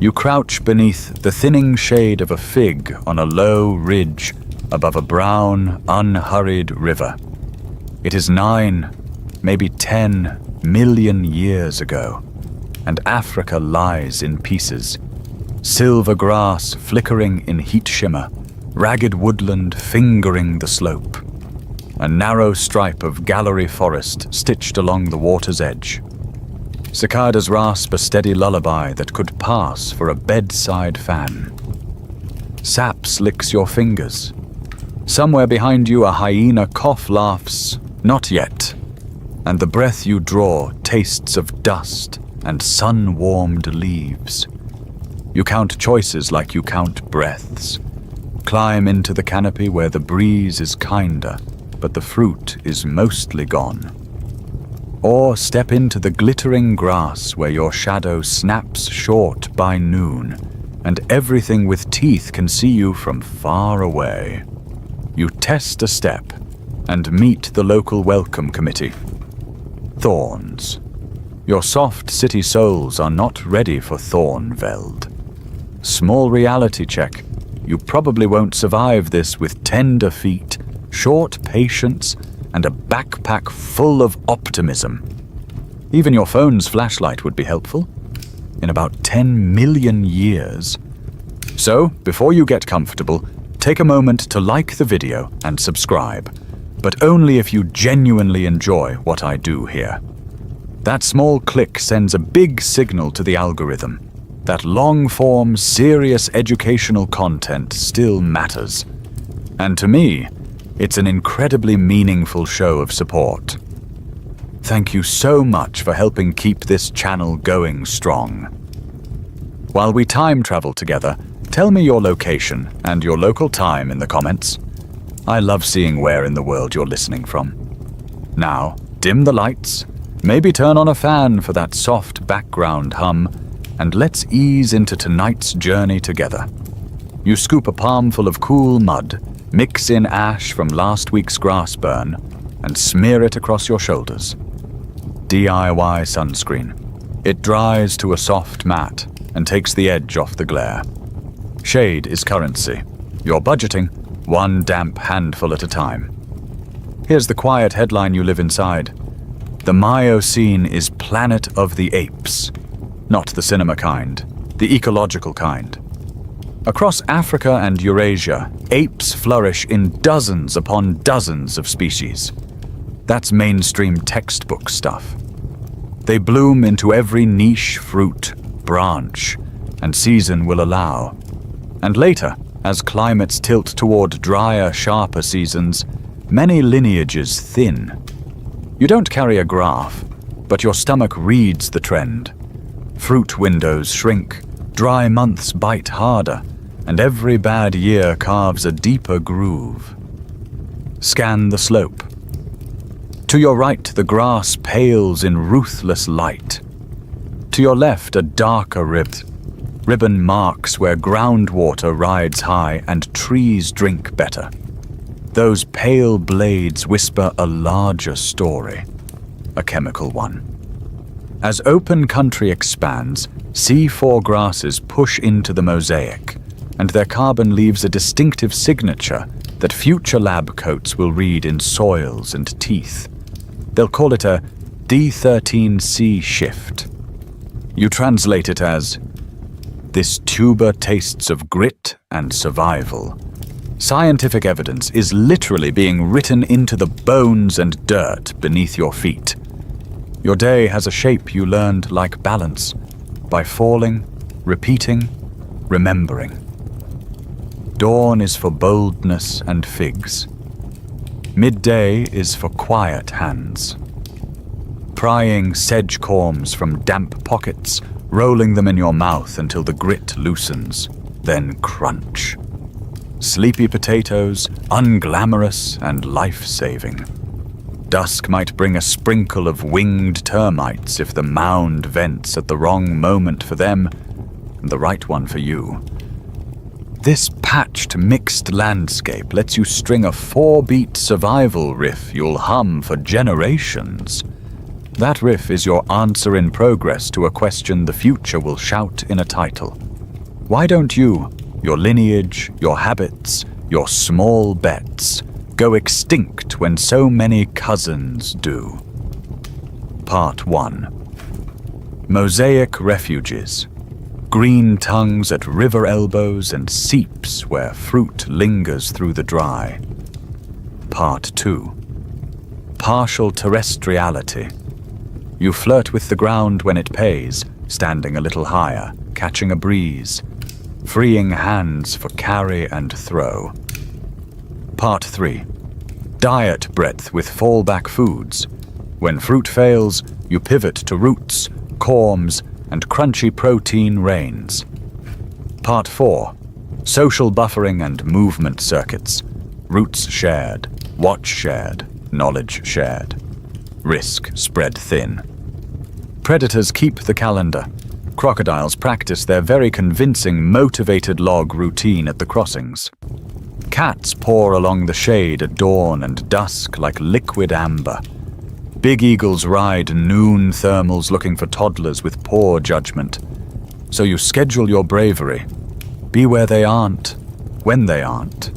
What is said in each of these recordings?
You crouch beneath the thinning shade of a fig on a low ridge above a brown, unhurried river. It is 9, maybe 10 million years ago, and Africa lies in pieces. Silver grass flickering in heat shimmer, ragged woodland fingering the slope. A narrow stripe of gallery forest stitched along the water's edge. Cicadas rasp a steady lullaby that could pass for a bedside fan. Sap licks your fingers. Somewhere behind you a hyena cough laughs, "Not yet," and the breath you draw tastes of dust and sun-warmed leaves. You count choices like you count breaths. Climb into the canopy where the breeze is kinder, but the fruit is mostly gone. Or step into the glittering grass where your shadow snaps short by noon, and everything with teeth can see you from far away. You test a step and meet the local welcome committee. Thorns. Your soft city souls are not ready for Thornveld. Small reality check. You probably won't survive this with tender feet, short patience, and a backpack full of optimism. Even your phone's flashlight would be helpful. In about 10 million years. So, before you get comfortable, take a moment to like the video and subscribe, but only if you genuinely enjoy what I do here. That small click sends a big signal to the algorithm that long-form, serious educational content still matters. And to me, it's an incredibly meaningful show of support. Thank you so much for helping keep this channel going strong. While we time travel together, tell me your location and your local time in the comments. I love seeing where in the world you're listening from. Now, dim the lights, maybe turn on a fan for that soft background hum, and let's ease into tonight's journey together. You scoop a palmful of cool mud, mix in ash from last week's grass burn, and smear it across your shoulders. DIY sunscreen. It dries to a soft matte and takes the edge off the glare. Shade is currency. You're budgeting, one damp handful at a time. Here's the quiet headline you live inside. The Miocene is planet of the apes. Not the cinema kind, the ecological kind. Across Africa and Eurasia, apes flourish in dozens upon dozens of species. That's mainstream textbook stuff. They bloom into every niche fruit, branch, and season will allow. And later, as climates tilt toward drier, sharper seasons, many lineages thin. You don't carry a graph, but your stomach reads the trend. Fruit windows shrink, dry months bite harder, and every bad year carves a deeper groove. Scan the slope. To your right, the grass pales in ruthless light. To your left, a darker ribbon marks where groundwater rides high and trees drink better. Those pale blades whisper a larger story, a chemical one. As open country expands, C4 grasses push into the mosaic, and their carbon leaves a distinctive signature that future lab coats will read in soils and teeth. They'll call it a D13C shift. You translate it as, "This tuber tastes of grit and survival." Scientific evidence is literally being written into the bones and dirt beneath your feet. Your day has a shape you learned like balance, by falling, repeating, remembering. Dawn is for boldness and figs. Midday is for quiet hands. Prying sedge corms from damp pockets, rolling them in your mouth until the grit loosens, then crunch. Sleepy potatoes, unglamorous and life-saving. Dusk might bring a sprinkle of winged termites if the mound vents at the wrong moment for them and the right one for you. This patched mixed landscape lets you string a 4-beat survival riff you'll hum for generations. That riff is your answer in progress to a question the future will shout in a title. Why don't you, your lineage, your habits, your small bets, go extinct when so many cousins do? Part 1. Mosaic refuges. Green tongues at river elbows and seeps where fruit lingers through the dry. Part 2. Partial terrestriality. You flirt with the ground when it pays, standing a little higher, catching a breeze, freeing hands for carry and throw. Part 3. Diet breadth with fallback foods. When fruit fails, you pivot to roots, corms, and crunchy protein reigns. Part 4. Social buffering and movement circuits. Roots shared, watch shared, knowledge shared. Risk spread thin. Predators keep the calendar. Crocodiles practice their very convincing motivated log routine at the crossings. Cats pour along the shade at dawn and dusk like liquid amber. Big eagles ride noon thermals looking for toddlers with poor judgment. So you schedule your bravery. Be where they aren't, when they aren't.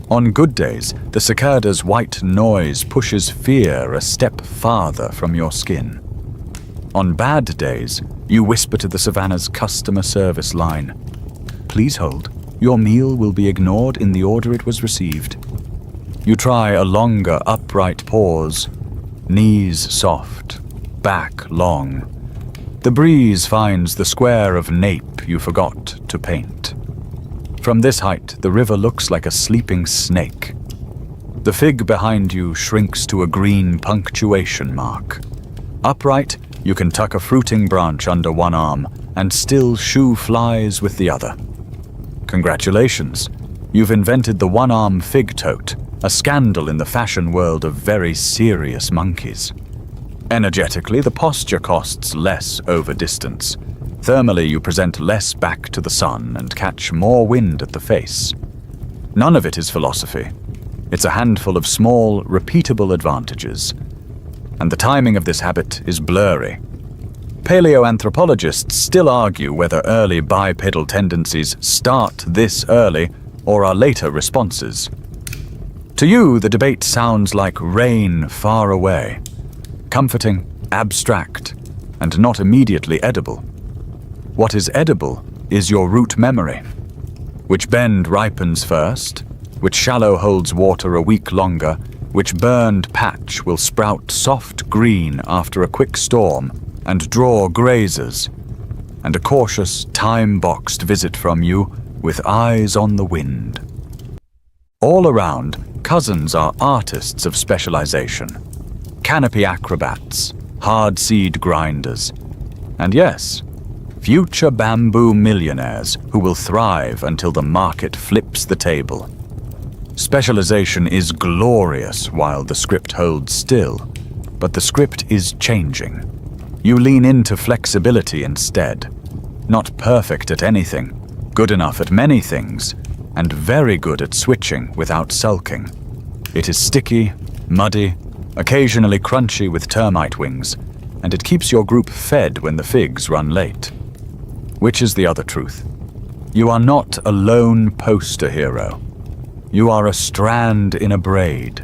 On good days, the cicada's white noise pushes fear a step farther from your skin. On bad days, you whisper to the savannah's customer service line. Please hold. Your meal will be ignored in the order it was received. You try a longer, upright pause. Knees soft, back long. The breeze finds the square of nape you forgot to paint. From this height, the river looks like a sleeping snake. The fig behind you shrinks to a green punctuation mark. Upright, you can tuck a fruiting branch under one arm and still shoo flies with the other. Congratulations, you've invented the one-arm fig tote, a scandal in the fashion world of very serious monkeys. Energetically, the posture costs less over distance. Thermally, you present less back to the sun and catch more wind at the face. None of it is philosophy. It's a handful of small, repeatable advantages. And the timing of this habit is blurry. Paleoanthropologists still argue whether early bipedal tendencies start this early or are later responses. To you, the debate sounds like rain far away, comforting, abstract, and not immediately edible. What is edible is your root memory. Which bend ripens first, which shallow holds water a week longer, which burned patch will sprout soft green after a quick storm and draw grazers, and a cautious, time-boxed visit from you with eyes on the wind. All around, cousins are artists of specialization, canopy acrobats, hard seed grinders, and yes, future bamboo millionaires who will thrive until the market flips the table. Specialization is glorious while the script holds still, but the script is changing. You lean into flexibility instead. Not perfect at anything, good enough at many things, and very good at switching without sulking. It is sticky, muddy, occasionally crunchy with termite wings, and it keeps your group fed when the figs run late. Which is the other truth? You are not a lone poster hero. You are a strand in a braid.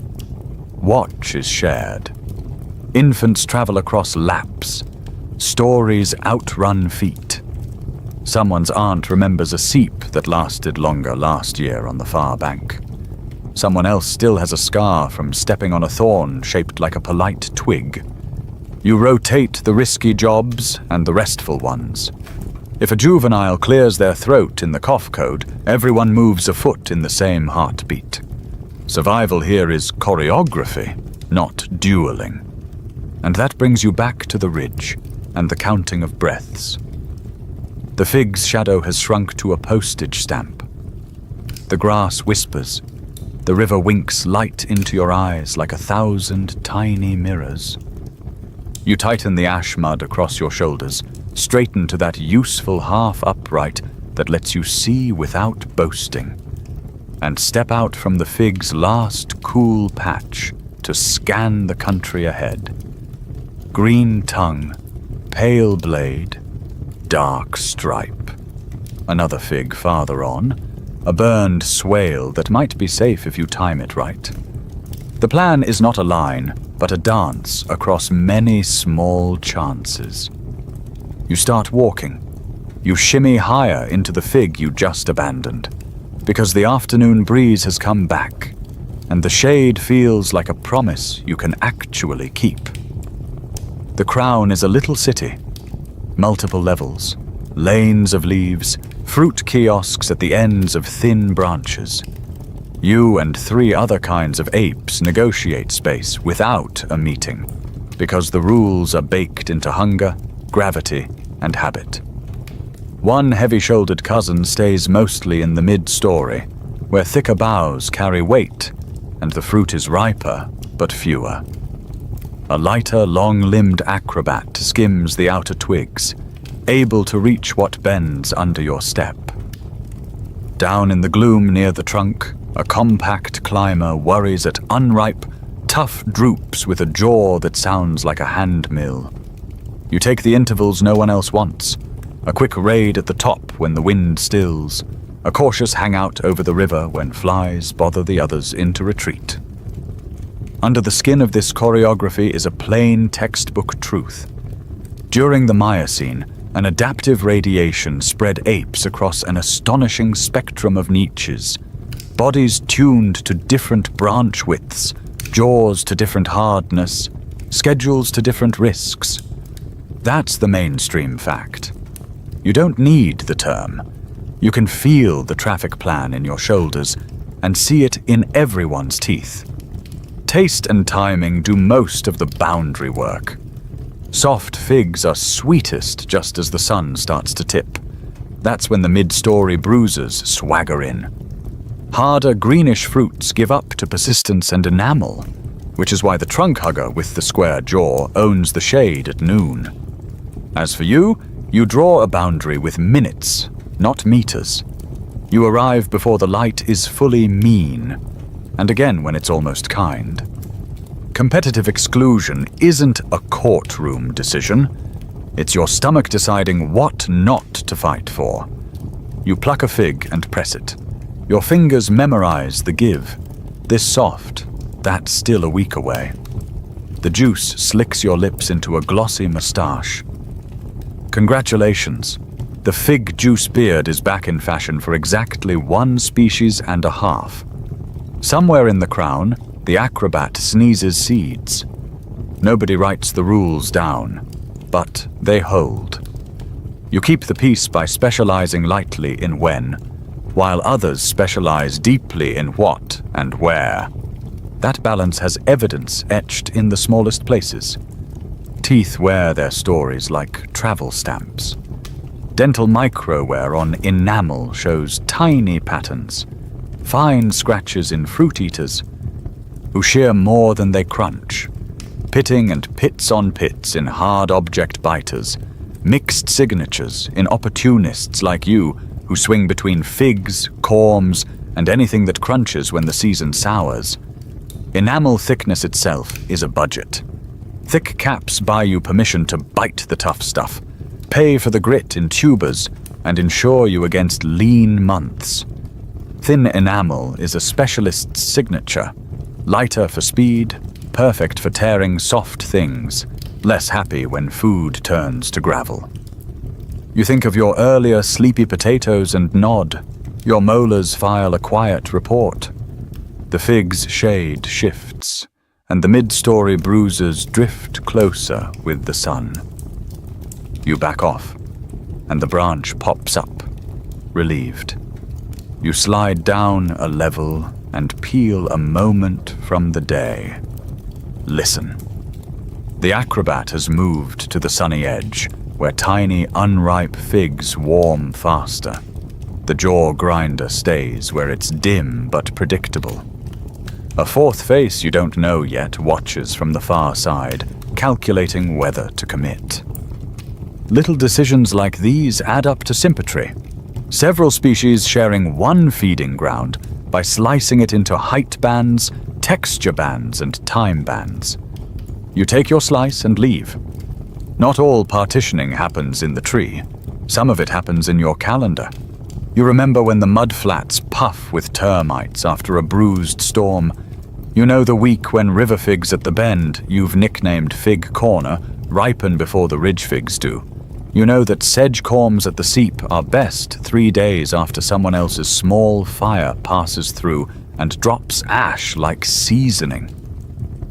Watch is shared. Infants travel across laps. Stories outrun feet. Someone's aunt remembers a seep that lasted longer last year on the far bank. Someone else still has a scar from stepping on a thorn shaped like a polite twig. You rotate the risky jobs and the restful ones. If a juvenile clears their throat in the cough code, everyone moves a foot in the same heartbeat. Survival here is choreography, not dueling. And that brings you back to the ridge and the counting of breaths. The fig's shadow has shrunk to a postage stamp. The grass whispers. The river winks light into your eyes like 1,000 tiny mirrors. You tighten the ash mud across your shoulders, straighten to that useful half upright that lets you see without boasting, and step out from the fig's last cool patch to scan the country ahead. Green tongue, pale blade, dark stripe. another fig farther on, a burned swale that might be safe if you time it right. The plan is not a line, but a dance across many small chances. You start walking. You shimmy higher into the fig you just abandoned, because the afternoon breeze has come back, and the shade feels like a promise you can actually keep. The crown is a little city, multiple levels, lanes of leaves, fruit kiosks at the ends of thin branches. You and 3 other kinds of apes negotiate space without a meeting, because the rules are baked into hunger, gravity, and habit. One heavy-shouldered cousin stays mostly in the mid-story, where thicker boughs carry weight, and the fruit is riper, but fewer. A lighter, long-limbed acrobat skims the outer twigs, able to reach what bends under your step. Down in the gloom near the trunk, a compact climber worries at unripe, tough droops with a jaw that sounds like a hand mill. You take the intervals no one else wants, a quick raid at the top when the wind stills, a cautious hangout over the river when flies bother the others into retreat. Under the skin of this choreography is a plain textbook truth. During the Miocene, an adaptive radiation spread apes across an astonishing spectrum of niches, bodies tuned to different branch widths, jaws to different hardness, schedules to different risks. That's the mainstream fact. You don't need the term. You can feel the traffic plan in your shoulders and see it in everyone's teeth. Taste and timing do most of the boundary work. Soft figs are sweetest just as the sun starts to tip. That's when the mid-story bruisers swagger in. Harder greenish fruits give up to persistence and enamel, which is why the trunk hugger with the square jaw owns the shade at noon. As for you, you draw a boundary with minutes, not meters. You arrive before the light is fully mean, and again when it's almost kind. Competitive exclusion isn't a courtroom decision. It's your stomach deciding what not to fight for. You pluck a fig and press it. Your fingers memorize the give. This soft, that still a week away. The juice slicks your lips into a glossy moustache. Congratulations. The fig juice beard is back in fashion for exactly 1 species and a half. Somewhere in the crown, the acrobat sneezes seeds. Nobody writes the rules down, but they hold. You keep the peace by specializing lightly in when, while others specialize deeply in what and where. That balance has evidence etched in the smallest places. Teeth wear their stories like travel stamps. Dental microwear on enamel shows tiny patterns, fine scratches in fruit eaters, who shear more than they crunch, pitting and pits on pits in hard object biters, mixed signatures in opportunists like you who swing between figs, corms, and anything that crunches when the season sours. Enamel thickness itself is a budget. Thick caps buy you permission to bite the tough stuff, pay for the grit in tubers, and insure you against lean months. Thin enamel is a specialist's signature, lighter for speed, perfect for tearing soft things, less happy when food turns to gravel. You think of your earlier sleepy potatoes and nod. Your molars file a quiet report. The fig's shade shifts, and the mid-story bruisers drift closer with the sun. You back off, and the branch pops up, relieved. You slide down a level and peel a moment from the day. Listen. The acrobat has moved to the sunny edge, where tiny, unripe figs warm faster. The jaw grinder stays where it's dim but predictable. A fourth face you don't know yet watches from the far side, calculating whether to commit. Little decisions like these add up to sympatry. Several species sharing one feeding ground by slicing it into height bands, texture bands, and time bands. You take your slice and leave. Not all partitioning happens in the tree. Some of it happens in your calendar, You remember when the mudflats puff with termites after a bruised storm. You know the week when river figs at the bend, you've nicknamed Fig Corner, ripen before the ridge figs do. You know that sedge corms at the seep are best 3 days after someone else's small fire passes through and drops ash like seasoning.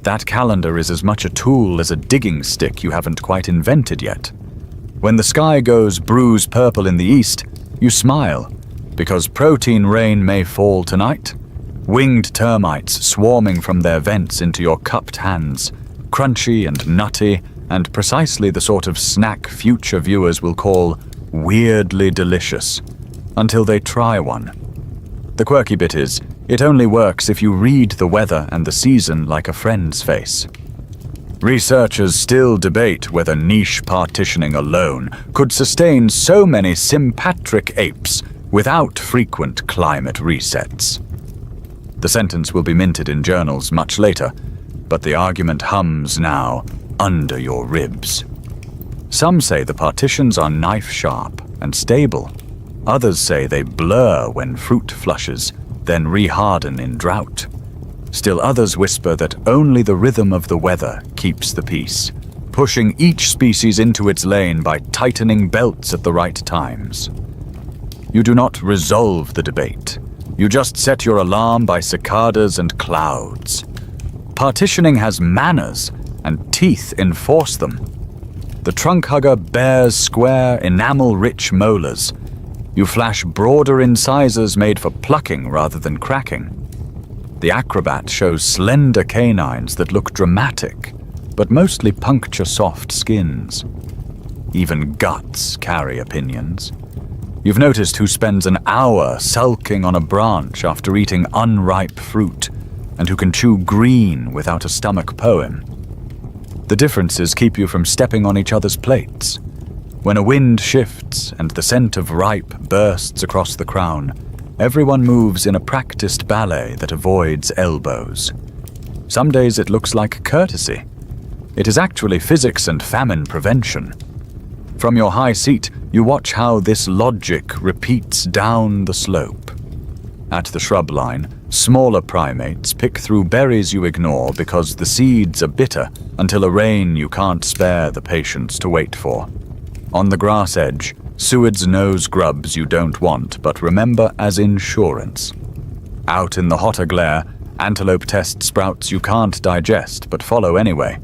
That calendar is as much a tool as a digging stick you haven't quite invented yet. When the sky goes bruise purple in the east, you smile, because protein rain may fall tonight. Winged termites swarming from their vents into your cupped hands, crunchy and nutty, and precisely the sort of snack future viewers will call weirdly delicious, until they try one. The quirky bit is, it only works if you read the weather and the season like a friend's face. Researchers still debate whether niche partitioning alone could sustain so many sympatric apes without frequent climate resets. The sentence will be minted in journals much later, but the argument hums now under your ribs. Some say the partitions are knife-sharp and stable. Others say they blur when fruit flushes, then reharden in drought. Still others whisper that only the rhythm of the weather keeps the peace, pushing each species into its lane by tightening belts at the right times. You do not resolve the debate. You just set your alarm by cicadas and clouds. Partitioning has manners, and teeth enforce them. The trunk hugger bears square, enamel-rich molars. You flash broader incisors made for plucking rather than cracking. The acrobat shows slender canines that look dramatic, but mostly puncture soft skins. Even guts carry opinions. You've noticed who spends an hour sulking on a branch after eating unripe fruit, and who can chew green without a stomach poem. The differences keep you from stepping on each other's plates. When a wind shifts and the scent of ripe bursts across the crown, everyone moves in a practiced ballet that avoids elbows. Some days it looks like courtesy. It is actually physics and famine prevention. From your high seat, you watch how this logic repeats down the slope. At the shrub line, smaller primates pick through berries you ignore because the seeds are bitter until a rain you can't spare the patience to wait for. On the grass edge, Seward's knows grubs you don't want but remember as insurance. Out in the hotter glare, antelope test sprouts you can't digest but follow anyway,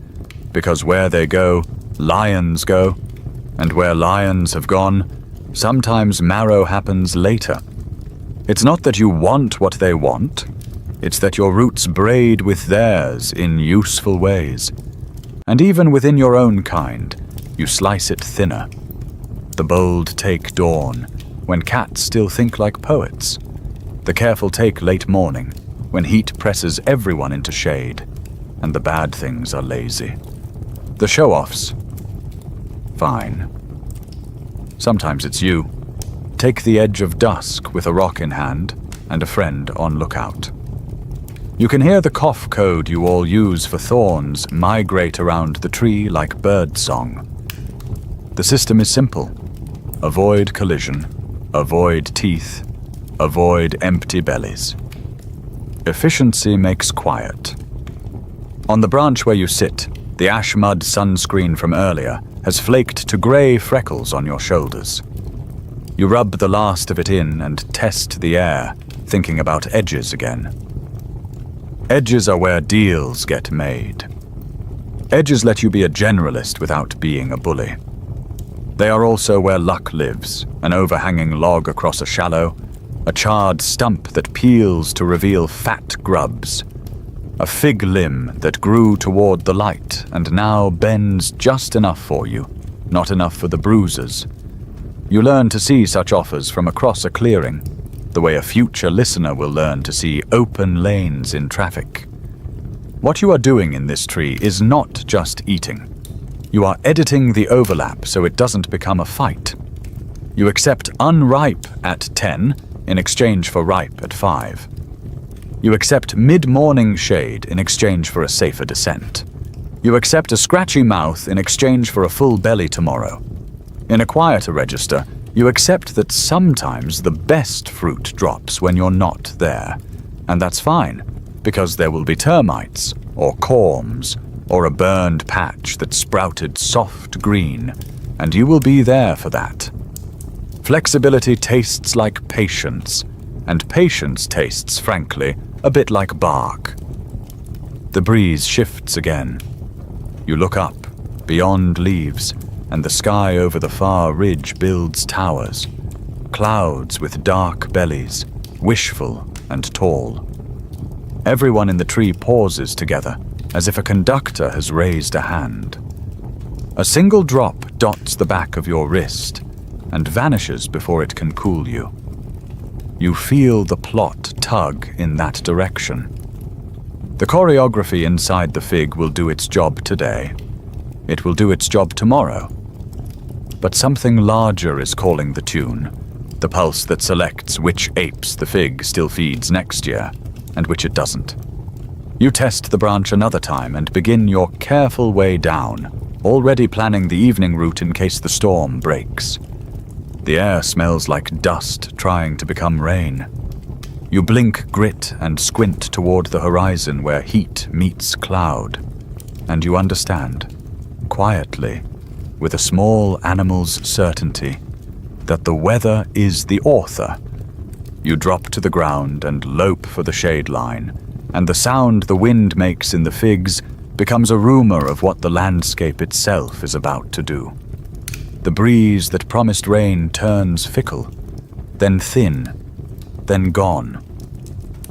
because where they go, lions go, and where lions have gone, sometimes marrow happens later. It's not that you want what they want, it's that your roots braid with theirs in useful ways. And even within your own kind, you slice it thinner. The bold take dawn, when cats still think like poets. The careful take late morning, when heat presses everyone into shade, and the bad things are lazy. The show-offs, fine. Sometimes it's you. Take the edge of dusk with a rock in hand and a friend on lookout. You can hear the cough code you all use for thorns migrate around the tree like bird song. The system is simple. Avoid collision, avoid teeth, avoid empty bellies. Efficiency makes quiet. On the branch where you sit, the ash mud sunscreen from earlier has flaked to grey freckles on your shoulders. You rub the last of it in and test the air, thinking about edges again. Edges are where deals get made. Edges let you be a generalist without being a bully. They are also where luck lives, an overhanging log across a shallow, a charred stump that peels to reveal fat grubs, a fig limb that grew toward the light and now bends just enough for you, not enough for the bruisers. You learn to see such offers from across a clearing, the way a future listener will learn to see open lanes in traffic. What you are doing in this tree is not just eating. You are editing the overlap so it doesn't become a fight. You accept unripe at 10 in exchange for ripe at 5. You accept mid-morning shade in exchange for a safer descent. You accept a scratchy mouth in exchange for a full belly tomorrow. In a quieter register, You accept that sometimes the best fruit drops when you're not there, and that's fine, because there will be termites, or corms, or a burned patch that sprouted soft green, and you will be there for that. Flexibility tastes like patience, and patience tastes, frankly, a bit like bark. The breeze shifts again. You look up, beyond leaves, and the sky over the far ridge builds towers, clouds with dark bellies, wishful and tall. Everyone in the tree pauses together, as if a conductor has raised a hand. A single drop dots the back of your wrist and vanishes before it can cool you. You feel the plot tug in that direction. The choreography inside the fig will do its job today. It will do its job tomorrow. But something larger is calling the tune, the pulse that selects which apes the fig still feeds next year, and which it doesn't. You test the branch another time and begin your careful way down, already planning the evening route in case the storm breaks. The air smells like dust trying to become rain. You blink grit and squint toward the horizon where heat meets cloud, and you understand, quietly, with a small animal's certainty, that the weather is the author. You drop to the ground and lope for the shade line, and the sound the wind makes in the figs becomes a rumor of what the landscape itself is about to do. The breeze that promised rain turns fickle, then thin, then gone.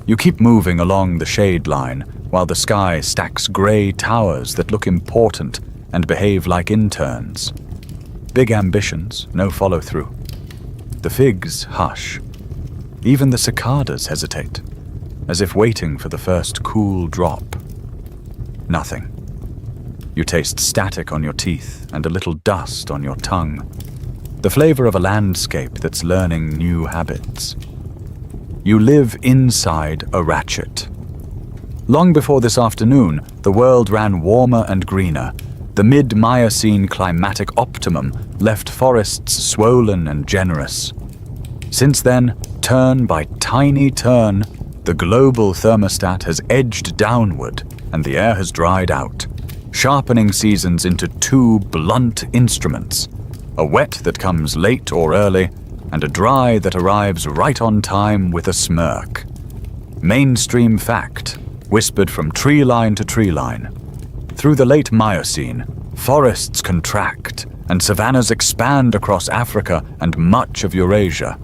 You keep moving along the shade line while the sky stacks gray towers that look important and behave like interns. Big ambitions, no follow-through. The figs hush. Even the cicadas hesitate, as if waiting for the first cool drop. Nothing. You taste static on your teeth and a little dust on your tongue. The flavor of a landscape that's learning new habits. You live inside a ratchet. Long before this afternoon, the world ran warmer and greener. The mid-Miocene climatic optimum left forests swollen and generous. Since then, turn by tiny turn, the global thermostat has edged downward and the air has dried out, sharpening seasons into two blunt instruments, a wet that comes late or early, and a dry that arrives right on time with a smirk. Mainstream fact, whispered from tree line to tree line. Through the late Miocene, forests contract and savannas expand across Africa and much of Eurasia,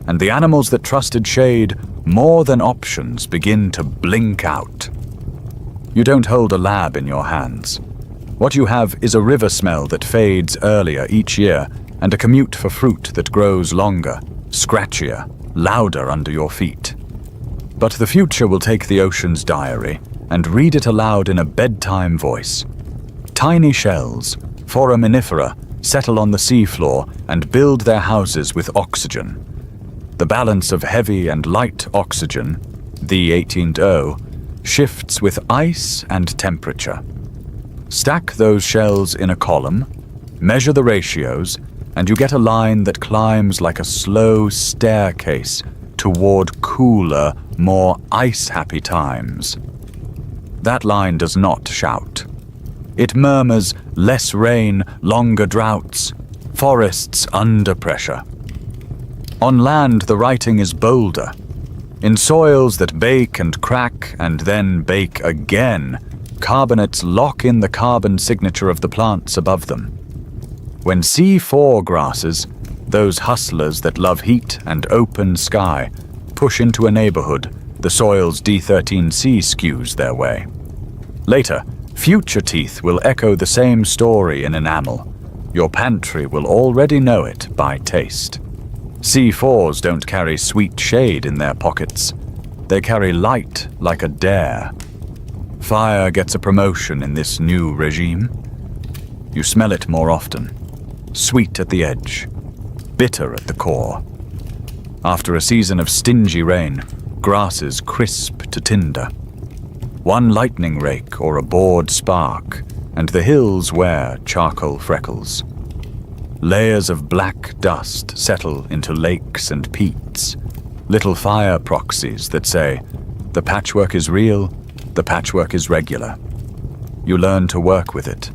and the animals that trusted shade more than options begin to blink out. You don't hold a lab in your hands. What you have is a river smell that fades earlier each year and a commute for fruit that grows longer, scratchier, louder under your feet. But the future will take the ocean's diary and read it aloud in a bedtime voice. Tiny shells, foraminifera, settle on the seafloor and build their houses with oxygen. The balance of heavy and light oxygen, the 18O, shifts with ice and temperature. Stack those shells in a column, measure the ratios, and you get a line that climbs like a slow staircase toward cooler, more ice-happy times. That line does not shout. It murmurs less rain, longer droughts, forests under pressure. On land, the writing is bolder. In soils that bake and crack and then bake again, carbonates lock in the carbon signature of the plants above them. When C4 grasses, those hustlers that love heat and open sky, push into a neighborhood, the soil's D13C skews their way. Later, future teeth will echo the same story in enamel. Your pantry will already know it by taste. C4s don't carry sweet shade in their pockets. They carry light like a dare. Fire gets a promotion in this new regime. You smell it more often. Sweet at the edge, bitter at the core. After a season of stingy rain, grasses crisp to tinder. One lightning rake or a bored spark, and the hills wear charcoal freckles. Layers of black dust settle into lakes and peats, little fire proxies that say, the patchwork is real, the patchwork is regular. You learn to work with it.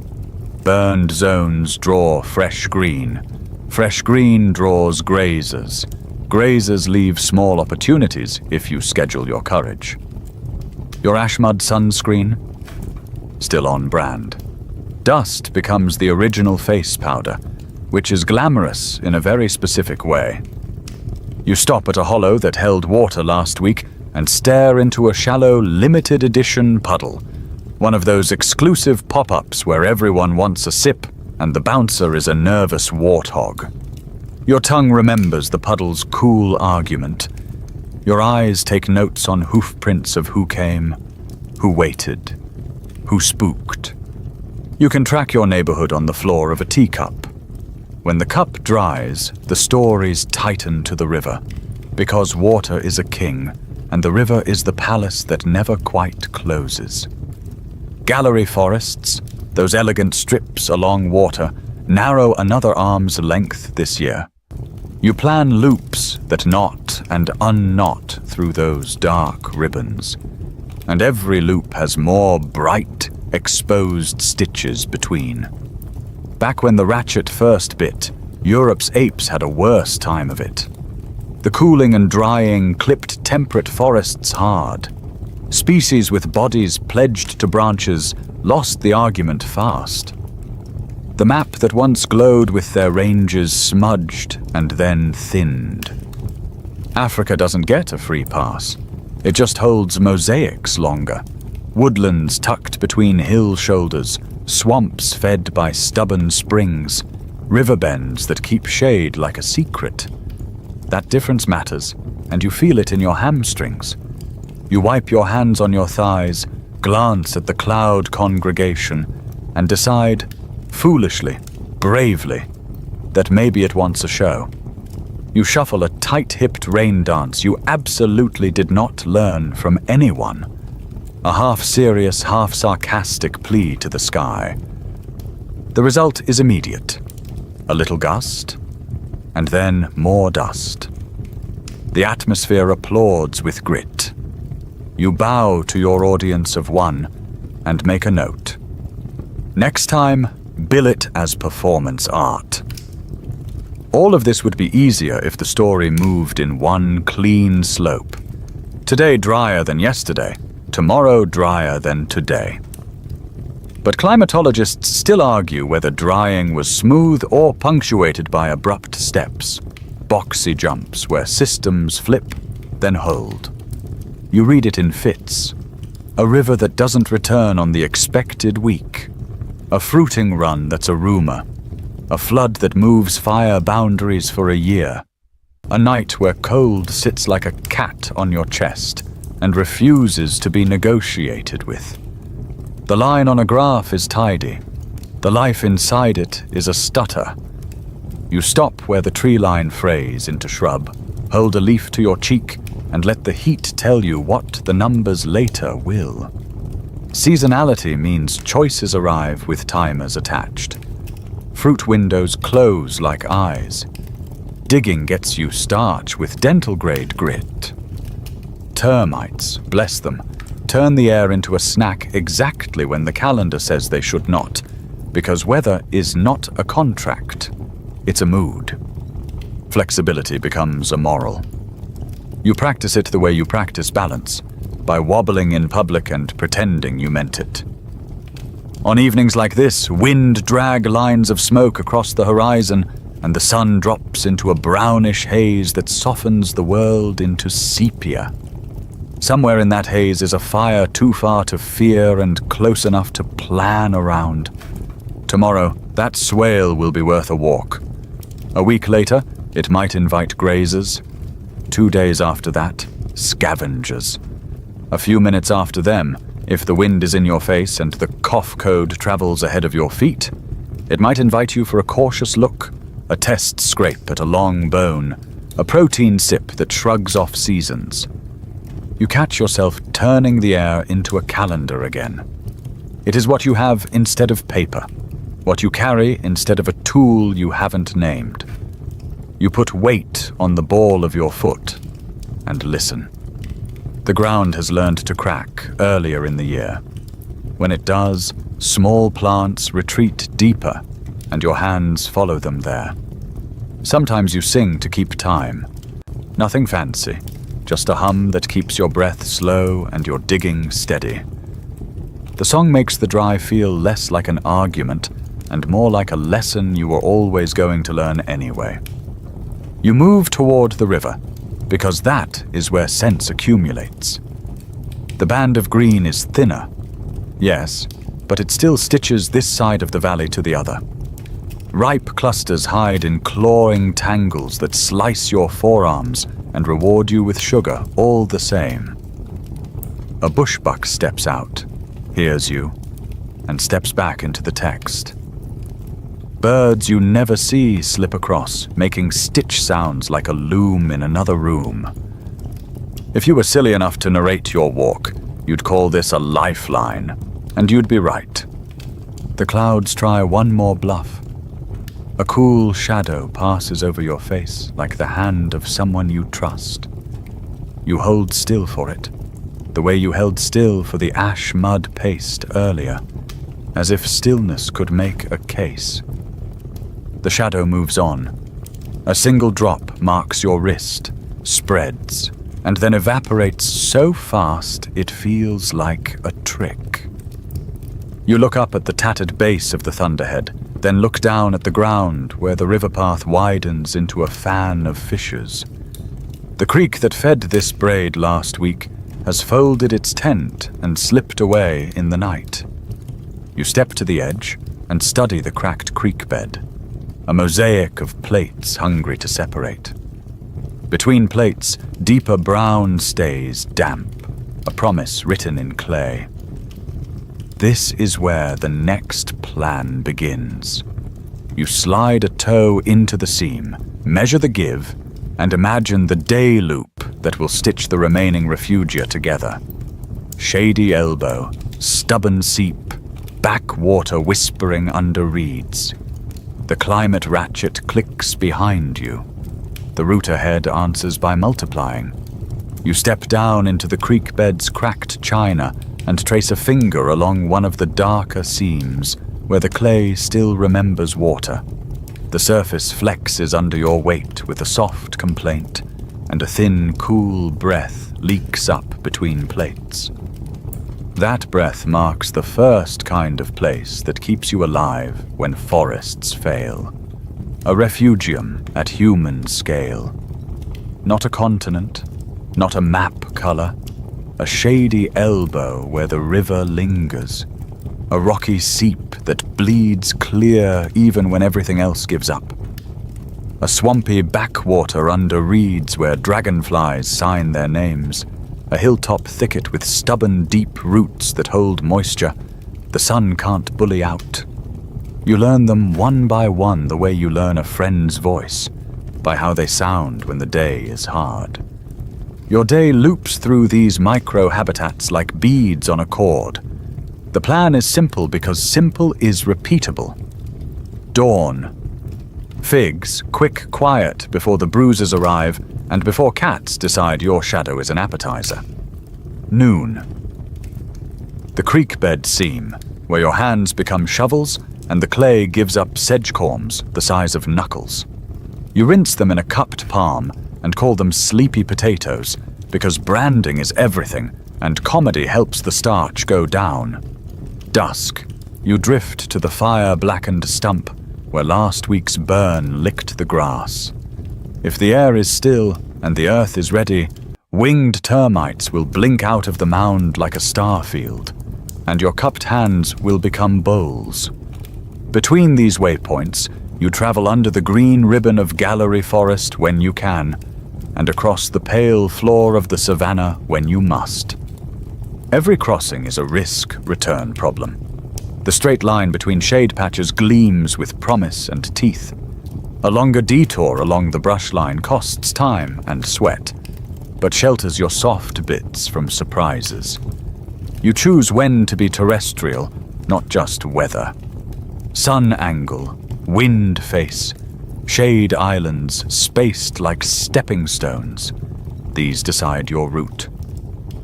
Burned zones draw fresh green. Fresh green draws grazers. Grazers leave small opportunities if you schedule your courage. Your Ashmud sunscreen? Still on brand. Dust becomes the original face powder, which is glamorous in a very specific way. You stop at a hollow that held water last week and stare into a shallow limited edition puddle, one of those exclusive pop-ups where everyone wants a sip and the bouncer is a nervous warthog. Your tongue remembers the puddle's cool argument. Your eyes take notes on hoof prints of who came, who waited, who spooked. You can track your neighborhood on the floor of a teacup. When the cup dries, the stories tighten to the river, because water is a king, and the river is the palace that never quite closes. Gallery forests, those elegant strips along water, narrow another arm's length this year. You plan loops that knot and unknot through those dark ribbons, and every loop has more bright, exposed stitches between. Back when the ratchet first bit, Europe's apes had a worse time of it. The cooling and drying clipped temperate forests hard. Species with bodies pledged to branches lost the argument fast. The map that once glowed with their ranges smudged and then thinned. Africa doesn't get a free pass. It just holds mosaics longer. Woodlands tucked between hill shoulders, swamps fed by stubborn springs, river bends that keep shade like a secret. That difference matters, and you feel it in your hamstrings. You wipe your hands on your thighs, glance at the cloud congregation, and decide, foolishly, bravely, that maybe it wants a show. You shuffle a tight-hipped rain dance you absolutely did not learn from anyone. A half-serious, half-sarcastic plea to the sky. The result is immediate. A little gust, and then more dust. The atmosphere applauds with grit. You bow to your audience of one and make a note. Next time, bill it as performance art. All of this would be easier if the story moved in one clean slope. Today drier than yesterday, tomorrow drier than today. But climatologists still argue whether drying was smooth or punctuated by abrupt steps, boxy jumps where systems flip, then hold. You read it in fits. A river that doesn't return on the expected week. A fruiting run that's a rumor. A flood that moves fire boundaries for a year. A night where cold sits like a cat on your chest and refuses to be negotiated with. The line on a graph is tidy. The life inside it is a stutter. You stop where the tree line frays into shrub, hold a leaf to your cheek, and let the heat tell you what the numbers later will. Seasonality means choices arrive with timers attached. Fruit windows close like eyes. Digging gets you starch with dental-grade grit. Termites, bless them, turn the air into a snack exactly when the calendar says they should not, because weather is not a contract, it's a mood. Flexibility becomes a moral. You practice it the way you practice balance, by wobbling in public and pretending you meant it. On evenings like this, wind drag lines of smoke across the horizon, and the sun drops into a brownish haze that softens the world into sepia. Somewhere in that haze is a fire too far to fear and close enough to plan around. Tomorrow, that swale will be worth a walk. A week later, it might invite grazers. 2 days after that, scavengers. A few minutes after them, if the wind is in your face and the cough code travels ahead of your feet, it might invite you for a cautious look, a test scrape at a long bone, a protein sip that shrugs off seasons. You catch yourself turning the air into a calendar again. It is what you have instead of paper. what you carry instead of a tool you haven't named. You put weight on the ball of your foot and listen. The ground has learned to crack earlier in the year. When it does, small plants retreat deeper, and your hands follow them there. Sometimes you sing to keep time. Nothing fancy, just a hum that keeps your breath slow and your digging steady. The song makes the drive feel less like an argument and more like a lesson you were always going to learn anyway. You move toward the river, because that is where sense accumulates. The band of green is thinner, yes, but it still stitches this side of the valley to the other. Ripe clusters hide in clawing tangles that slice your forearms and reward you with sugar all the same. A bushbuck steps out, hears you, and steps back into the text. Birds you never see slip across, making stitch sounds like a loom in another room. If you were silly enough to narrate your walk, you'd call this a lifeline, and you'd be right. The clouds try one more bluff. A cool shadow passes over your face like the hand of someone you trust. You hold still for it, the way you held still for the ash mud paste earlier, as if stillness could make a case. The shadow moves on. A single drop marks your wrist, spreads, and then evaporates so fast it feels like a trick. You look up at the tattered base of the thunderhead, then look down at the ground where the river path widens into a fan of fissures. The creek that fed this braid last week has folded its tent and slipped away in the night. You step to the edge and study the cracked creek bed, a mosaic of plates hungry to separate. Between plates, deeper brown stays damp, a promise written in clay. This is where the next plan begins. You slide a toe into the seam, measure the give, and imagine the day loop that will stitch the remaining refugia together. Shady elbow, stubborn seep, backwater whispering under reeds. The climate ratchet clicks behind you. The route ahead answers by multiplying. You step down into the creek bed's cracked china and trace a finger along one of the darker seams where the clay still remembers water. The surface flexes under your weight with a soft complaint, and a thin, cool breath leaks up between plates. That breath marks the first kind of place that keeps you alive when forests fail. A refugium at human scale. Not a continent, not a map color, a shady elbow where the river lingers. A rocky seep that bleeds clear even when everything else gives up. A swampy backwater under reeds where dragonflies sign their names. A hilltop thicket with stubborn deep roots that hold moisture the sun can't bully out. You learn them one by one the way you learn a friend's voice, by how they sound when the day is hard. Your day loops through these micro-habitats like beads on a cord. The plan is simple because simple is repeatable. Dawn. Figs, quick, quiet before the bruisers arrive and before cats decide your shadow is an appetizer. Noon. The creek bed seam, where your hands become shovels and the clay gives up sedge corms the size of knuckles. You rinse them in a cupped palm and call them sleepy potatoes because branding is everything and comedy helps the starch go down. Dusk. You drift to the fire-blackened stump where last week's burn licked the grass. If the air is still and the earth is ready, winged termites will blink out of the mound like a star field, and your cupped hands will become bowls. Between these waypoints, you travel under the green ribbon of gallery forest when you can, and across the pale floor of the savannah when you must. Every crossing is a risk-return problem. The straight line between shade patches gleams with promise and teeth. A longer detour along the brush line costs time and sweat, but shelters your soft bits from surprises. You choose when to be terrestrial, not just weather. sun angle, wind face, shade islands spaced like stepping stones. These decide your route.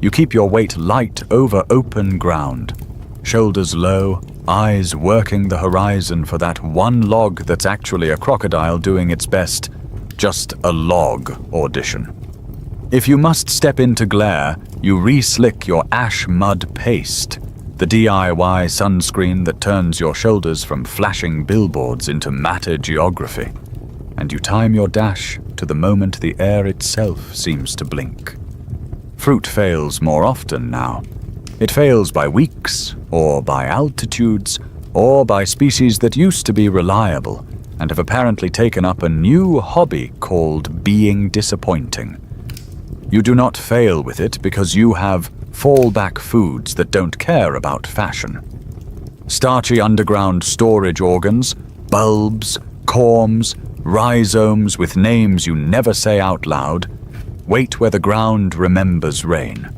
You keep your weight light over open ground, shoulders low, eyes working the horizon for that one log that's actually a crocodile doing its best, just a log audition. If you must step into glare, you re-slick your ash mud paste, the DIY sunscreen that turns your shoulders from flashing billboards into matter geography, and you time your dash to the moment the air itself seems to blink. Fruit fails more often now. It fails by weeks, or by altitudes, or by species that used to be reliable and have apparently taken up a new hobby called being disappointing. You do not fail with it because you have fallback foods that don't care about fashion. Starchy underground storage organs, bulbs, corms, rhizomes with names you never say out loud, wait where the ground remembers rain.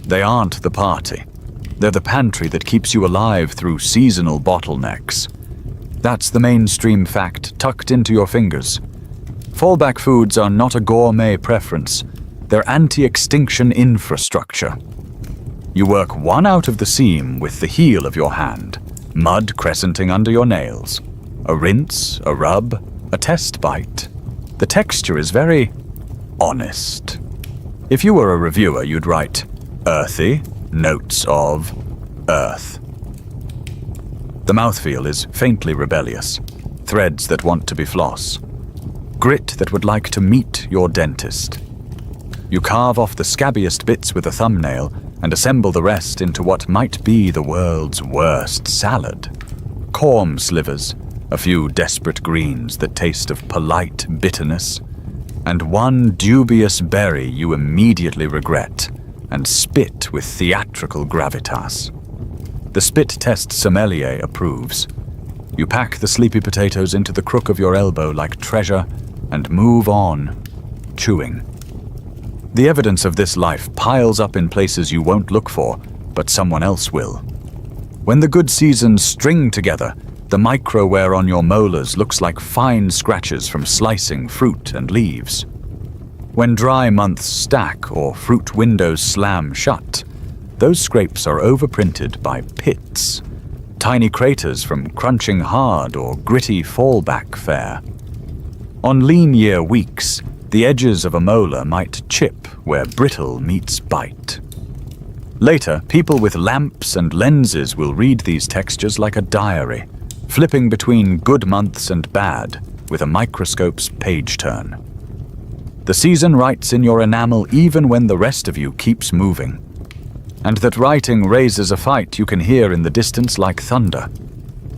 They aren't the party. They're the pantry that keeps you alive through seasonal bottlenecks. That's the mainstream fact tucked into your fingers. Fallback foods are not a gourmet preference. They're anti-extinction infrastructure. You work one out of the seam with the heel of your hand, mud crescenting under your nails. A rinse, a rub, a test bite. The texture is very honest. If you were a reviewer, you'd write, earthy, notes of earth. The mouthfeel is faintly rebellious, threads that want to be floss, grit that would like to meet your dentist. You carve off the scabbiest bits with a thumbnail and assemble the rest into what might be the world's worst salad. Corm slivers, a few desperate greens that taste of polite bitterness, and one dubious berry you immediately regret and spit with theatrical gravitas. The spit test sommelier approves. You pack the sleepy potatoes into the crook of your elbow like treasure and move on, chewing. The evidence of this life piles up in places you won't look for, but someone else will. When the good seasons string together, the micro-wear on your molars looks like fine scratches from slicing fruit and leaves. When dry months stack or fruit windows slam shut, those scrapes are overprinted by pits, tiny craters from crunching hard or gritty fallback fare. On lean year weeks, the edges of a molar might chip where brittle meets bite. Later, people with lamps and lenses will read these textures like a diary, flipping between good months and bad with a microscope's page turn. The season writes in your enamel even when the rest of you keeps moving. And that writing raises a fight you can hear in the distance like thunder.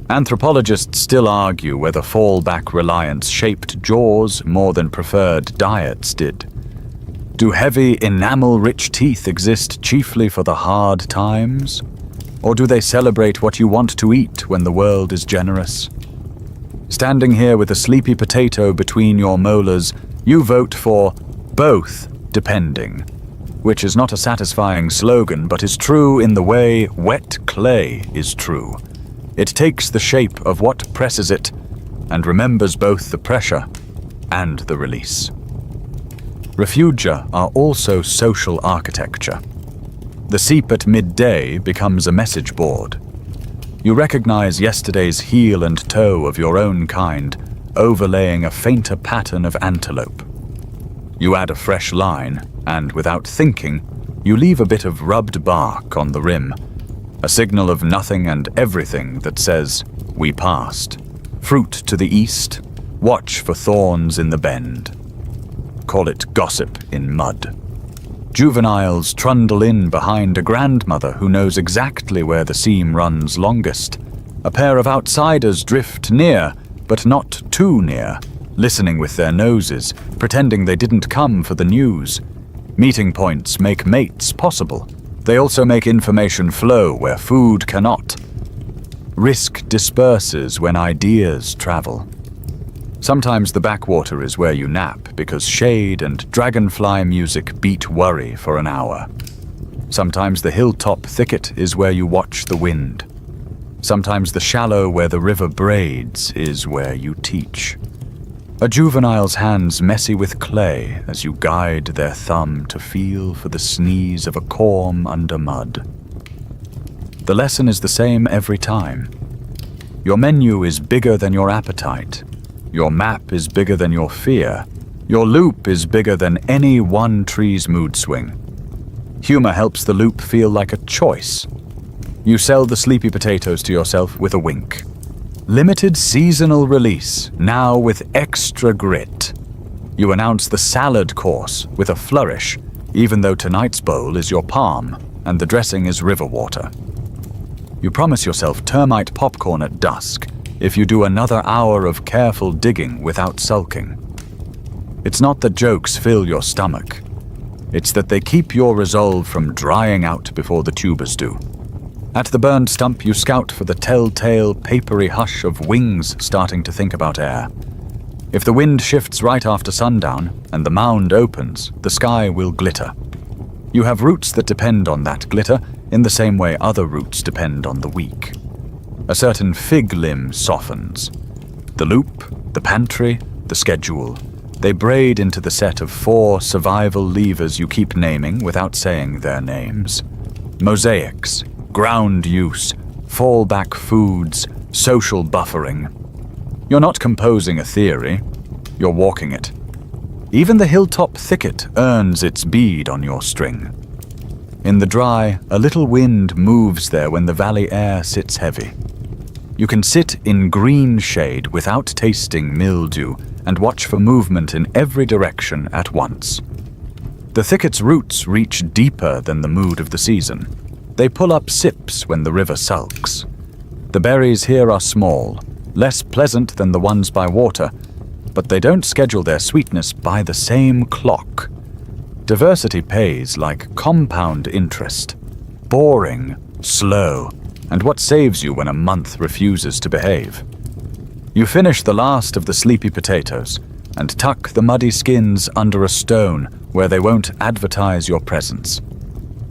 Anthropologists still argue whether fallback reliance shaped jaws more than preferred diets did. Do heavy, enamel-rich teeth exist chiefly for the hard times? Or do they celebrate what you want to eat when the world is generous? Standing here with a sleepy potato between your molars, you vote for both, depending, which is not a satisfying slogan but is true in the way wet clay is true. It takes the shape of what presses it and remembers both the pressure and the release. Refugia are also social architecture. The seep at midday becomes a message board. You recognize yesterday's heel and toe of your own kind, overlaying a fainter pattern of antelope. You add a fresh line, and without thinking, you leave a bit of rubbed bark on the rim, a signal of nothing and everything that says, we passed. Fruit to the east, watch for thorns in the bend. Call it gossip in mud. Juveniles trundle in behind a grandmother who knows exactly where the seam runs longest. A pair of outsiders drift near, but not too near, listening with their noses, pretending they didn't come for the news. Meeting points make mates possible. They also make information flow where food cannot. Risk disperses when ideas travel. Sometimes the backwater is where you nap because shade and dragonfly music beat worry for an hour. Sometimes the hilltop thicket is where you watch the wind. Sometimes the shallow where the river braids is where you teach. A juvenile's hands messy with clay as you guide their thumb to feel for the sneeze of a corm under mud. The lesson is the same every time. Your menu is bigger than your appetite. Your map is bigger than your fear. Your loop is bigger than any one tree's mood swing. Humor helps the loop feel like a choice. You sell the sleepy potatoes to yourself with a wink. Limited seasonal release, now with extra grit. You announce the salad course with a flourish, even though tonight's bowl is your palm and the dressing is river water. You promise yourself termite popcorn at dusk if you do another hour of careful digging without sulking. It's not that jokes fill your stomach. It's that they keep your resolve from drying out before the tubers do. At the burned stump, you scout for the telltale, papery hush of wings starting to think about air. If the wind shifts right after sundown and the mound opens, the sky will glitter. You have roots that depend on that glitter in the same way other roots depend on the weak. A certain fig limb softens. The loop, the pantry, the schedule. They braid into the set of 4 survival levers you keep naming without saying their names. Mosaics, ground use, fallback foods, social buffering. You're not composing a theory, you're walking it. Even the hilltop thicket earns its bead on your string. In the dry, a little wind moves there when the valley air sits heavy. You can sit in green shade without tasting mildew and watch for movement in every direction at once. The thicket's roots reach deeper than the mood of the season. They pull up sips when the river sulks. The berries here are small, less pleasant than the ones by water, but they don't schedule their sweetness by the same clock. Diversity pays like compound interest. Boring, slow, and what saves you when a month refuses to behave? You finish the last of the sleepy potatoes and tuck the muddy skins under a stone where they won't advertise your presence.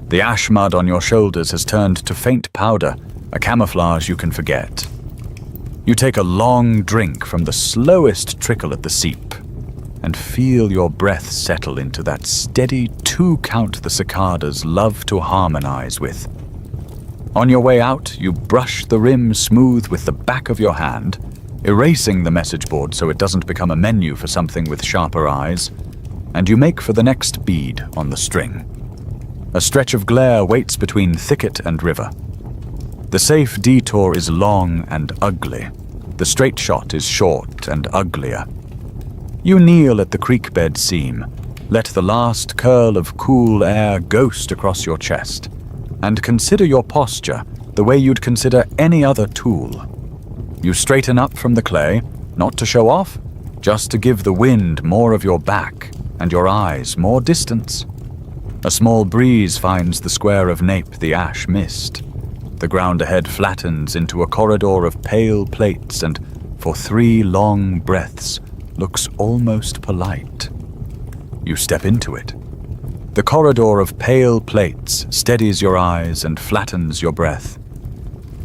The ash mud on your shoulders has turned to faint powder, a camouflage you can forget. You take a long drink from the slowest trickle at the seep and feel your breath settle into that steady 2 count the cicadas love to harmonize with. On your way out, you brush the rim smooth with the back of your hand, erasing the message board so it doesn't become a menu for something with sharper eyes, and you make for the next bead on the string. A stretch of glare waits between thicket and river. The safe detour is long and ugly. The straight shot is short and uglier. You kneel at the creek bed seam, let the last curl of cool air ghost across your chest, and consider your posture the way you'd consider any other tool. You straighten up from the clay, not to show off, just to give the wind more of your back and your eyes more distance. A small breeze finds the square of nape the ash missed. The ground ahead flattens into a corridor of pale plates and, for 3 long breaths, looks almost polite. You step into it. The corridor of pale plates steadies your eyes and flattens your breath.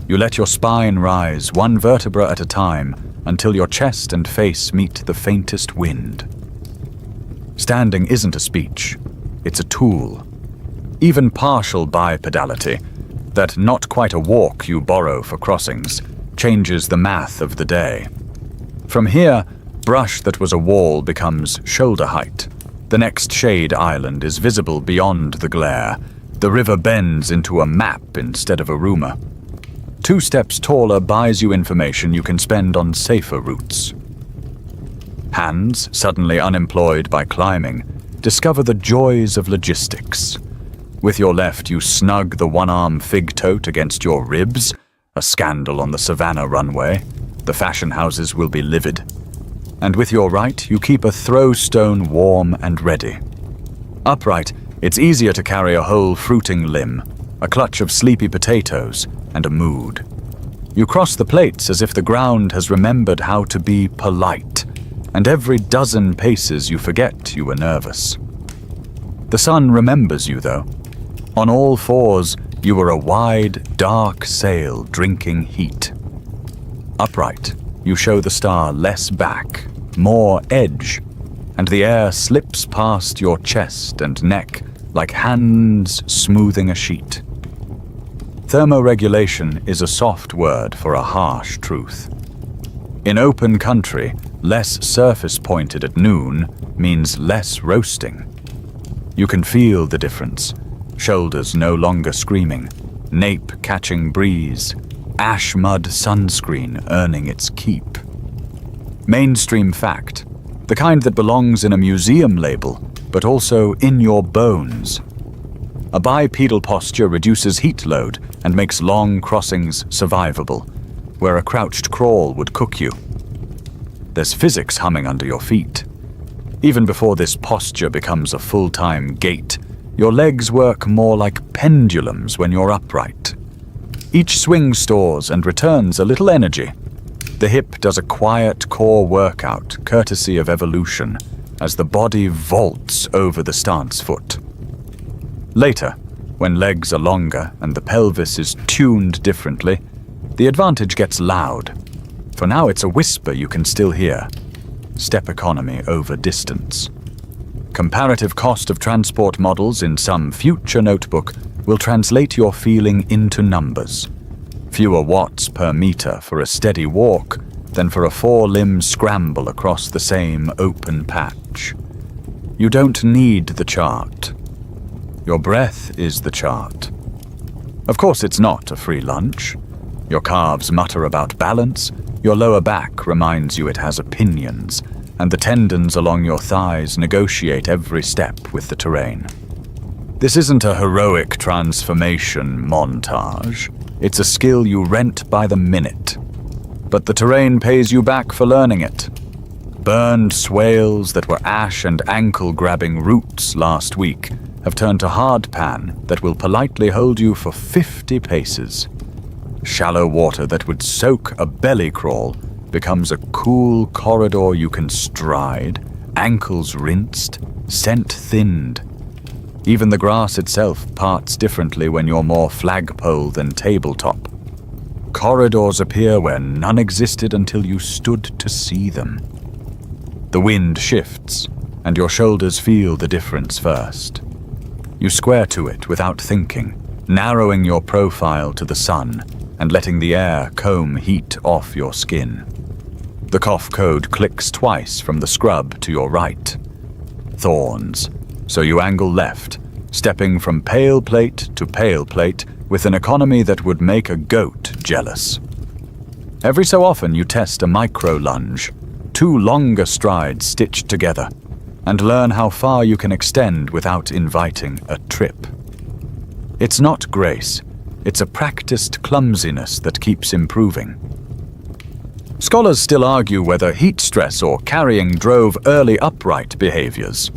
You let your spine rise 1 vertebra at a time until your chest and face meet the faintest wind. Standing isn't a speech. It's a tool. Even partial bipedality, that not quite a walk you borrow for crossings, changes the math of the day. From here, brush that was a wall becomes shoulder height. The next shade island is visible beyond the glare. The river bends into a map instead of a rumor. 2 steps taller buys you information you can spend on safer routes. Hands, suddenly unemployed by climbing, discover the joys of logistics. With your left, you snug the 1-arm fig tote against your ribs, a scandal on the Savannah runway. The fashion houses will be livid. And with your right, you keep a throw stone warm and ready. Upright, it's easier to carry a whole fruiting limb, a clutch of sleepy potatoes, and a mood. You cross the plates as if the ground has remembered how to be polite, and every dozen paces you forget you were nervous. The sun remembers you, though. On all 4s, you are a wide, dark sail drinking heat. Upright, you show the star less back, more edge, and the air slips past your chest and neck like hands smoothing a sheet. Thermoregulation is a soft word for a harsh truth. In open country, less surface pointed at noon means less roasting. You can feel the difference. Shoulders no longer screaming, nape catching breeze, ash mud sunscreen earning its keep. Mainstream fact, the kind that belongs in a museum label, but also in your bones. A bipedal posture reduces heat load and makes long crossings survivable, where a crouched crawl would cook you. There's physics humming under your feet. Even before this posture becomes a full-time gait, your legs work more like pendulums when you're upright. Each swing stores and returns a little energy. The hip does a quiet core workout, courtesy of evolution, as the body vaults over the stance foot. Later, when legs are longer and the pelvis is tuned differently, the advantage gets loud. For now it's a whisper you can still hear. Step economy over distance. Comparative cost of transport models in some future notebook will translate your feeling into numbers. Fewer watts per meter for a steady walk than for a four-limb scramble across the same open patch. You don't need the chart. Your breath is the chart. Of course, it's not a free lunch. Your calves mutter about balance, your lower back reminds you it has opinions, and the tendons along your thighs negotiate every step with the terrain. This isn't a heroic transformation montage. It's a skill you rent by the minute. But the terrain pays you back for learning it. Burned swales that were ash and ankle-grabbing roots last week have turned to hardpan that will politely hold you for 50 paces. Shallow water that would soak a belly crawl becomes a cool corridor you can stride, ankles rinsed, scent thinned. Even the grass itself parts differently when you're more flagpole than tabletop. Corridors appear where none existed until you stood to see them. The wind shifts, and your shoulders feel the difference first. You square to it without thinking, narrowing your profile to the sun and letting the air comb heat off your skin. The cough code clicks twice from the scrub to your right. Thorns, so you angle left, stepping from pale plate to pale plate with an economy that would make a goat jealous. Every so often you test a micro lunge, 2 longer strides stitched together, and learn how far you can extend without inviting a trip. It's not grace, it's a practiced clumsiness that keeps improving. Scholars still argue whether heat stress or carrying drove early upright behaviors.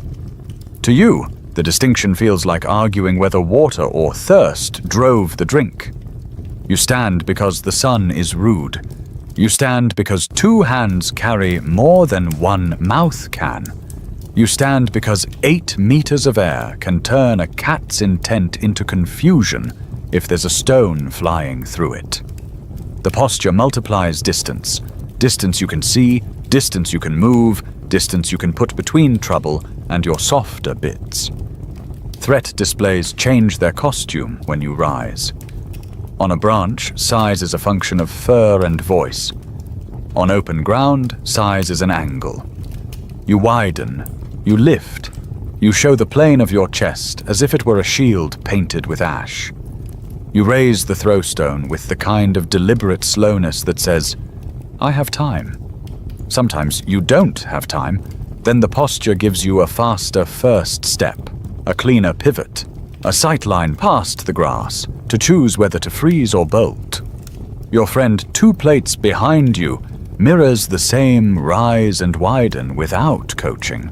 To you, the distinction feels like arguing whether water or thirst drove the drink. You stand because the sun is rude. You stand because 2 hands carry more than 1 mouth can. You stand because 8 meters of air can turn a cat's intent into confusion if there's a stone flying through it. The posture multiplies distance. Distance you can see, distance you can move, distance you can put between trouble and your softer bits. Threat displays change their costume when you rise. On a branch, size is a function of fur and voice. On open ground, size is an angle. You widen, you lift, you show the plane of your chest as if it were a shield painted with ash. You raise the throwstone with the kind of deliberate slowness that says, I have time. Sometimes you don't have time, then the posture gives you a faster first step, a cleaner pivot, a sightline past the grass to choose whether to freeze or bolt. Your friend 2 plates behind you mirrors the same rise and widen without coaching.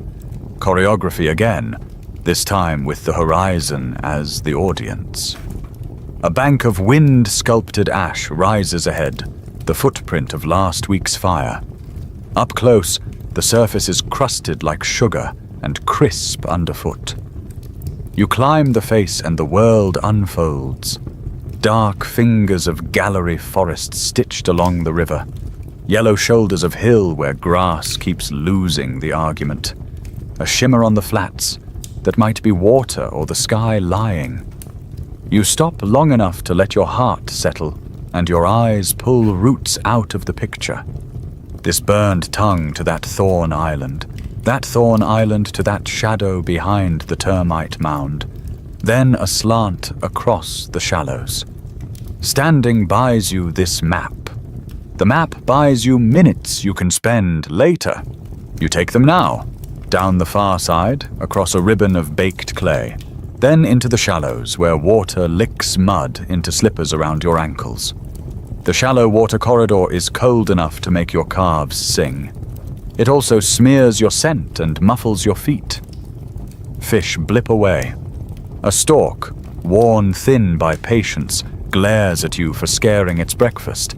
Choreography again, this time with the horizon as the audience. A bank of wind-sculpted ash rises ahead, the footprint of last week's fire. Up close, the surface is crusted like sugar and crisp underfoot. You climb the face and the world unfolds. dark fingers of gallery forest stitched along the river, yellow shoulders of hill where grass keeps losing the argument, a shimmer on the flats that might be water or the sky lying. You stop long enough to let your heart settle and your eyes pull roots out of the picture. This burned tongue to that thorn island to that shadow behind the termite mound, then a slant across the shallows. Standing buys you this map. The map buys you minutes you can spend later. You take them now, down the far side, across a ribbon of baked clay, then into the shallows where water licks mud into slippers around your ankles. The shallow water corridor is cold enough to make your calves sing. It also smears your scent and muffles your feet. Fish blip away. A stork, worn thin by patience, glares at you for scaring its breakfast,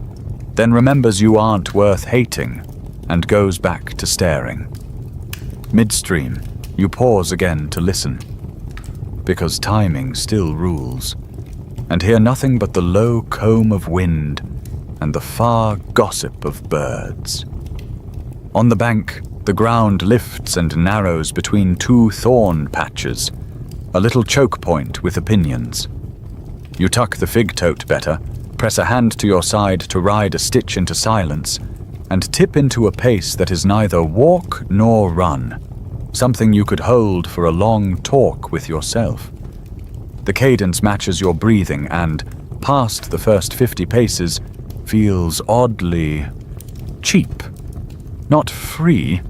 then remembers you aren't worth hating and goes back to staring. Midstream, you pause again to listen, because timing still rules, and hear nothing but the low comb of wind and the far gossip of birds. On the bank, the ground lifts and narrows between two thorn patches, a little choke point with opinions. You tuck the fig tote better, press a hand to your side to ride a stitch into silence, and tip into a pace that is neither walk nor run, something you could hold for a long talk with yourself. The cadence matches your breathing and, past the first 50 paces, feels oddly cheap. Not free,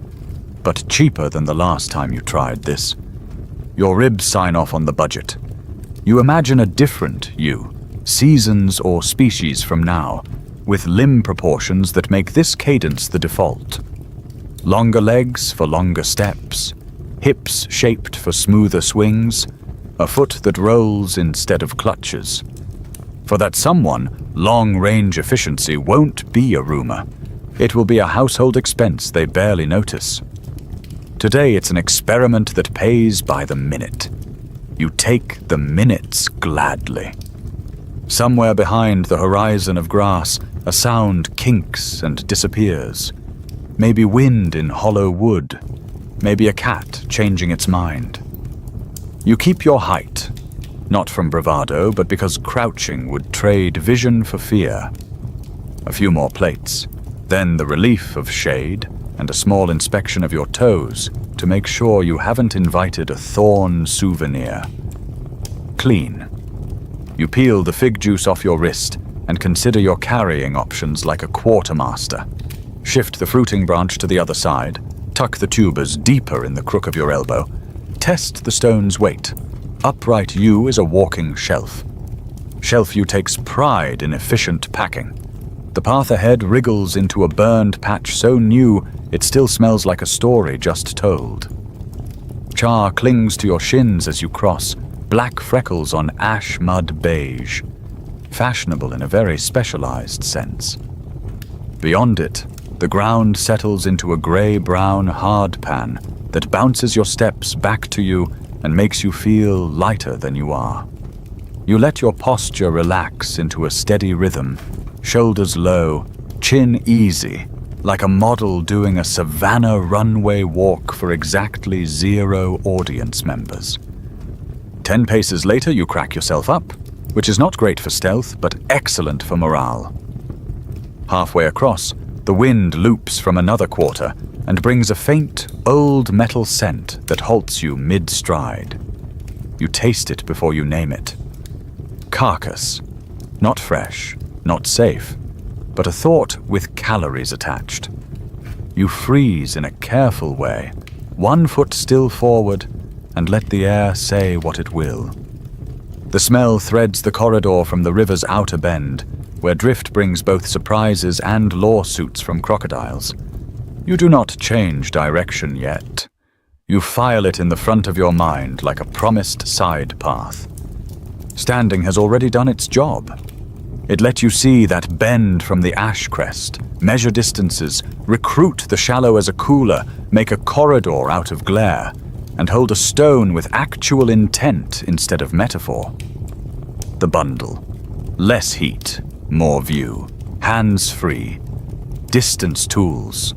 but cheaper than the last time you tried this. Your ribs sign off on the budget. You imagine a different you, seasons or species from now, with limb proportions that make this cadence the default. Longer legs for longer steps, hips shaped for smoother swings, a foot that rolls instead of clutches. For that someone, long-range efficiency won't be a rumor. It will be a household expense they barely notice. Today it's an experiment that pays by the minute. You take the minutes gladly. Somewhere behind the horizon of grass, a sound kinks and disappears. Maybe wind in hollow wood. Maybe a cat changing its mind. You keep your height, not from bravado, but because crouching would trade vision for fear. A few more plates, then the relief of shade and a small inspection of your toes to make sure you haven't invited a thorn souvenir. Clean. You peel the fig juice off your wrist and consider your carrying options like a quartermaster. Shift the fruiting branch to the other side, tuck the tubers deeper in the crook of your elbow, test the stone's weight. Upright you is a walking shelf. Shelf you takes pride in efficient packing. The path ahead wriggles into a burned patch so new it still smells like a story just told. Char clings to your shins as you cross, black freckles on ash mud beige. Fashionable in a very specialized sense. Beyond it, the ground settles into a grey-brown hardpan that bounces your steps back to you and makes you feel lighter than you are. You let your posture relax into a steady rhythm, shoulders low, chin easy, like a model doing a savannah runway walk for exactly 0 audience members. 10 paces later, you crack yourself up, which is not great for stealth, but excellent for morale. Halfway across, the wind loops from another quarter and brings a faint, old metal scent that halts you mid-stride. You taste it before you name it. Carcass. Not fresh, not safe, but a thought with calories attached. You freeze in a careful way, 1 foot still forward, and let the air say what it will. The smell threads the corridor from the river's outer bend, where drift brings both surprises and lawsuits from crocodiles. You do not change direction yet. You file it in the front of your mind like a promised side path. Standing has already done its job. It let you see that bend from the ash crest, measure distances, recruit the shallow as a cooler, make a corridor out of glare, and hold a stone with actual intent instead of metaphor. The bundle. Less heat, more view, hands-free, distance tools,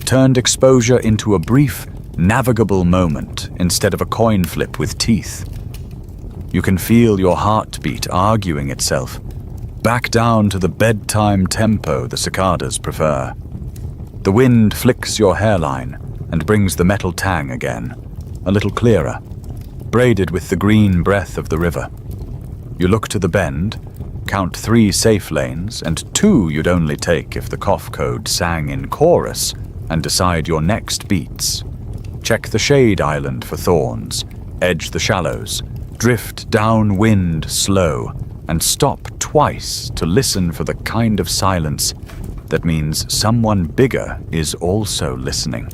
turned exposure into a brief, navigable moment instead of a coin flip with teeth. You can feel your heartbeat arguing itself, back down to the bedtime tempo the cicadas prefer. The wind flicks your hairline and brings the metal tang again, a little clearer, braided with the green breath of the river. You look to the bend, count 3 safe lanes and 2 you'd only take if the cough code sang in chorus, and decide your next beats. Check the shade island for thorns, edge the shallows, drift downwind slow, and stop twice to listen for the kind of silence that means someone bigger is also listening.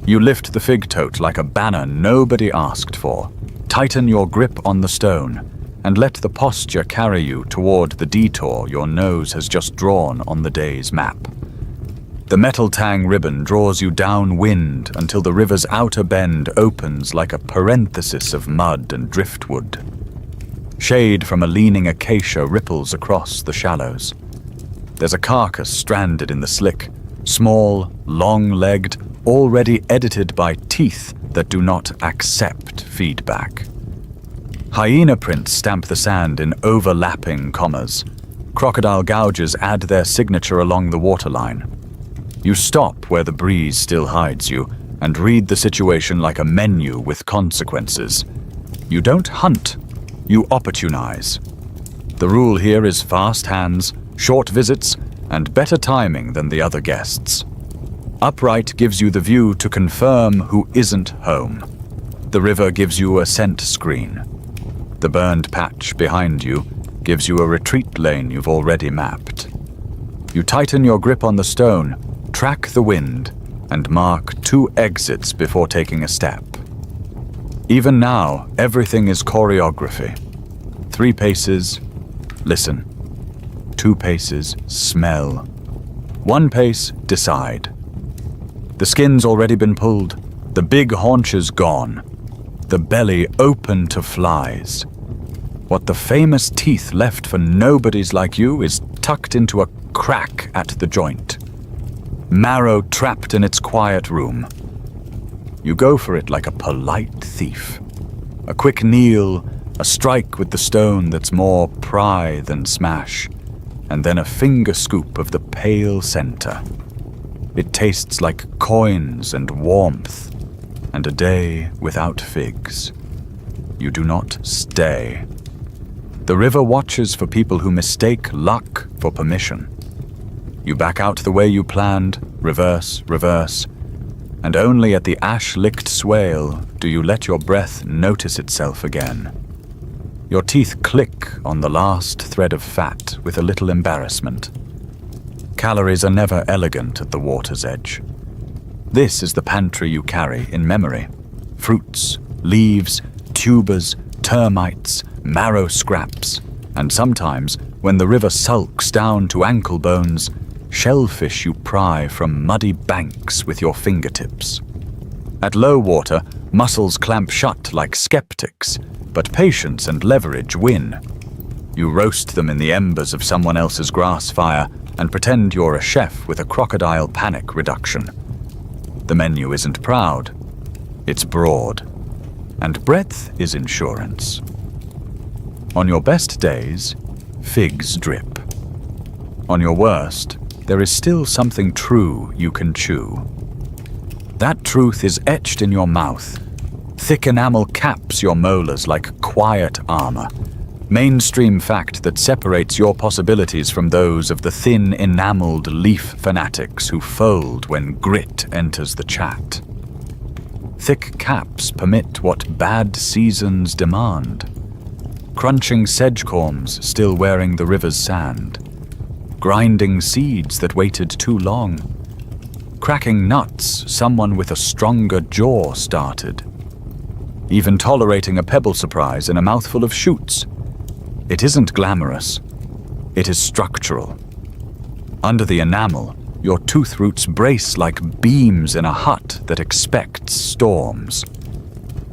You lift the fig tote like a banner nobody asked for, tighten your grip on the stone, and let the posture carry you toward the detour your nose has just drawn on the day's map. The metal tang ribbon draws you downwind until the river's outer bend opens like a parenthesis of mud and driftwood. Shade from a leaning acacia ripples across the shallows. There's a carcass stranded in the slick, small, long-legged, already edited by teeth that do not accept feedback. Hyena prints stamp the sand in overlapping commas. Crocodile gouges add their signature along the waterline. You stop where the breeze still hides you and read the situation like a menu with consequences. You don't hunt, you opportunize. The rule here is fast hands, short visits, and better timing than the other guests. Upright gives you the view to confirm who isn't home. The river gives you a scent screen. The burned patch behind you gives you a retreat lane you've already mapped. You tighten your grip on the stone, track the wind, and mark 2 exits before taking a step. Even now, everything is choreography. 3 paces, listen. 2 paces, smell. 1 pace, decide. The skin's already been pulled, the big haunches gone, the belly open to flies. What the famous teeth left for nobodies like you is tucked into a crack at the joint. Marrow trapped in its quiet room. You go for it like a polite thief. A quick kneel, a strike with the stone that's more pry than smash, and then a finger scoop of the pale center. It tastes like coins and warmth, and a day without figs. You do not stay. The river watches for people who mistake luck for permission. You back out the way you planned, reverse, reverse, and only at the ash-licked swale do you let your breath notice itself again. Your teeth click on the last thread of fat with a little embarrassment. Calories are never elegant at the water's edge. This is the pantry you carry in memory. Fruits, leaves, tubers, termites, marrow scraps, and sometimes, when the river sulks down to ankle bones, shellfish you pry from muddy banks with your fingertips. At low water, muscles clamp shut like skeptics, but patience and leverage win. You roast them in the embers of someone else's grass fire and pretend you're a chef with a crocodile panic reduction. The menu isn't proud, it's broad, and breadth is insurance. On your best days, figs drip. On your worst, there is still something true you can chew. That truth is etched in your mouth. Thick enamel caps your molars like quiet armor. Mainstream fact that separates your possibilities from those of the thin enameled leaf fanatics who fold when grit enters the chat. Thick caps permit what bad seasons demand. Crunching sedge corms still wearing the river's sand. Grinding seeds that waited too long. Cracking nuts someone with a stronger jaw started. Even tolerating a pebble surprise in a mouthful of shoots. It isn't glamorous. It is structural. Under the enamel, your tooth roots brace like beams in a hut that expects storms.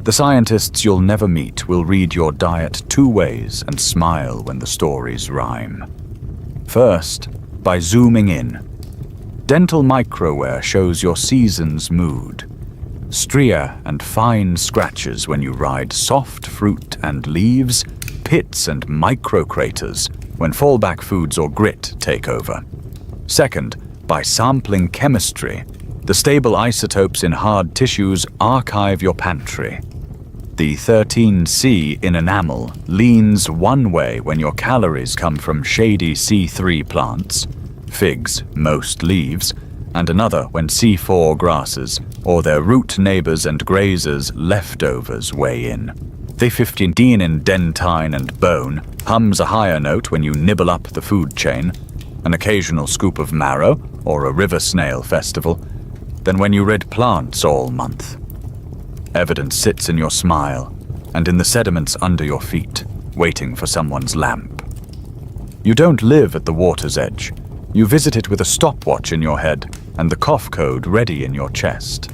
The scientists you'll never meet will read your diet two ways and smile when the stories rhyme. First, by zooming in. Dental microwear shows your season's mood. Stria and fine scratches when you ride soft fruit and leaves, pits and microcraters when fallback foods or grit take over. Second, by sampling chemistry. The stable isotopes in hard tissues archive your pantry. The 13C in enamel leans one way when your calories come from shady C3 plants, figs, most leaves, and another when C4 grasses or their root neighbors and grazers leftovers weigh in. The 15 in dentine and bone hums a higher note when you nibble up the food chain, an occasional scoop of marrow or a river snail festival, than when you read plants all month. Evidence sits in your smile and in the sediments under your feet, waiting for someone's lamp. You don't live at the water's edge. You visit it with a stopwatch in your head and the cough code ready in your chest.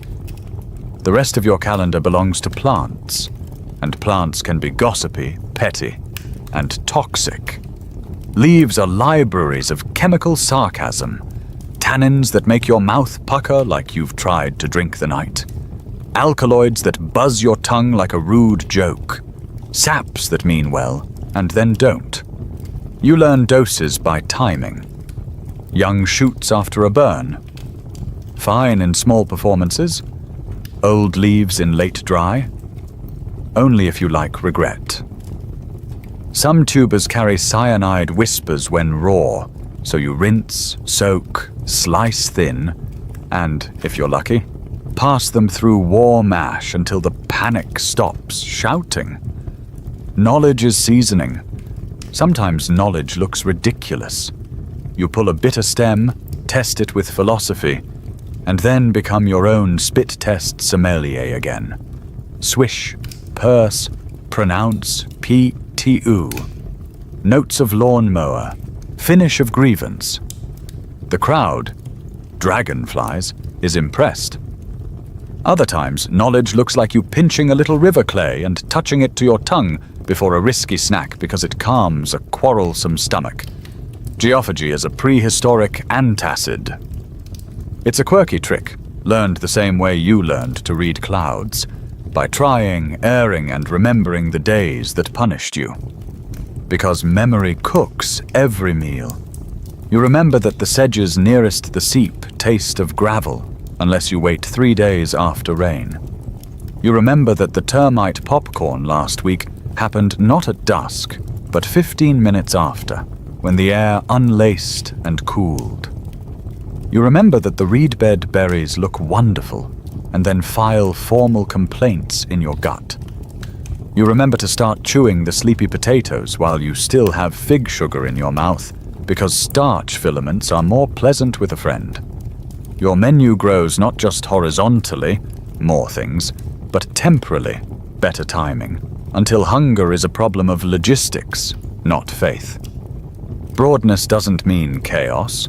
The rest of your calendar belongs to plants, and plants can be gossipy, petty, and toxic. Leaves are libraries of chemical sarcasm, tannins that make your mouth pucker like you've tried to drink the night, alkaloids that buzz your tongue like a rude joke, saps that mean well and then don't. You learn doses by timing. Young shoots after a burn, fine in small performances, old leaves in late dry, only if you like regret. Some tubers carry cyanide whispers when raw, so you rinse, soak, slice thin, and, if you're lucky, pass them through war mash until the panic stops shouting. Knowledge is seasoning. Sometimes knowledge looks ridiculous. You pull a bitter stem, test it with philosophy, and then become your own spit test sommelier again. Swish, purse, pronounce, PTU. Notes of lawnmower, finish of grievance. The crowd, dragonflies, is impressed. Other times, knowledge looks like you pinching a little river clay and touching it to your tongue before a risky snack because it calms a quarrelsome stomach. Geophagy is a prehistoric antacid. It's a quirky trick, learned the same way you learned to read clouds, by trying, erring, and remembering the days that punished you. Because memory cooks every meal. You remember that the sedges nearest the seep taste of gravel, unless you wait 3 days after rain. You remember that the termite popcorn last week happened not at dusk, but 15 minutes after, when the air unlaced and cooled. You remember that the reedbed berries look wonderful, and then file formal complaints in your gut. You remember to start chewing the sleepy potatoes while you still have fig sugar in your mouth, because starch filaments are more pleasant with a friend. Your menu grows not just horizontally, more things, but temporally, better timing, until hunger is a problem of logistics, not faith. Broadness doesn't mean chaos.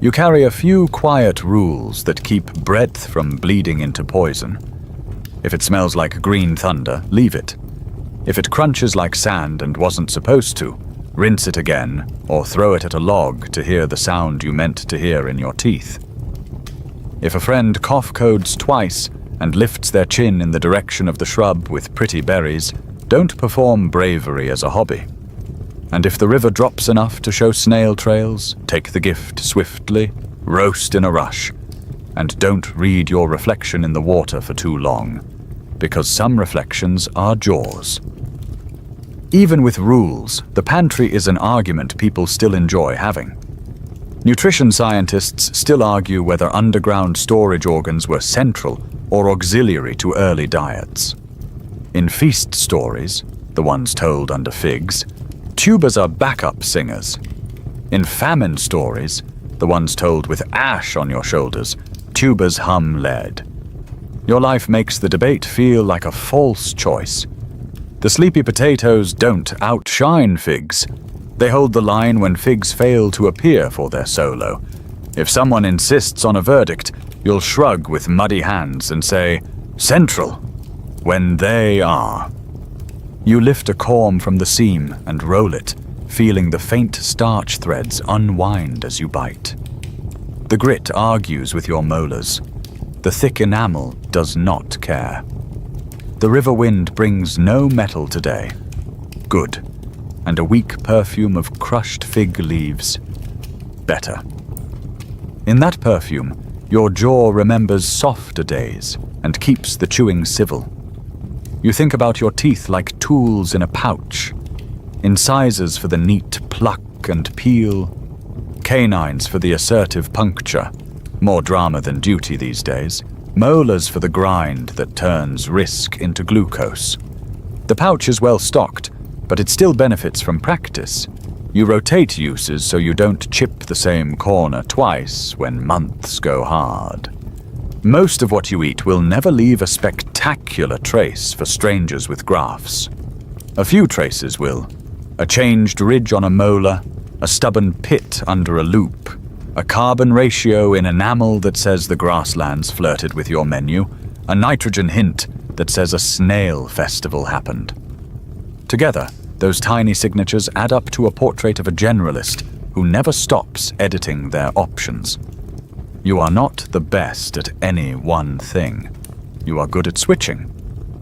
You carry a few quiet rules that keep breadth from bleeding into poison. If it smells like green thunder, leave it. If it crunches like sand and wasn't supposed to, rinse it again, or throw it at a log to hear the sound you meant to hear in your teeth. If a friend cough codes twice and lifts their chin in the direction of the shrub with pretty berries, don't perform bravery as a hobby. And if the river drops enough to show snail trails, take the gift swiftly, roast in a rush, and don't read your reflection in the water for too long, because some reflections are jaws. Even with rules, the pantry is an argument people still enjoy having. Nutrition scientists still argue whether underground storage organs were central or auxiliary to early diets. In feast stories, the ones told under figs, tubers are backup singers. In famine stories, the ones told with ash on your shoulders, tubers hum lead. Your life makes the debate feel like a false choice. The sleepy potatoes don't outshine figs. They hold the line when figs fail to appear for their solo. If someone insists on a verdict, you'll shrug with muddy hands and say, "Central." when they are. You lift a corm from the seam and roll it, feeling the faint starch threads unwind as you bite. The grit argues with your molars. The thick enamel does not care. The river wind brings no metal today. Good. And a weak perfume of crushed fig leaves. Better. In that perfume, your jaw remembers softer days and keeps the chewing civil. You think about your teeth like tools in a pouch, incisors for the neat pluck and peel, canines for the assertive puncture, more drama than duty these days, molars for the grind that turns risk into glucose. The pouch is well stocked, but it still benefits from practice. You rotate uses so you don't chip the same corner twice when months go hard. Most of what you eat will never leave a spectacular trace for strangers with grafts. A few traces will. A changed ridge on a molar, a stubborn pit under a loop, a carbon ratio in enamel that says the grasslands flirted with your menu, a nitrogen hint that says a snail festival happened. Together, those tiny signatures add up to a portrait of a generalist who never stops editing their options. You are not the best at any one thing. You are good at switching.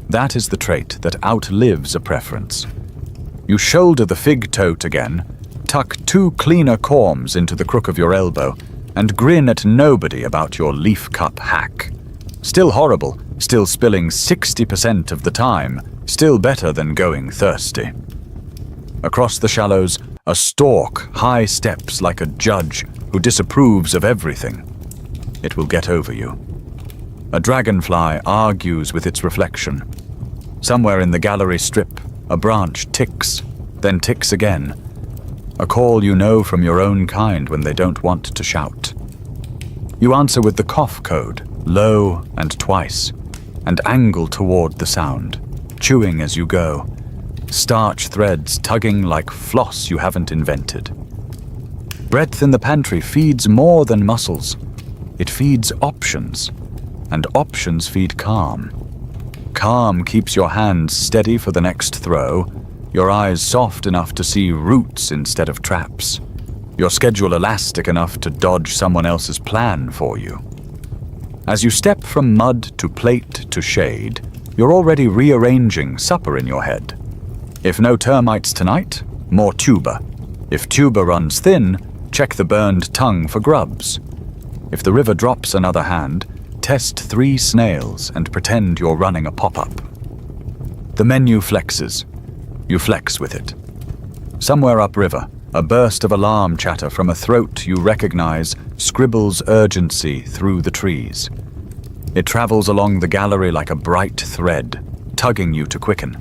That is the trait that outlives a preference. You shoulder the fig tote again, tuck 2 cleaner corms into the crook of your elbow, and grin at nobody about your leaf cup hack. Still horrible, still spilling 60% of the time, still better than going thirsty. Across the shallows, a stork high steps like a judge who disapproves of everything. It will get over you. A dragonfly argues with its reflection. Somewhere in the gallery strip, a branch ticks, then ticks again. A call you know from your own kind when they don't want to shout. You answer with the cough code, low and twice, and angle toward the sound, chewing as you go. Starch threads tugging like floss you haven't invented. Breadth in the pantry feeds more than muscles. It feeds options, and options feed calm. Calm keeps your hands steady for the next throw, your eyes soft enough to see roots instead of traps, your schedule elastic enough to dodge someone else's plan for you. As you step from mud to plate to shade, you're already rearranging supper in your head. If no termites tonight, more tuber. If tuber runs thin, check the burned tongue for grubs. If the river drops another hand, test 3 snails and pretend you're running a pop-up. The menu flexes. You flex with it. Somewhere upriver, a burst of alarm chatter from a throat you recognize scribbles urgency through the trees. It travels along the gallery like a bright thread, tugging you to quicken.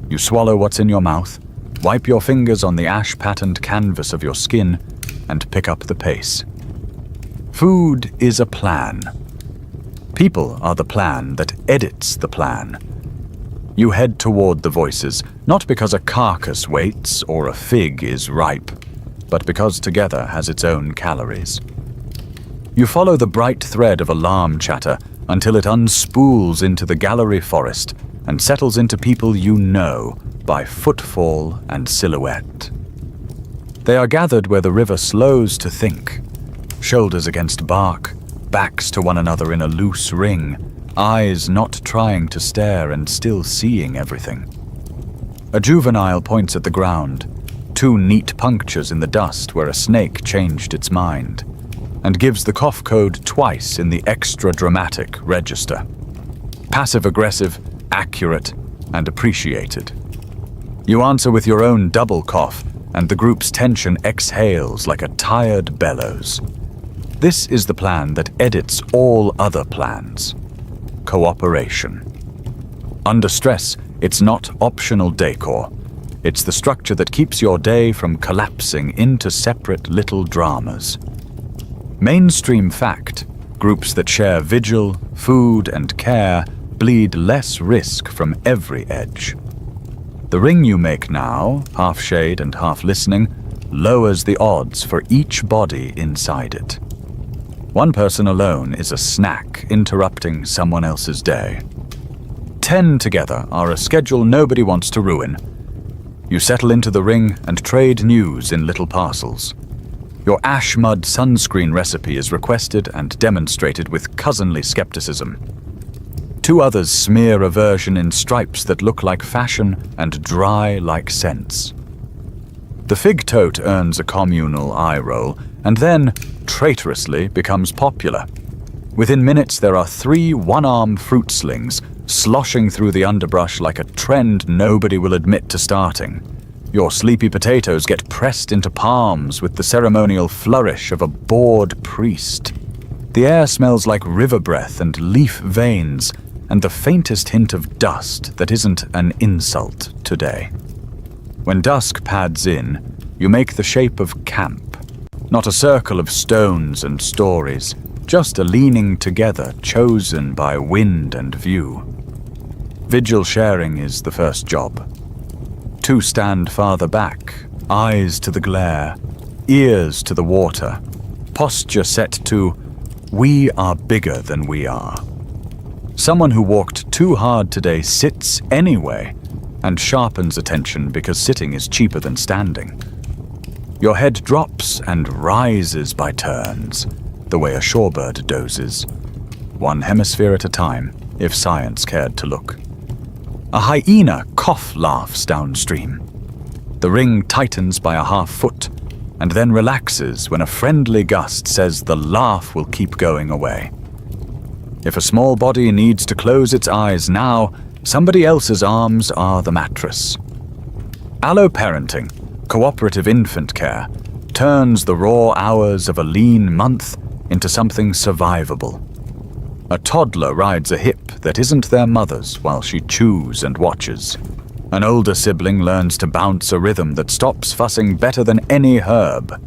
You swallow what's in your mouth, wipe your fingers on the ash-patterned canvas of your skin, and pick up the pace. Food is a plan. People are the plan that edits the plan. You head toward the voices, not because a carcass waits or a fig is ripe, but because together has its own calories. You follow the bright thread of alarm chatter until it unspools into the gallery forest and settles into people you know by footfall and silhouette. They are gathered where the river slows to think, shoulders against bark, backs to one another in a loose ring, eyes not trying to stare and still seeing everything. A juvenile points at the ground, 2 neat punctures in the dust where a snake changed its mind, and gives the cough code twice in the extra dramatic register. Passive-aggressive, accurate, and appreciated. You answer with your own double cough, and the group's tension exhales like a tired bellows. This is the plan that edits all other plans. Cooperation. Under stress, it's not optional decor. It's the structure that keeps your day from collapsing into separate little dramas. Mainstream fact, groups that share vigil, food, and care bleed less risk from every edge. The ring you make now, half shade and half listening, lowers the odds for each body inside it. One person alone is a snack interrupting someone else's day. 10 together are a schedule nobody wants to ruin. You settle into the ring and trade news in little parcels. Your ash mud sunscreen recipe is requested and demonstrated with cousinly skepticism. 2 others smear a version in stripes that look like fashion and dry like sense. The fig tote earns a communal eye roll and then, traitorously, becomes popular. Within minutes there are 3 one-arm fruit slings sloshing through the underbrush like a trend nobody will admit to starting. Your sleepy potatoes get pressed into palms with the ceremonial flourish of a bored priest. The air smells like river breath and leaf veins, and the faintest hint of dust that isn't an insult today. When dusk pads in, you make the shape of camp. Not a circle of stones and stories, just a leaning together chosen by wind and view. Vigil sharing is the first job. 2 stand farther back, eyes to the glare, ears to the water, posture set to, "We are bigger than we are." Someone who walked too hard today sits anyway, and sharpens attention because sitting is cheaper than standing. Your head drops and rises by turns, the way a shorebird dozes, 1 hemisphere at a time, if science cared to look. A hyena cough laughs downstream. The ring tightens by a half foot, and then relaxes when a friendly gust says the laugh will keep going away. If a small body needs to close its eyes now, somebody else's arms are the mattress. Alloparenting, cooperative infant care, turns the raw hours of a lean month into something survivable. A toddler rides a hip that isn't their mother's while she chews and watches. An older sibling learns to bounce a rhythm that stops fussing better than any herb.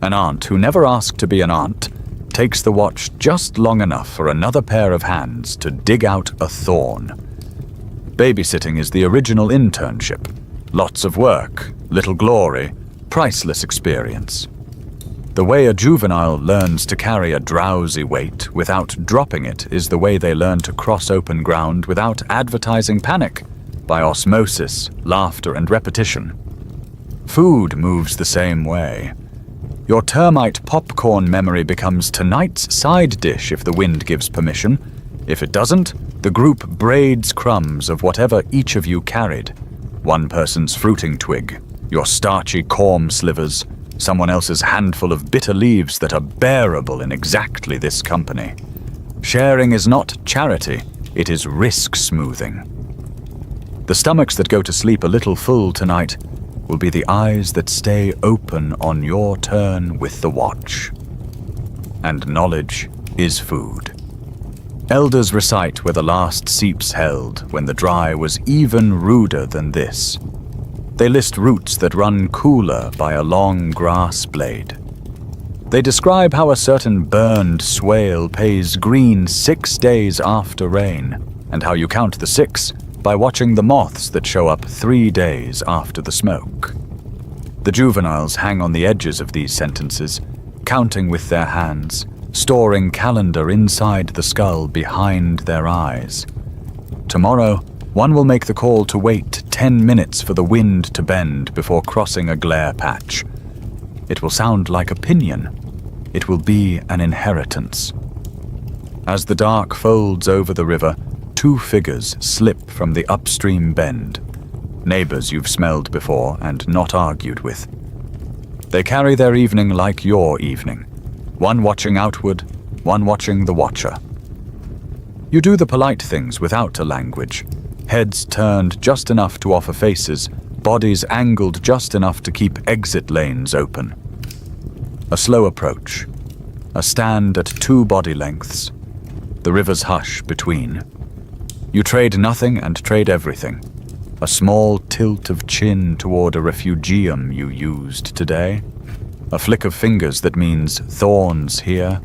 An aunt who never asked to be an aunt takes the watch just long enough for another pair of hands to dig out a thorn. Babysitting is the original internship. Lots of work, little glory, priceless experience. The way a juvenile learns to carry a drowsy weight without dropping it is the way they learn to cross open ground without advertising panic, by osmosis, laughter, and repetition. Food moves the same way. Your termite popcorn memory becomes tonight's side dish if the wind gives permission. If it doesn't, the group braids crumbs of whatever each of you carried. One person's fruiting twig, your starchy corm slivers, someone else's handful of bitter leaves that are bearable in exactly this company. Sharing is not charity, it is risk smoothing. The stomachs that go to sleep a little full tonight will be the eyes that stay open on your turn with the watch. And knowledge is food. Elders recite where the last seeps held when the dry was even ruder than this. They list roots that run cooler by a long grass blade. They describe how a certain burned swale pays green 6 days after rain, and how you count the 6 by watching the moths that show up 3 days after the smoke. The juveniles hang on the edges of these sentences, counting with their hands, storing calendar inside the skull behind their eyes. Tomorrow, one will make the call to wait 10 minutes for the wind to bend before crossing a glare patch. It will sound like opinion. It will be an inheritance. As the dark folds over the river, 2 figures slip from the upstream bend. Neighbors you've smelled before and not argued with. They carry their evening like your evening. One watching outward, one watching the watcher. You do the polite things without a language. Heads turned just enough to offer faces, bodies angled just enough to keep exit lanes open. A slow approach. A stand at 2 body lengths. The river's hush between. You trade nothing and trade everything. A small tilt of chin toward a refugium you used today. A flick of fingers that means thorns here.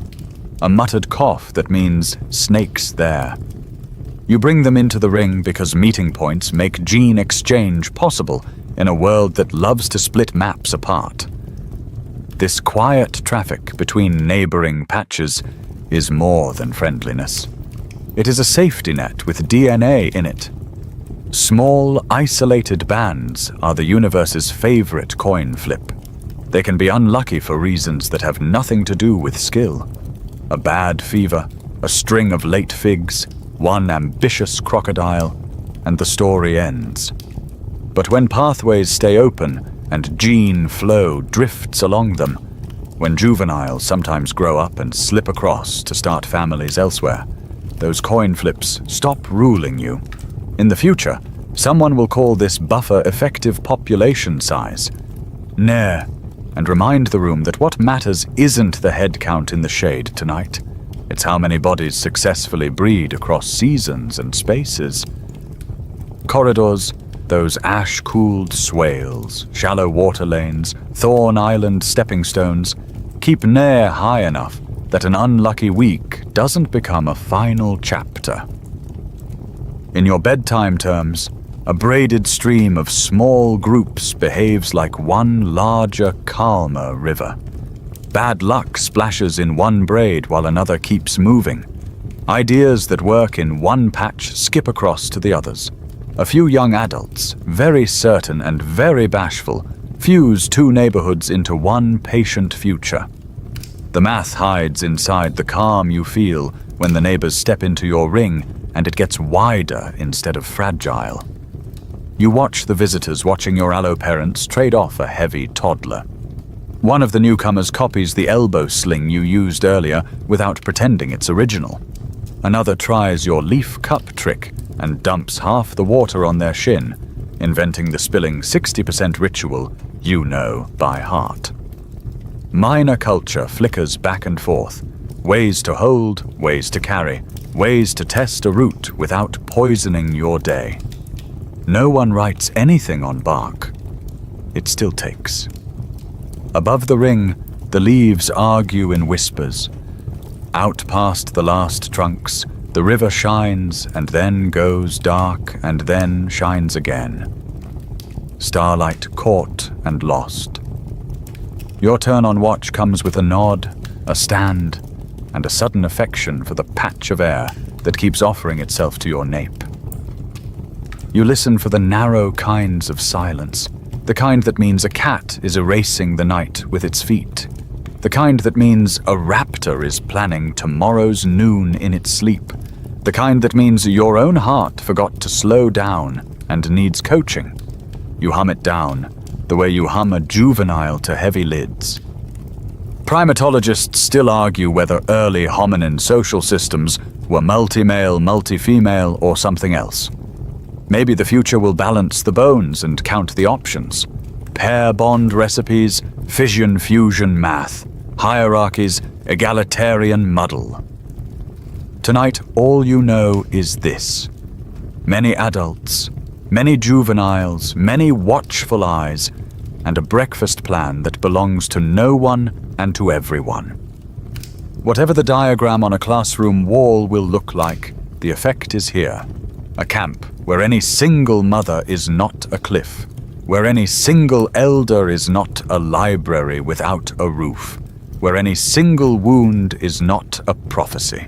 A muttered cough that means snakes there. You bring them into the ring because meeting points make gene exchange possible in a world that loves to split maps apart. This quiet traffic between neighboring patches is more than friendliness. It is a safety net with DNA in it, Small, isolated bands are the universe's favorite coin flip. They can be unlucky for reasons that have nothing to do with skill. A bad fever, a string of late figs, one ambitious crocodile, and the story ends. But when pathways stay open and gene flow drifts along them, when juveniles sometimes grow up and slip across to start families elsewhere, those coin flips stop ruling you. In the future, someone will call this buffer effective population size, NER, and remind the room that what matters isn't the head count in the shade tonight. It's how many bodies successfully breed across seasons and spaces. Corridors, those ash-cooled swales, shallow water lanes, Thorn Island stepping stones, keep NER high enough that an unlucky week doesn't become a final chapter. In your bedtime terms, a braided stream of small groups behaves like one larger, calmer river. Bad luck splashes in one braid while another keeps moving. Ideas that work in one patch skip across to the others. A few young adults, very certain and very bashful, fuse two neighborhoods into one patient future. The math hides inside the calm you feel when the neighbors step into your ring and it gets wider instead of fragile. You watch the visitors watching your allo parents trade off a heavy toddler. One of the newcomers copies the elbow sling you used earlier without pretending it's original. Another tries your leaf cup trick and dumps half the water on their shin, inventing the spilling 60% ritual you know by heart. Minor culture flickers back and forth. Ways to hold, ways to carry, ways to test a route without poisoning your day. No one writes anything on bark. It still takes. Above the ring, the leaves argue in whispers. Out past the last trunks, the river shines and then goes dark and then shines again. Starlight caught and lost. Your turn on watch comes with a nod, a stand, and a sudden affection for the patch of air that keeps offering itself to your nape. You listen for the narrow kinds of silence, the kind that means a cat is erasing the night with its feet, the kind that means a raptor is planning tomorrow's noon in its sleep, the kind that means your own heart forgot to slow down and needs coaching. You hum it down, the way you hum a juvenile to heavy lids. Primatologists still argue whether early hominin social systems were multi-male, multi-female, or something else. Maybe the future will balance the bones and count the options. Pair bond recipes, fission-fusion math, hierarchies, egalitarian muddle. Tonight, all you know is this. Many adults, many juveniles, many watchful eyes, and a breakfast plan that belongs to no one and to everyone. Whatever the diagram on a classroom wall will look like, the effect is here. A camp where any single mother is not a cliff, where any single elder is not a library without a roof, where any single wound is not a prophecy.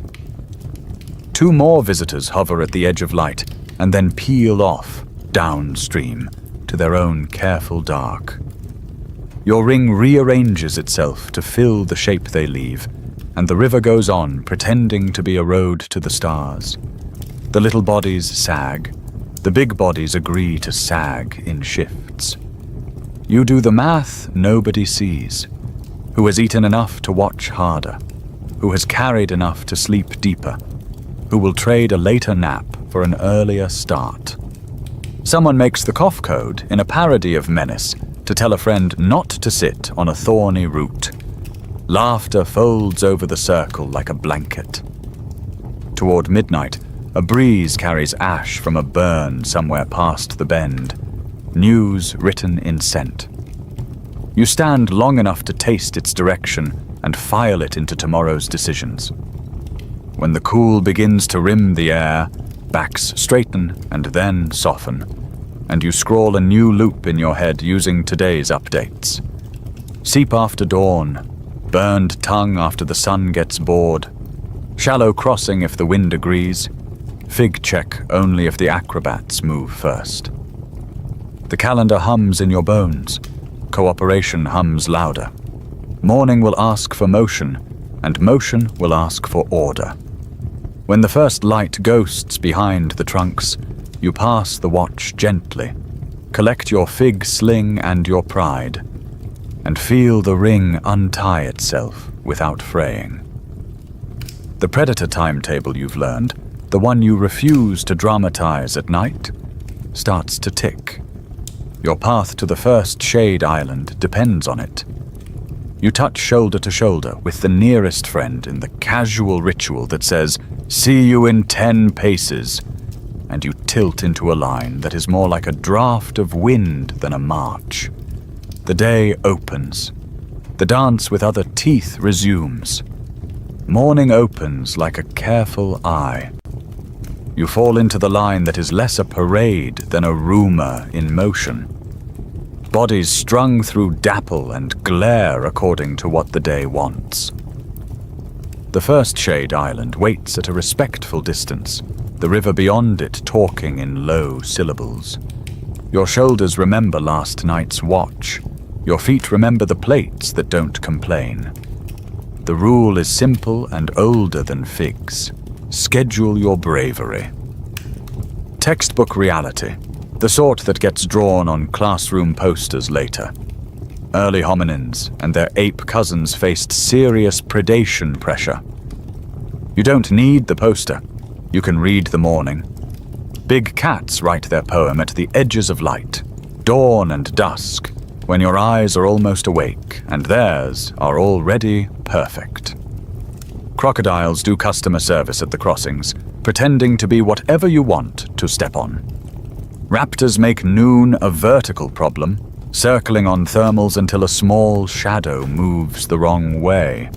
Two more visitors hover at the edge of light and then peel off, downstream, to their own careful dark. Your ring rearranges itself to fill the shape they leave, and the river goes on, pretending to be a road to the stars. The little bodies sag. The big bodies agree to sag in shifts. You do the math nobody sees. Who has eaten enough to watch harder? Who has carried enough to sleep deeper? Who will trade a later nap for an earlier start? Someone makes the cough code in a parody of Menace to tell a friend not to sit on a thorny root. Laughter folds over the circle like a blanket. Toward midnight, a breeze carries ash from a burn somewhere past the bend, news written in scent. You stand long enough to taste its direction and file it into tomorrow's decisions. When the cool begins to rim the air, backs straighten and then soften, and you scrawl a new loop in your head using today's updates. Seep after dawn, burned tongue after the sun gets bored, shallow crossing if the wind agrees, Fig check only if the acrobats move first. The calendar hums in your bones. Cooperation hums louder. Morning will ask for motion, and motion will ask for order. When the first light ghosts behind the trunks, you pass the watch gently, collect your fig sling and your pride, and feel the ring untie itself without fraying. The predator timetable you've learned, the one you refuse to dramatize at night, starts to tick. Your path to the first shade island depends on it. You touch shoulder to shoulder with the nearest friend in the casual ritual that says, "See you in 10 paces," and you tilt into a line that is more like a draft of wind than a march. The day opens. The dance with other teeth resumes. Morning opens like a careful eye. You fall into the line that is less a parade than a rumor in motion. Bodies strung through dapple and glare according to what the day wants. The first shade island waits at a respectful distance, the river beyond it talking in low syllables. Your shoulders remember last night's watch. Your feet remember the plates that don't complain. The rule is simple and older than figs. Schedule your bravery. Textbook reality, the sort that gets drawn on classroom posters later. Early hominins and their ape cousins faced serious predation pressure. You don't need the poster. You can read the morning. Big cats write their poem at the edges of light, dawn and dusk, when your eyes are almost awake and theirs are already perfect. Crocodiles do customer service at the crossings, pretending to be whatever you want to step on. Raptors make noon a vertical problem, circling on thermals until a small shadow moves the wrong way.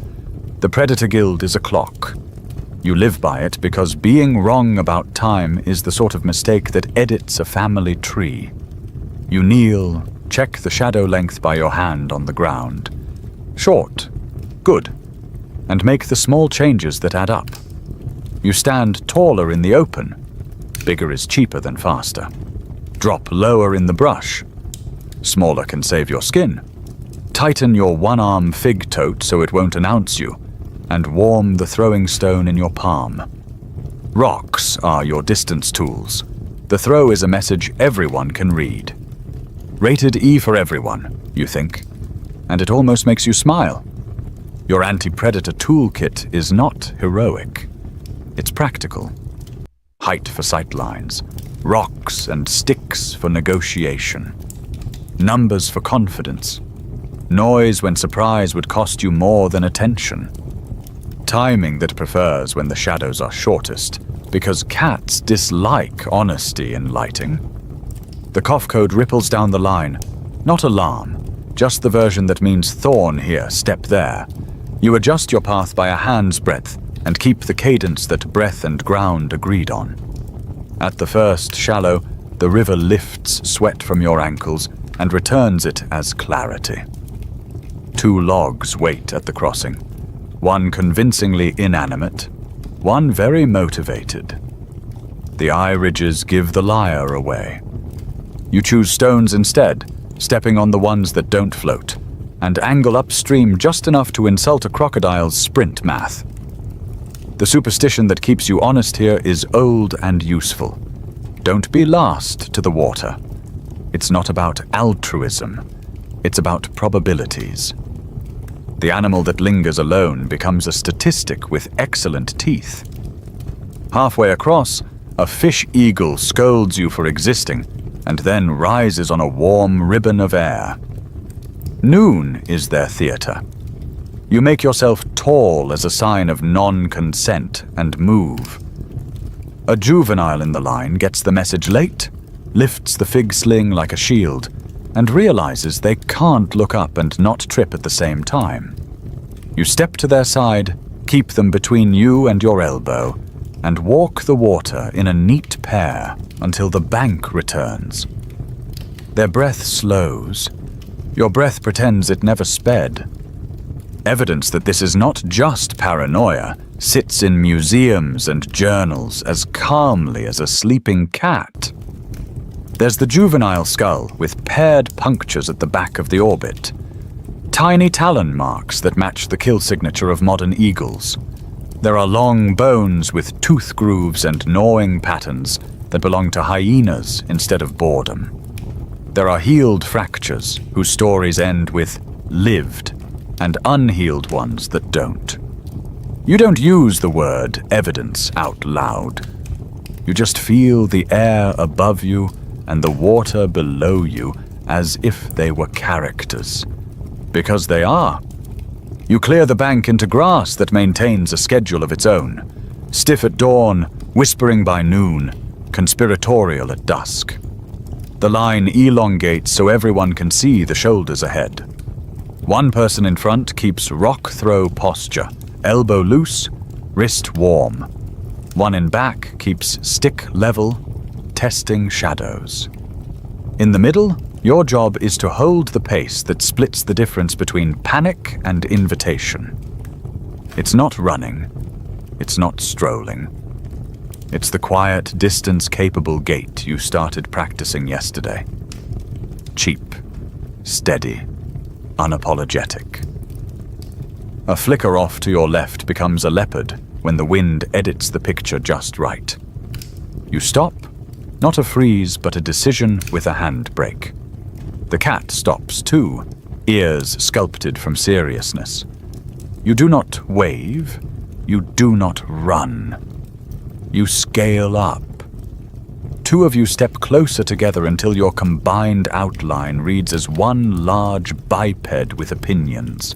The Predator Guild is a clock. You live by it because being wrong about time is the sort of mistake that edits a family tree. You kneel, check the shadow length by your hand on the ground. Short, good, and make the small changes that add up. You stand taller in the open. Bigger is cheaper than faster. Drop lower in the brush. Smaller can save your skin. Tighten your one-arm fig tote so it won't announce you, and warm the throwing stone in your palm. Rocks are your distance tools. The throw is a message everyone can read. Rated E for everyone, you think, and it almost makes you smile. Your anti-predator toolkit is not heroic. It's practical. Height for sightlines, rocks and sticks for negotiation, numbers for confidence, noise when surprise would cost you more than attention, timing that prefers when the shadows are shortest, because cats dislike honesty in lighting. The cough code ripples down the line, not alarm, just the version that means thorn here, step there. You adjust your path by a hand's breadth and keep the cadence that breath and ground agreed on. At the first shallow, the river lifts sweat from your ankles and returns it as clarity. 2 logs wait at the crossing, one convincingly inanimate, one very motivated. The eye ridges give the lyre away. You choose stones instead, stepping on the ones that don't float, and angle upstream just enough to insult a crocodile's sprint math. The superstition that keeps you honest here is old and useful. Don't be last to the water. It's not about altruism. It's about probabilities. The animal that lingers alone becomes a statistic with excellent teeth. Halfway across, a fish eagle scolds you for existing and then rises on a warm ribbon of air. Noon is their theater. You make yourself tall as a sign of non-consent and move. A juvenile in the line gets the message late, lifts the fig sling like a shield, and realizes they can't look up and not trip at the same time. You step to their side, keep them between you and your elbow, and walk the water in a neat pair until the bank returns. Their breath slows. Your breath pretends it never sped. Evidence that this is not just paranoia, sits in museums and journals as calmly as a sleeping cat. There's the juvenile skull with paired punctures at the back of the orbit. Tiny talon marks that match the kill signature of modern eagles. There are long bones with tooth grooves and gnawing patterns that belong to hyenas instead of boredom. There are healed fractures whose stories end with lived, and unhealed ones that don't. You don't use the word evidence out loud. You just feel the air above you and the water below you as if they were characters. Because they are. You clear the bank into grass that maintains a schedule of its own. Stiff at dawn, whispering by noon, conspiratorial at dusk. The line elongates so everyone can see the shoulders ahead. One person in front keeps rock throw posture, elbow loose, wrist warm. One in back keeps stick level, testing shadows. In the middle, your job is to hold the pace that splits the difference between panic and invitation. It's not running. It's not strolling. It's the quiet, distance-capable gait you started practicing yesterday. Cheap, steady, unapologetic. A flicker off to your left becomes a leopard when the wind edits the picture just right. You stop, not a freeze, but a decision with a handbrake. The cat stops too, ears sculpted from seriousness. You do not wave, you do not run. You scale up. Two of you step closer together until your combined outline reads as one large biped with opinions.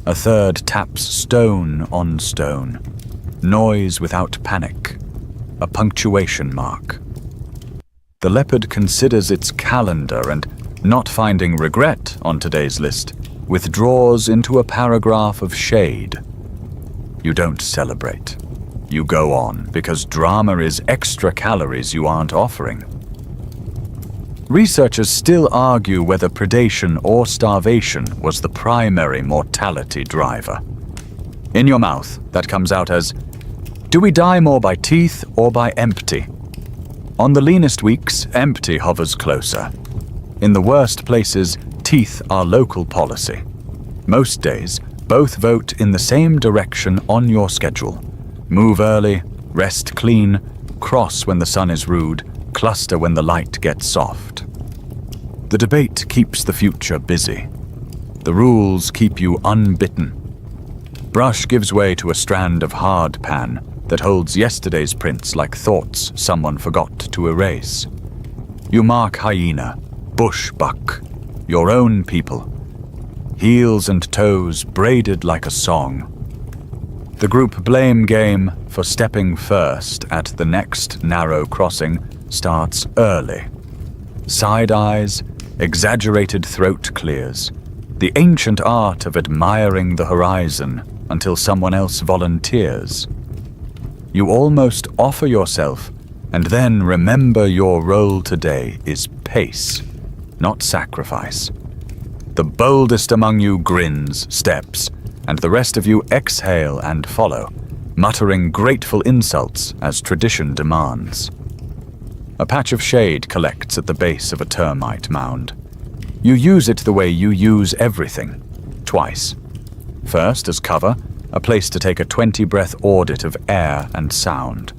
A third taps stone on stone, noise without panic, a punctuation mark. The leopard considers its calendar and, not finding regret on today's list, withdraws into a paragraph of shade. You don't celebrate. You go on because drama is extra calories you aren't offering. Researchers still argue whether predation or starvation was the primary mortality driver. In your mouth, that comes out as, do we die more by teeth or by empty? On the leanest weeks, empty hovers closer. In the worst places, teeth are local policy. Most days, both vote in the same direction on your schedule. Move early, rest clean, cross when the sun is rude, cluster when the light gets soft. The debate keeps the future busy. The rules keep you unbitten. Brush gives way to a strand of hard pan that holds yesterday's prints like thoughts someone forgot to erase. You mark hyena, bush buck, your own people. Heels and toes braided like a song. The group blame game for stepping first at the next narrow crossing starts early. Side eyes, exaggerated throat clears, the ancient art of admiring the horizon until someone else volunteers. You almost offer yourself, and then remember your role today is pace, not sacrifice. The boldest among you grins, steps, and the rest of you exhale and follow, muttering grateful insults as tradition demands. A patch of shade collects at the base of a termite mound. You use it the way you use everything, twice. First as cover, a place to take a 20-breath audit of air and sound.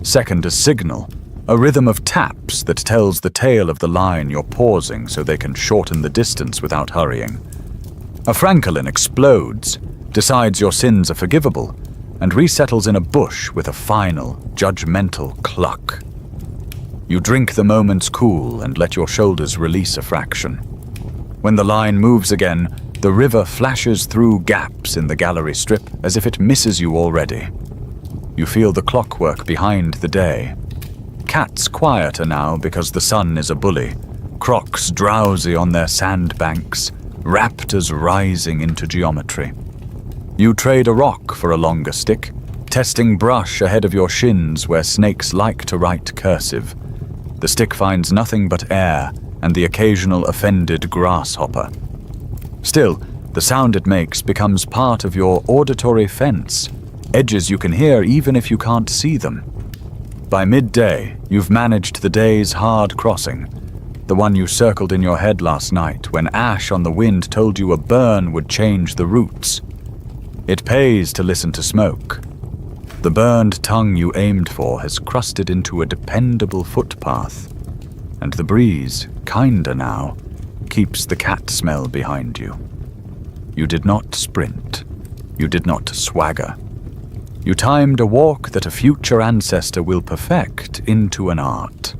Second as signal, a rhythm of taps that tells the tail of the line you're pausing so they can shorten the distance without hurrying. A francolin explodes, decides your sins are forgivable, and resettles in a bush with a final, judgmental cluck. You drink the moment's cool and let your shoulders release a fraction. When the line moves again, the river flashes through gaps in the gallery strip as if it misses you already. You feel the clockwork behind the day. Cats quieter now because the sun is a bully, crocs drowsy on their sandbanks, raptors rising into geometry. You trade a rock for a longer stick, testing brush ahead of your shins where snakes like to write cursive. The stick finds nothing but air and the occasional offended grasshopper. Still, the sound it makes becomes part of your auditory fence, edges you can hear even if you can't see them. By midday, you've managed the day's hard crossing, the one you circled in your head last night when ash on the wind told you a burn would change the routes. It pays to listen to smoke. The burned tongue you aimed for has crusted into a dependable footpath, and the breeze, kinder now, keeps the cat smell behind you. You did not sprint. You did not swagger. You timed a walk that a future ancestor will perfect into an art.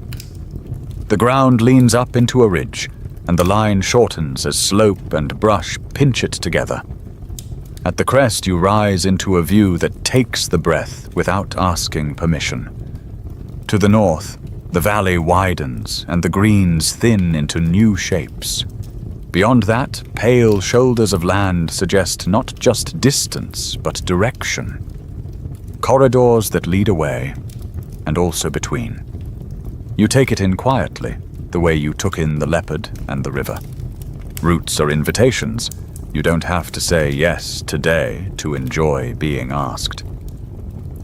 The ground leans up into a ridge, and the line shortens as slope and brush pinch it together. At the crest you rise into a view that takes the breath without asking permission. To the north, the valley widens and the greens thin into new shapes. Beyond that, pale shoulders of land suggest not just distance, but direction. Corridors that lead away, and also between. You take it in quietly, the way you took in the leopard and the river. Routes are invitations. You don't have to say yes today to enjoy being asked.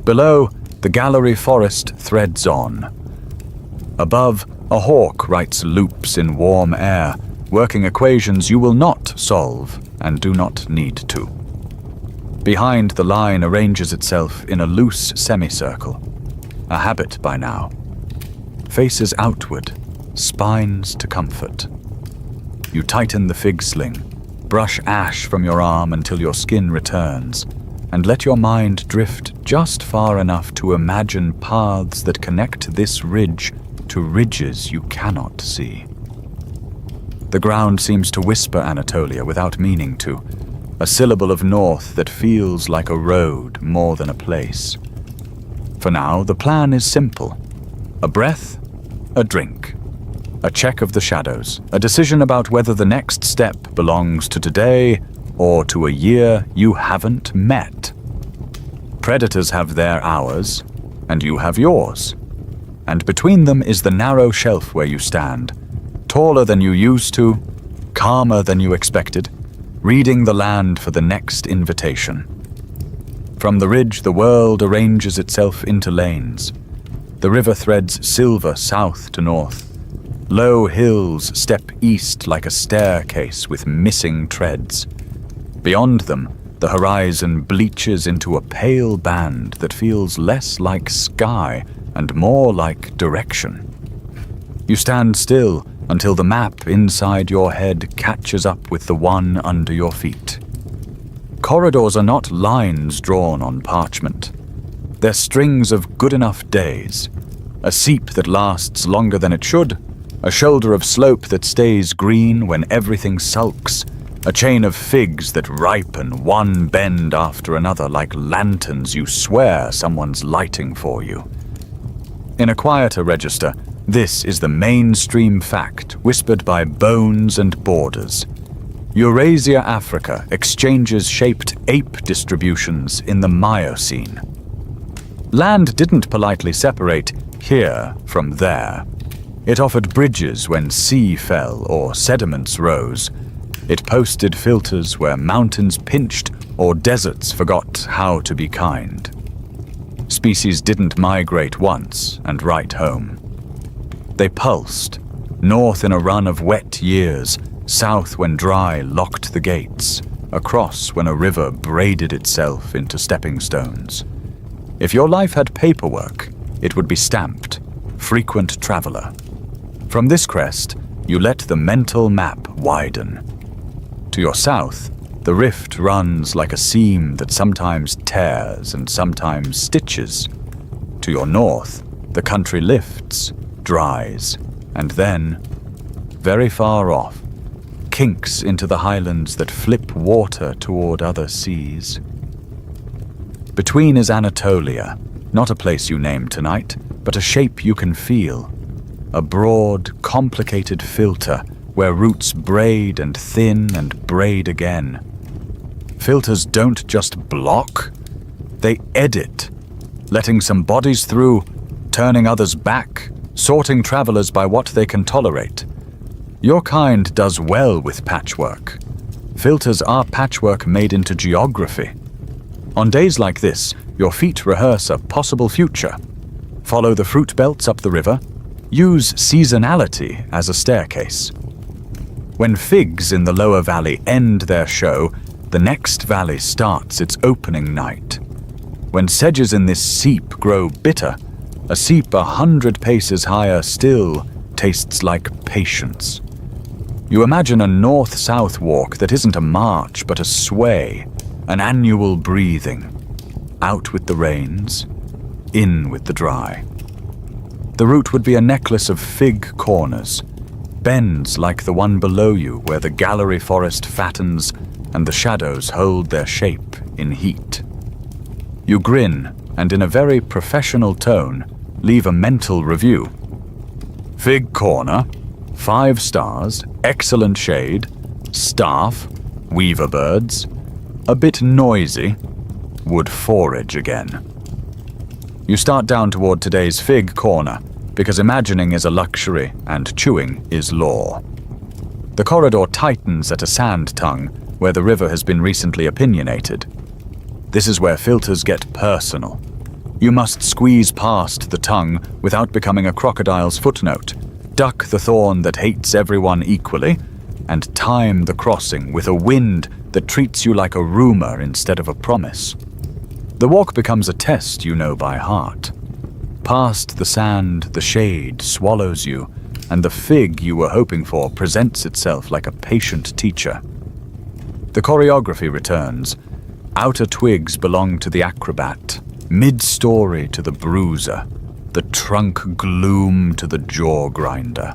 Below, the gallery forest threads on. Above, a hawk writes loops in warm air, working equations you will not solve and do not need to. Behind, the line arranges itself in a loose semicircle, a habit by now. Faces outward, spines to comfort. You tighten the fig sling, brush ash from your arm until your skin returns, and let your mind drift just far enough to imagine paths that connect this ridge to ridges you cannot see. The ground seems to whisper Anatolia without meaning to, a syllable of north that feels like a road more than a place. For now, the plan is simple. A breath, a drink, a check of the shadows, a decision about whether the next step belongs to today or to a year you haven't met. Predators have their hours, and you have yours. And between them is the narrow shelf where you stand, taller than you used to, calmer than you expected, reading the land for the next invitation. From the ridge, the world arranges itself into lanes. The river threads silver south to north. Low hills step east like a staircase with missing treads. Beyond them, the horizon bleaches into a pale band that feels less like sky and more like direction. You stand still until the map inside your head catches up with the one under your feet. Corridors are not lines drawn on parchment. They're strings of good enough days. A seep that lasts longer than it should, a shoulder of slope that stays green when everything sulks, a chain of figs that ripen one bend after another like lanterns you swear someone's lighting for you. In a quieter register, this is the mainstream fact whispered by bones and borders. Eurasia Africa exchanges shaped ape distributions in the Miocene. Land didn't politely separate here from there. It offered bridges when sea fell or sediments rose. It posted filters where mountains pinched or deserts forgot how to be kind. Species didn't migrate once and right home. They pulsed, north in a run of wet years, south when dry locked the gates, across when a river braided itself into stepping stones. If your life had paperwork, it would be stamped, frequent traveler. From this crest, you let the mental map widen. To your south, the rift runs like a seam that sometimes tears and sometimes stitches. To your north, the country lifts, dries, and then, very far off, kinks into the highlands that flip water toward other seas. Between is Anatolia, not a place you name tonight, but a shape you can feel. A broad, complicated filter where roots braid and thin and braid again. Filters don't just block, they edit, letting some bodies through, turning others back, sorting travelers by what they can tolerate. Your kind does well with patchwork. Filters are patchwork made into geography. On days like this, Your feet rehearse a possible future. Follow the fruit belts up the river. Use seasonality as a staircase. When figs in the lower valley end their show, the next valley starts its opening night. When sedges in this seep grow bitter, a seep 100 paces higher still tastes like patience. You imagine a north-south walk that isn't a march but a sway, an annual breathing. Out with the rains, in with the dry. The route would be a necklace of fig corners, bends like the one below you where the gallery forest fattens and the shadows hold their shape in heat. You grin and in a very professional tone leave a mental review. Fig corner, 5 stars, excellent shade, staff, weaver birds, a bit noisy, would forage again. You start down toward today's fig corner, because imagining is a luxury and chewing is law. The corridor tightens at a sand tongue where the river has been recently opinionated. This is where filters get personal. You must squeeze past the tongue without becoming a crocodile's footnote, duck the thorn that hates everyone equally, and time the crossing with a wind that treats you like a rumor instead of a promise. The walk becomes a test you know by heart. Past the sand, the shade swallows you, and the fig you were hoping for presents itself like a patient teacher. The choreography returns. Outer twigs belong to the acrobat, mid-story to the bruiser, the trunk gloom to the jaw grinder.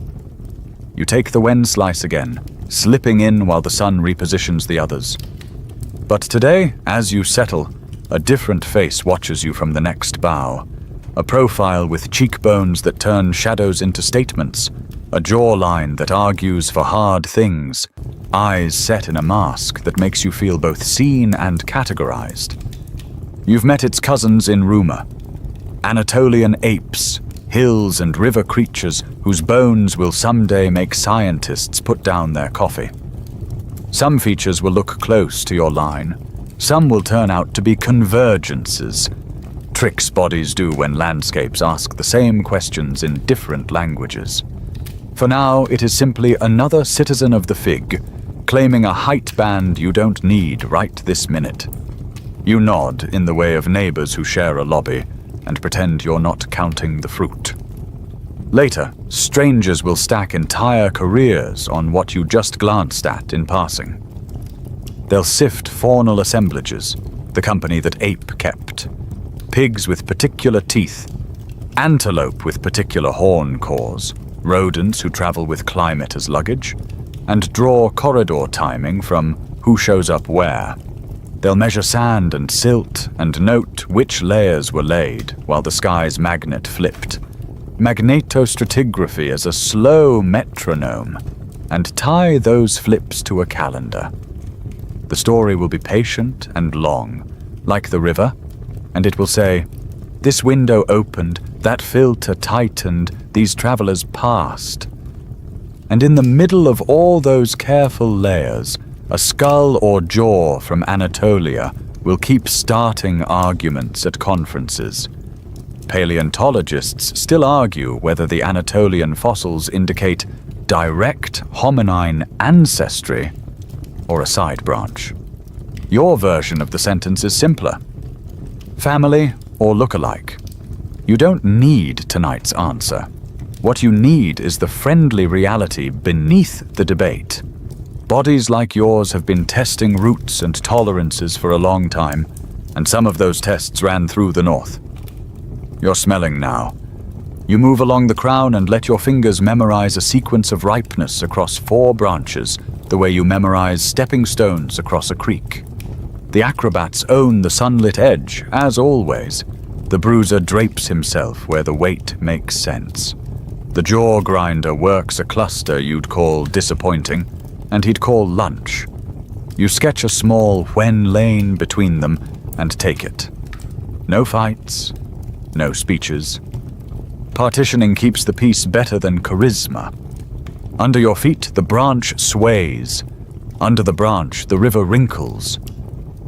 You take the wen slice again, slipping in while the sun repositions the others. But today, as you settle, a different face watches you from the next bough. A profile with cheekbones that turn shadows into statements, a jawline that argues for hard things, eyes set in a mask that makes you feel both seen and categorized. You've met its cousins in rumor, Anatolian apes, hills and river creatures whose bones will someday make scientists put down their coffee. Some features will look close to your line. Some will turn out to be convergences. Tricks bodies do when landscapes ask the same questions in different languages. For now, it is simply another citizen of the fig, claiming a height band you don't need right this minute. You nod in the way of neighbors who share a lobby, and pretend you're not counting the fruit. Later, strangers will stack entire careers on what you just glanced at in passing. They'll sift faunal assemblages, the company that ape kept, pigs with particular teeth, antelope with particular horn cores, rodents who travel with climate as luggage, and draw corridor timing from who shows up where. They'll measure sand and silt and note which layers were laid while the sky's magnet flipped. Magnetostratigraphy as a slow metronome, and tie those flips to a calendar. The story will be patient and long, like the river, and it will say, "This window opened, that filter tightened, these travelers passed." And in the middle of all those careful layers, a skull or jaw from Anatolia will keep starting arguments at conferences. Paleontologists still argue whether the Anatolian fossils indicate direct hominin ancestry or a side branch. Your version of the sentence is simpler. Family or look-alike. You don't need tonight's answer. What you need is the friendly reality beneath the debate. Bodies like yours have been testing roots and tolerances for a long time, and some of those tests ran through the north. You're smelling now. You move along the crown and let your fingers memorize a sequence of ripeness across 4 branches, the way you memorize stepping stones across a creek. The acrobats own the sunlit edge, as always. The bruiser drapes himself where the weight makes sense. The jaw grinder works a cluster you'd call disappointing, and he'd call lunch. You sketch a small when lane between them and take it. No fights, no speeches. Partitioning keeps the peace better than charisma. Under your feet, the branch sways. Under the branch, the river wrinkles.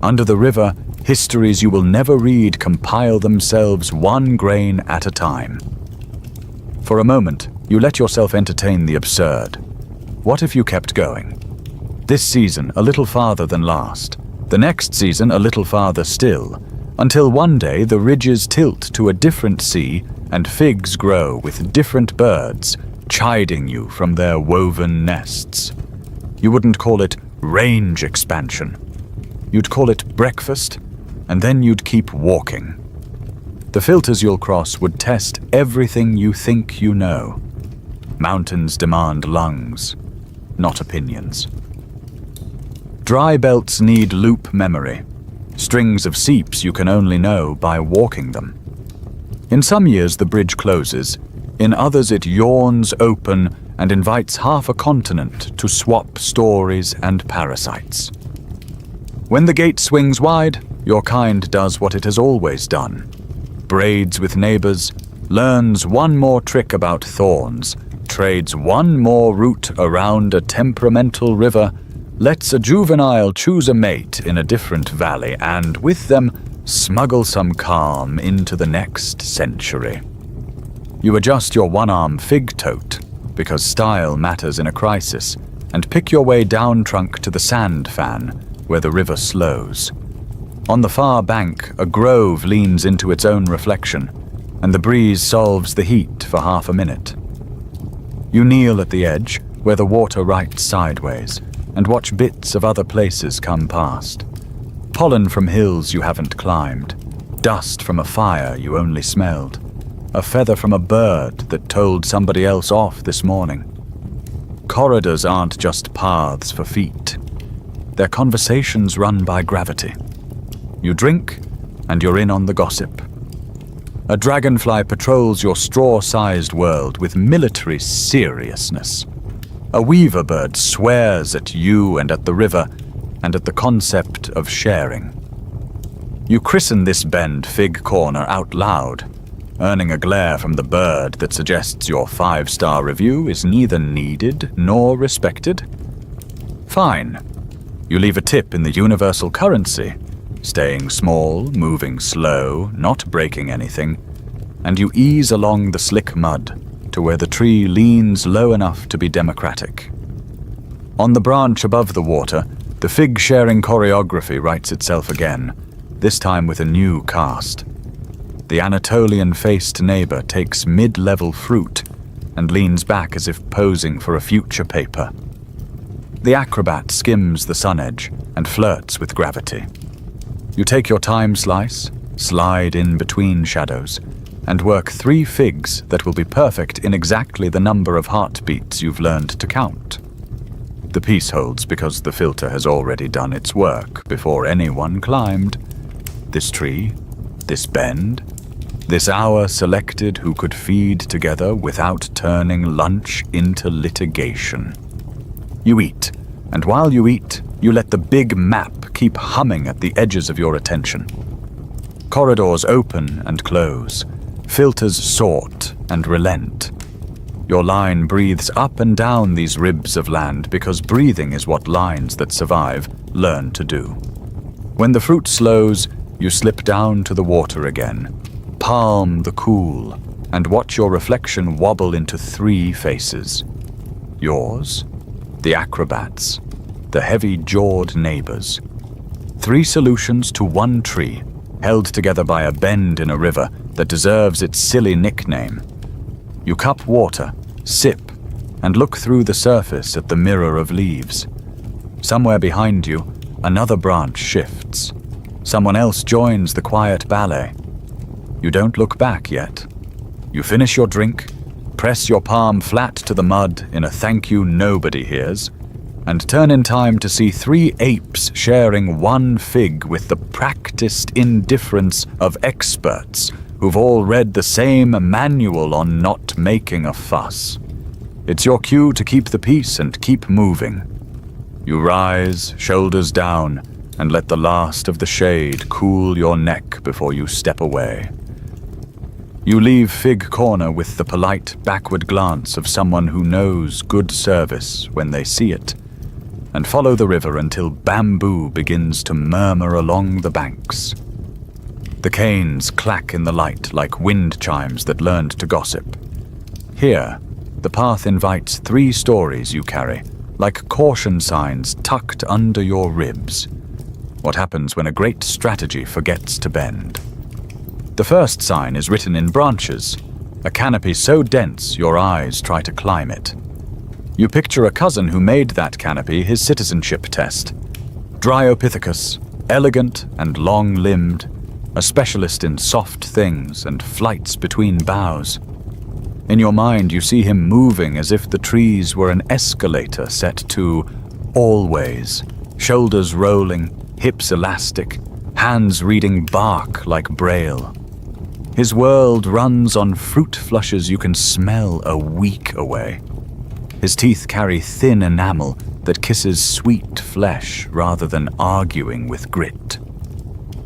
Under the river, Histories you will never read compile themselves one grain at a time. For a moment, you let yourself entertain the absurd. What if you kept going? This season, a little farther than last. The next season, a little farther still, until one day the ridges tilt to a different sea and figs grow with different birds, chiding you from their woven nests. You wouldn't call it range expansion. You'd call it breakfast, and then you'd keep walking. The filters you'll cross would test everything you think you know. Mountains demand lungs, not opinions. Dry belts need loop memory, strings of seeps you can only know by walking them. In some years the bridge closes, in others it yawns open and invites half a continent to swap stories and parasites. When the gate swings wide, your kind does what it has always done. Braids with neighbors, learns one more trick about thorns, trades one more route around a temperamental river, lets a juvenile choose a mate in a different valley, and with them smuggle some calm into the next century. You adjust your one-arm fig tote, because style matters in a crisis, and pick your way down trunk to the sand fan, where the river slows. On the far bank, a grove leans into its own reflection, and the breeze solves the heat for half a minute. You kneel at the edge, where the water writes sideways, and watch bits of other places come past. Pollen from hills you haven't climbed, dust from a fire you only smelled, a feather from a bird that told somebody else off this morning. Corridors aren't just paths for feet. They're conversations run by gravity. You drink, and you're in on the gossip. A dragonfly patrols your straw-sized world with military seriousness. A weaver bird swears at you and at the river, and at the concept of sharing. You christen this bend Fig Corner out loud, earning a glare from the bird that suggests your 5-star review is neither needed nor respected. Fine. You leave a tip in the universal currency, staying small, moving slow, not breaking anything, and you ease along the slick mud to where the tree leans low enough to be democratic. On the branch above the water, the fig-sharing choreography writes itself again, this time with a new cast. The Anatolian-faced neighbor takes mid-level fruit and leans back as if posing for a future paper. The acrobat skims the sun edge and flirts with gravity. You take your time slice, slide in between shadows, and work 3 figs that will be perfect in exactly the number of heartbeats you've learned to count. The piece holds because the filter has already done its work before anyone climbed. This tree, this bend, this hour selected who could feed together without turning lunch into litigation. You eat, and while you eat, you let the big map keep humming at the edges of your attention. Corridors open and close, filters sort and relent. Your line breathes up and down these ribs of land because breathing is what lines that survive learn to do. When the fruit slows, you slip down to the water again, palm the cool, and watch your reflection wobble into 3 faces. Yours, the acrobats, the heavy-jawed neighbors. 3 solutions to one tree, held together by a bend in a river that deserves its silly nickname. You cup water, sip, and look through the surface at the mirror of leaves. Somewhere behind you, another branch shifts. Someone else joins the quiet ballet. You don't look back yet. You finish your drink, press your palm flat to the mud in a thank you nobody hears, and turn in time to see 3 apes sharing one fig with the practiced indifference of experts who've all read the same manual on not making a fuss. It's your cue to keep the peace and keep moving. You rise, shoulders down, and let the last of the shade cool your neck before you step away. You leave Fig Corner with the polite backward glance of someone who knows good service when they see it. and follow the river until bamboo begins to murmur along the banks. The canes clack in the light like wind chimes that learned to gossip. Here, the path invites 3 stories you carry, like caution signs tucked under your ribs. What happens when a great strategy forgets to bend? The first sign is written in branches, a canopy so dense your eyes try to climb it. You picture a cousin who made that canopy his citizenship test. Dryopithecus, elegant and long-limbed, a specialist in soft things and flights between boughs. In your mind, you see him moving as if the trees were an escalator set to always, shoulders rolling, hips elastic, hands reading bark like braille. His world runs on fruit flushes you can smell a week away. His teeth carry thin enamel that kisses sweet flesh rather than arguing with grit.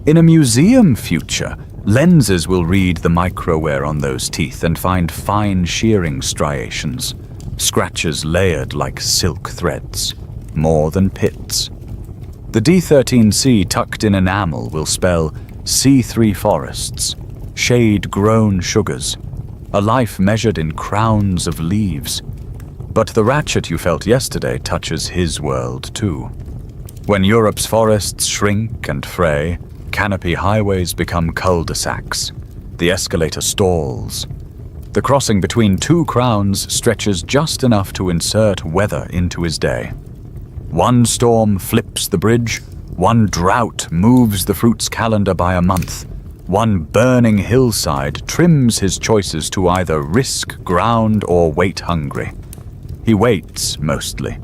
In a museum future, lenses will read the microwear on those teeth and find fine shearing striations, scratches layered like silk threads, more than pits. The D13C tucked in enamel will spell C3 forests, shade-grown sugars, a life measured in crowns of leaves. But the ratchet you felt yesterday touches his world too. When Europe's forests shrink and fray, canopy highways become cul-de-sacs. The escalator stalls. The crossing between 2 crowns stretches just enough to insert weather into his day. One storm flips the bridge, one drought moves the fruit's calendar by a month. One burning hillside trims his choices to either risk ground or wait hungry. He waits, mostly.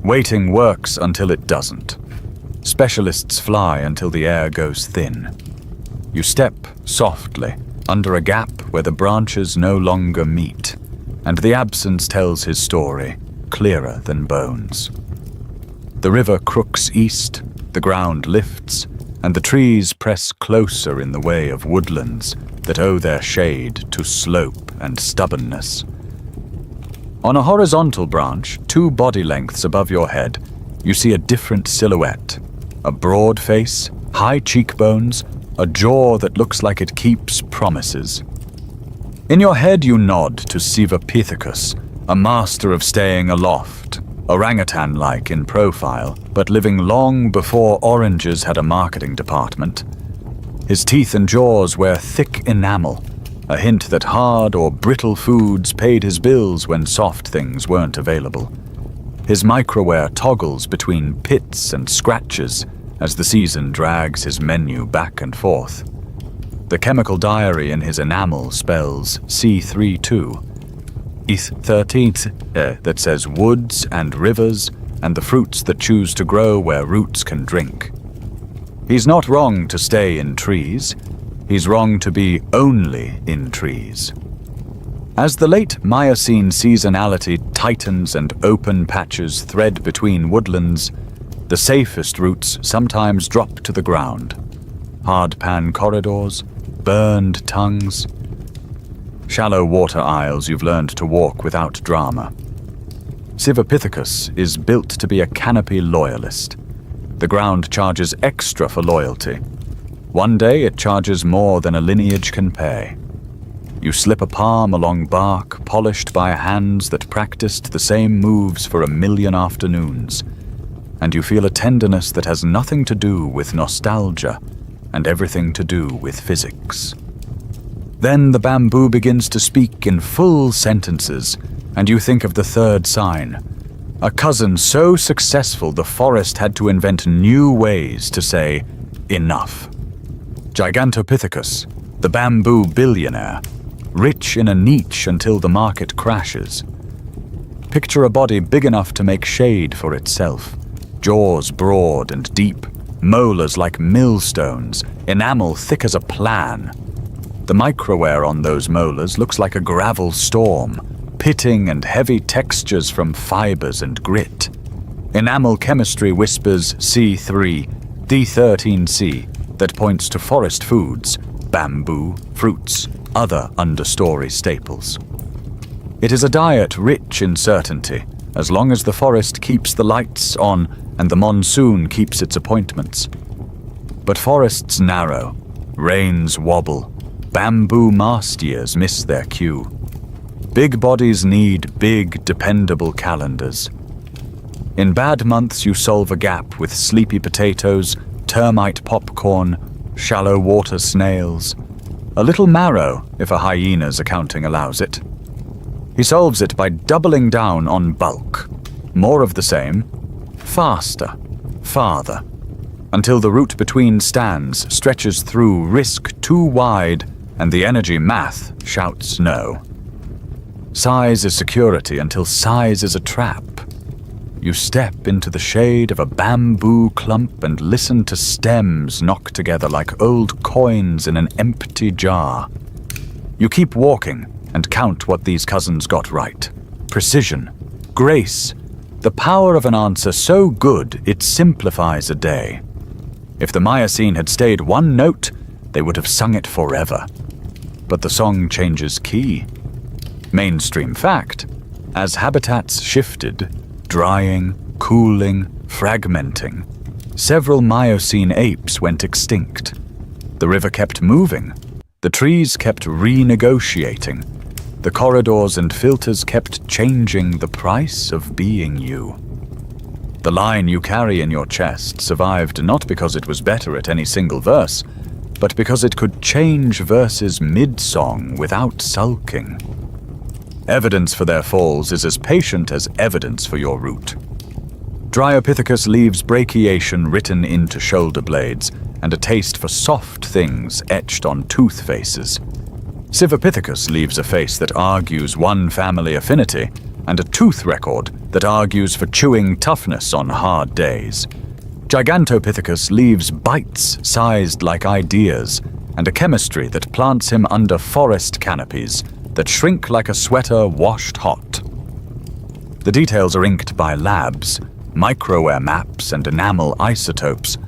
Waiting works until it doesn't. Specialists fly until the air goes thin. You step softly under a gap where the branches no longer meet, and the absence tells his story, clearer than bones. The river crooks east, the ground lifts, and the trees press closer in the way of woodlands that owe their shade to slope and stubbornness. On a horizontal branch, 2 body lengths above your head, you see a different silhouette. A broad face, high cheekbones, a jaw that looks like it keeps promises. In your head you nod to Pithecus, a master of staying aloft, orangutan-like in profile, but living long before oranges had a marketing department. His teeth and jaws wear thick enamel, a hint that hard or brittle foods paid his bills when soft things weren't available. His microwear toggles between pits and scratches as the season drags his menu back and forth. The chemical diary in his enamel spells C32, eth13th, that says woods and rivers and the fruits that choose to grow where roots can drink. He's not wrong to stay in trees. He's wrong to be only in trees. As the late Miocene seasonality tightens and open patches thread between woodlands, the safest routes sometimes drop to the ground. Hardpan corridors, burned tongues, shallow water aisles you've learned to walk without drama. Pithecus is built to be a canopy loyalist. The ground charges extra for loyalty. One day it charges more than a lineage can pay. You slip a palm along bark polished by hands that practiced the same moves for 1,000,000 afternoons, and you feel a tenderness that has nothing to do with nostalgia and everything to do with physics. Then the bamboo begins to speak in full sentences, and you think of the 3rd sign. A cousin so successful the forest had to invent new ways to say, enough. Gigantopithecus, the bamboo billionaire, rich in a niche until the market crashes. Picture a body big enough to make shade for itself, jaws broad and deep, molars like millstones, enamel thick as a plan. The microwear on those molars looks like a gravel storm, pitting and heavy textures from fibers and grit. Enamel chemistry whispers C3, D13C, that points to forest foods, bamboo, fruits, other understory staples. It is a diet rich in certainty, as long as the forest keeps the lights on and the monsoon keeps its appointments. But forests narrow, rains wobble, bamboo mast years miss their cue. Big bodies need big, dependable calendars. In bad months you solve a gap with sleepy potatoes, termite popcorn, shallow water snails, a little marrow if a hyena's accounting allows it. He solves it by doubling down on bulk. More of the same, faster, farther, until the route between stands stretches through risk too wide and the energy math shouts no. Size is security until size is a trap. You step into the shade of a bamboo clump and listen to stems knock together like old coins in an empty jar. You keep walking and count what these cousins got right. Precision, grace, the power of an answer so good it simplifies a day. If the Miocene had stayed one note, they would have sung it forever. But the song changes key. Mainstream fact, as habitats shifted, drying, cooling, fragmenting, several Miocene apes went extinct. The river kept moving. The trees kept renegotiating. The corridors and filters kept changing the price of being you. The line you carry in your chest survived not because it was better at any single verse, but because it could change verses mid-song without sulking. Evidence for their falls is as patient as evidence for your route. Dryopithecus leaves brachiation written into shoulder blades and a taste for soft things etched on tooth faces. Sivapithecus leaves a face that argues one family affinity and a tooth record that argues for chewing toughness on hard days. Gigantopithecus leaves bites sized like ideas and a chemistry that plants him under forest canopies that shrink like a sweater washed hot. The details are inked by labs, microwear maps and enamel isotopes,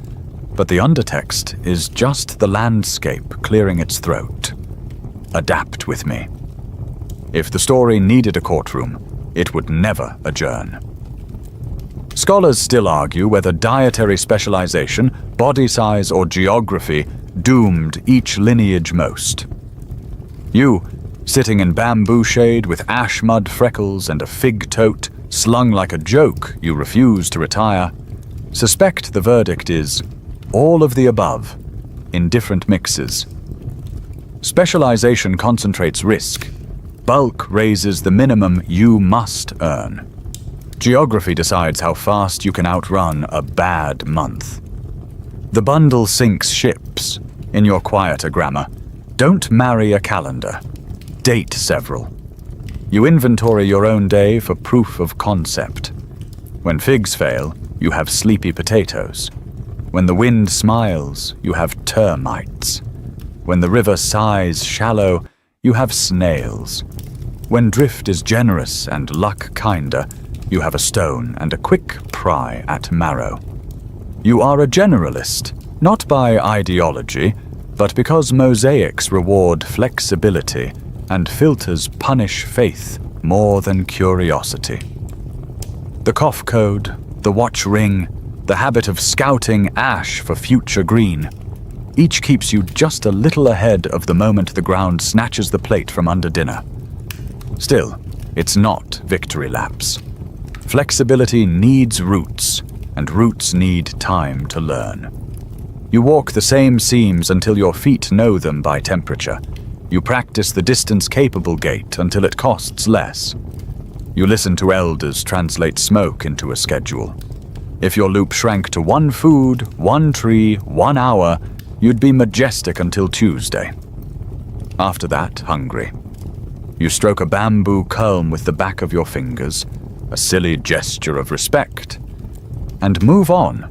but the undertext is just the landscape clearing its throat. Adapt with me. If the story needed a courtroom, it would never adjourn. Scholars still argue whether dietary specialization, body size, or geography doomed each lineage most. You, sitting in bamboo shade with ash mud freckles and a fig tote slung like a joke you refuse to retire, suspect the verdict is all of the above in different mixes. Specialization concentrates risk. Bulk raises the minimum you must earn. Geography decides how fast you can outrun a bad month. The bundle sinks ships. In your quieter grammar, don't marry a calendar. Date several. You inventory your own day for proof of concept. When figs fail, you have sleepy potatoes. When the wind smiles, you have termites. When the river sighs shallow, you have snails. When drift is generous and luck kinder, you have a stone and a quick pry at marrow. You are a generalist, not by ideology, but because mosaics reward flexibility and filters punish faith more than curiosity. The cough code, the watch ring, the habit of scouting ash for future green, each keeps you just a little ahead of the moment the ground snatches the plate from under dinner. Still, it's not victory laps. Flexibility needs roots, and roots need time to learn. You walk the same seams until your feet know them by temperature. You practice the distance-capable gait until it costs less. You listen to elders translate smoke into a schedule. If your loop shrank to one food, one tree, 1 hour, you'd be majestic until Tuesday. After that, hungry. You stroke a bamboo culm with the back of your fingers, a silly gesture of respect, and move on,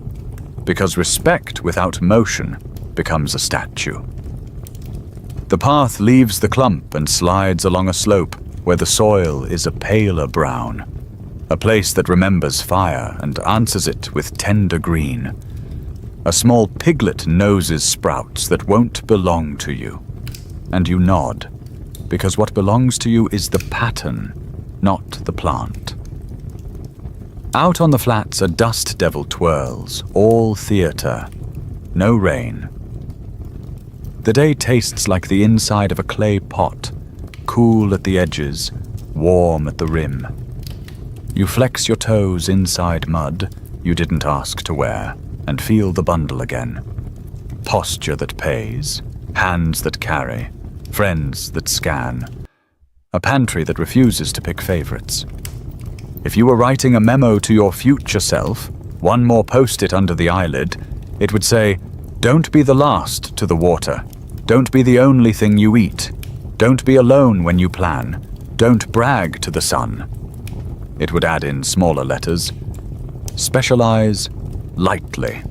because respect without motion becomes a statue. The path leaves the clump and slides along a slope where the soil is a paler brown, a place that remembers fire and answers it with tender green. A small piglet noses sprouts that won't belong to you, and you nod, because what belongs to you is the pattern, not the plant. Out on the flats, a dust devil twirls, all theatre. No rain. The day tastes like the inside of a clay pot, cool at the edges, warm at the rim. You flex your toes inside mud you didn't ask to wear, and feel the bundle again. Posture that pays, hands that carry, friends that scan. A pantry that refuses to pick favorites. If you were writing a memo to your future self, one more post-it under the eyelid, it would say, "Don't be the last to the water. Don't be the only thing you eat. Don't be alone when you plan. Don't brag to the sun." It would add in smaller letters, "Specialize lightly."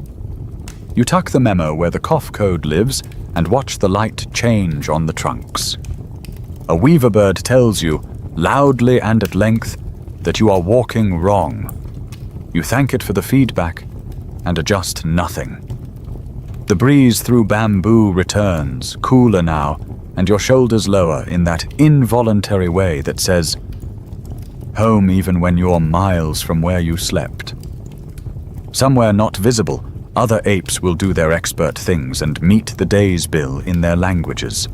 You tuck the memo where the cough code lives and watch the light change on the trunks. A weaver bird tells you, loudly and at length, that you are walking wrong. You thank it for the feedback and adjust nothing. The breeze through bamboo returns, cooler now, and your shoulders lower in that involuntary way that says, home even when you're miles from where you slept. Somewhere not visible, other apes will do their expert things and meet the day's bill in their languages.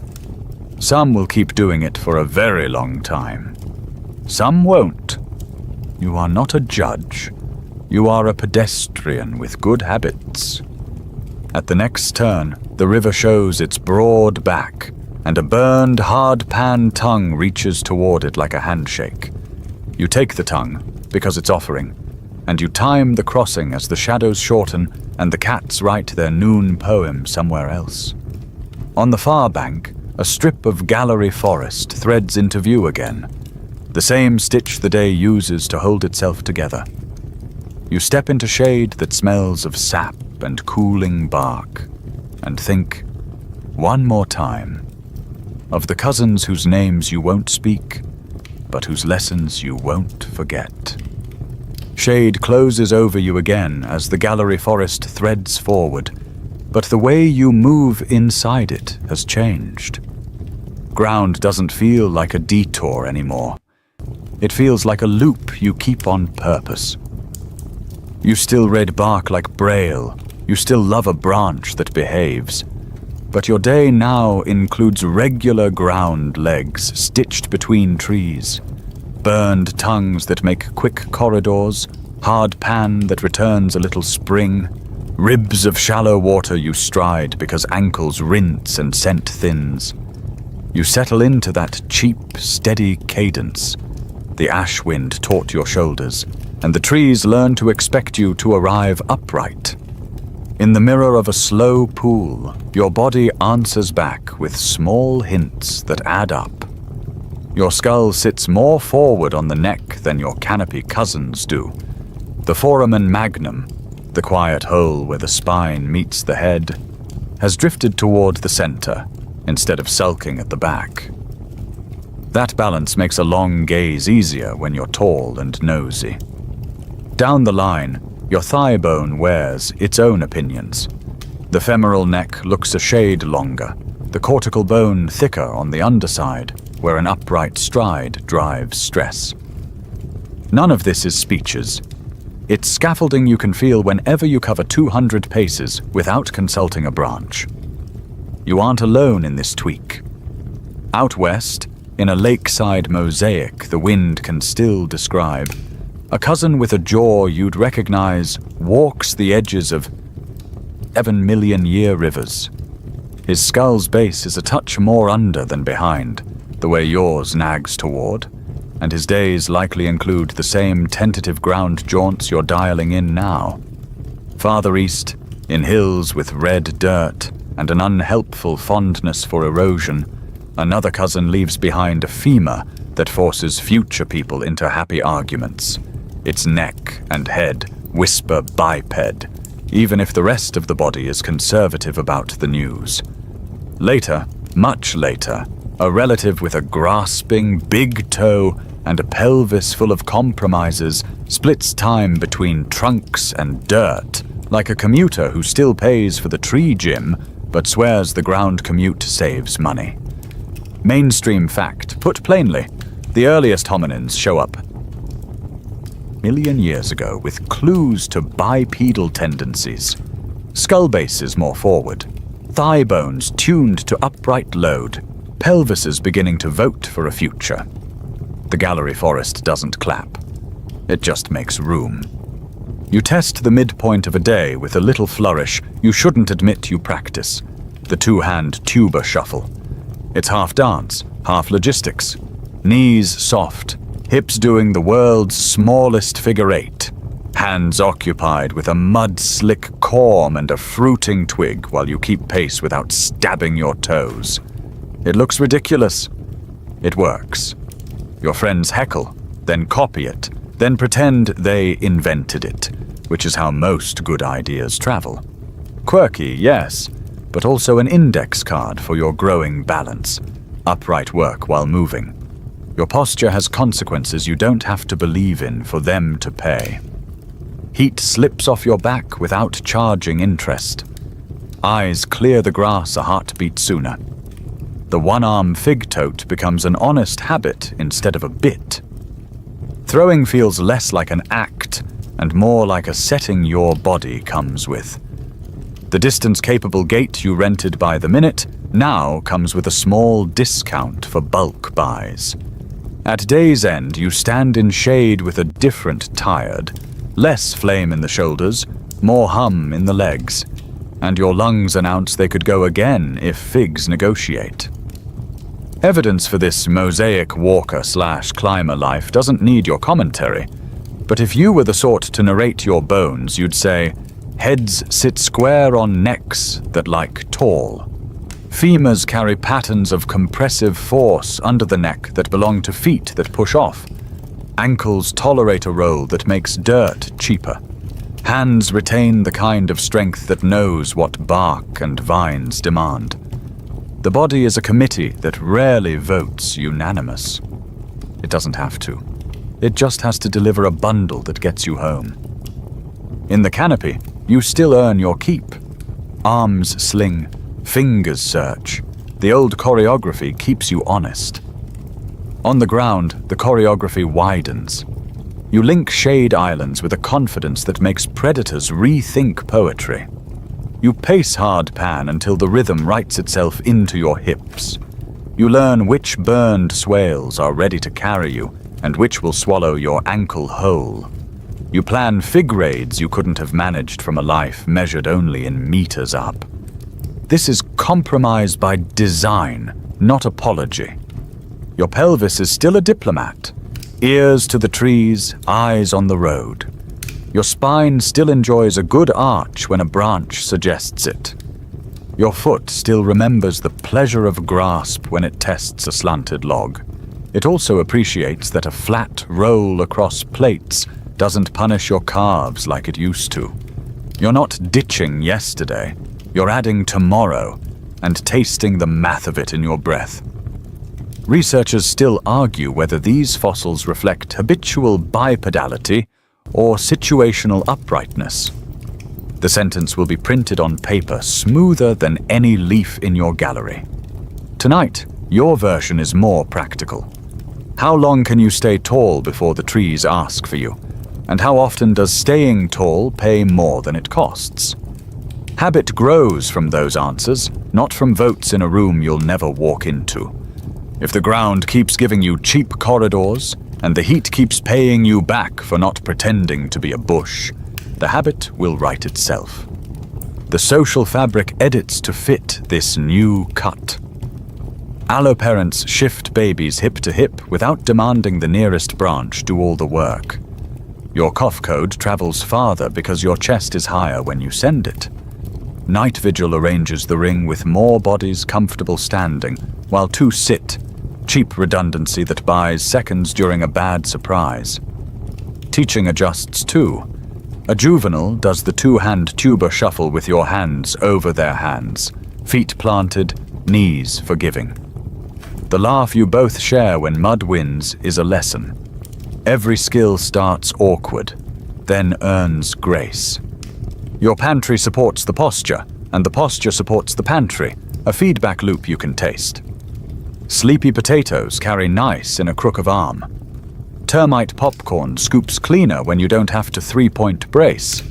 Some will keep doing it for a very long time. Some won't. You are not a judge. You are a pedestrian with good habits. At the next turn, the river shows its broad back, and a burned, hard-pan tongue reaches toward it like a handshake. You take the tongue, because it's offering, and you time the crossing as the shadows shorten and the cats write their noon poem somewhere else. On the far bank, a strip of gallery forest threads into view again, the same stitch the day uses to hold itself together. You step into shade that smells of sap and cooling bark, and think, one more time, of the cousins whose names you won't speak, but whose lessons you won't forget. Shade closes over you again as the gallery forest threads forward, but the way you move inside it has changed. Ground doesn't feel like a detour anymore. It feels like a loop you keep on purpose. You still read bark like Braille, you still love a branch that behaves, but your day now includes regular ground legs stitched between trees, burned tongues that make quick corridors, hard pan that returns a little spring, ribs of shallow water you stride because ankles rinse and scent thins. You settle into that cheap, steady cadence. The ash wind taut your shoulders, and the trees learn to expect you to arrive upright. In the mirror of a slow pool, your body answers back with small hints that add up. Your skull sits more forward on the neck than your canopy cousins do. The foramen magnum, the quiet hole where the spine meets the head, has drifted toward the center instead of sulking at the back. That balance makes a long gaze easier when you're tall and nosy. Down the line, your thigh bone wears its own opinions. The femoral neck looks a shade longer, the cortical bone thicker on the underside, where an upright stride drives stress. None of this is speeches. It's scaffolding you can feel whenever you cover 200 paces without consulting a branch. You aren't alone in this tweak. Out west, in a lakeside mosaic the wind can still describe, a cousin with a jaw you'd recognize walks the edges of 7-million-year rivers. His skull's base is a touch more under than behind, the way yours nags toward, and his days likely include the same tentative ground jaunts you're dialing in now. Farther east, in hills with red dirt and an unhelpful fondness for erosion, another cousin leaves behind a femur that forces future people into happy arguments. Its neck and head whisper biped, even if the rest of the body is conservative about the news. Later, much later, a relative with a grasping big toe and a pelvis full of compromises splits time between trunks and dirt, like a commuter who still pays for the tree gym but swears the ground commute saves money. Mainstream fact, put plainly, the earliest hominins show up million years ago with clues to bipedal tendencies. Skull base is more forward, thigh bones tuned to upright load, pelvises beginning to vote for a future. The gallery forest doesn't clap. It just makes room. You test the midpoint of a day with a little flourish you shouldn't admit you practice. The two-hand tuba shuffle. It's half dance, half logistics. Knees soft, hips doing the world's smallest figure eight. Hands occupied with a mud-slick corm and a fruiting twig while you keep pace without stabbing your toes. It looks ridiculous. It works. Your friends heckle, then copy it, then pretend they invented it, which is how most good ideas travel. Quirky, yes, but also an index card for your growing balance. Upright work while moving. Your posture has consequences you don't have to believe in for them to pay. Heat slips off your back without charging interest. Eyes clear the grass a heartbeat sooner. The one-arm fig tote becomes an honest habit instead of a bit. Throwing feels less like an act and more like a setting your body comes with. The distance-capable gait you rented by the minute now comes with a small discount for bulk buys. At day's end, you stand in shade with a different tired, less flame in the shoulders, more hum in the legs, and your lungs announce they could go again if figs negotiate. Evidence for this mosaic walker/climber life doesn't need your commentary, but if you were the sort to narrate your bones, you'd say, heads sit square on necks that like tall. Femurs carry patterns of compressive force under the neck that belong to feet that push off. Ankles tolerate a roll that makes dirt cheaper. Hands retain the kind of strength that knows what bark and vines demand. The body is a committee that rarely votes unanimous. It doesn't have to. It just has to deliver a bundle that gets you home. In the canopy, you still earn your keep. Arms sling, fingers search. The old choreography keeps you honest. On the ground, the choreography widens. You link shade islands with a confidence that makes predators rethink poetry. You pace hard pan until the rhythm writes itself into your hips. You learn which burned swales are ready to carry you and which will swallow your ankle whole. You plan fig raids you couldn't have managed from a life measured only in meters up. This is compromise by design, not apology. Your pelvis is still a diplomat. Ears to the trees, eyes on the road. Your spine still enjoys a good arch when a branch suggests it. Your foot still remembers the pleasure of grasp when it tests a slanted log. It also appreciates that a flat roll across plates doesn't punish your calves like it used to. You're not ditching yesterday. You're adding tomorrow and tasting the math of it in your breath. Researchers still argue whether these fossils reflect habitual bipedality or situational uprightness. The sentence will be printed on paper smoother than any leaf in your gallery. Tonight, your version is more practical. How long can you stay tall before the trees ask for you? And how often does staying tall pay more than it costs? Habit grows from those answers, not from votes in a room you'll never walk into. If the ground keeps giving you cheap corridors, and the heat keeps paying you back for not pretending to be a bush, the habit will right itself. The social fabric edits to fit this new cut. Alloparents shift babies hip to hip without demanding the nearest branch do all the work. Your cough code travels farther because your chest is higher when you send it. Night Vigil arranges the ring with more bodies comfortable standing, while two sit, cheap redundancy that buys seconds during a bad surprise. Teaching adjusts too. A juvenile does the two-hand tuba shuffle with your hands over their hands, feet planted, knees forgiving. The laugh you both share when mud wins is a lesson. Every skill starts awkward, then earns grace. Your pantry supports the posture, and the posture supports the pantry, a feedback loop you can taste. Sleepy potatoes carry nice in a crook of arm. Termite popcorn scoops cleaner when you don't have to three-point brace.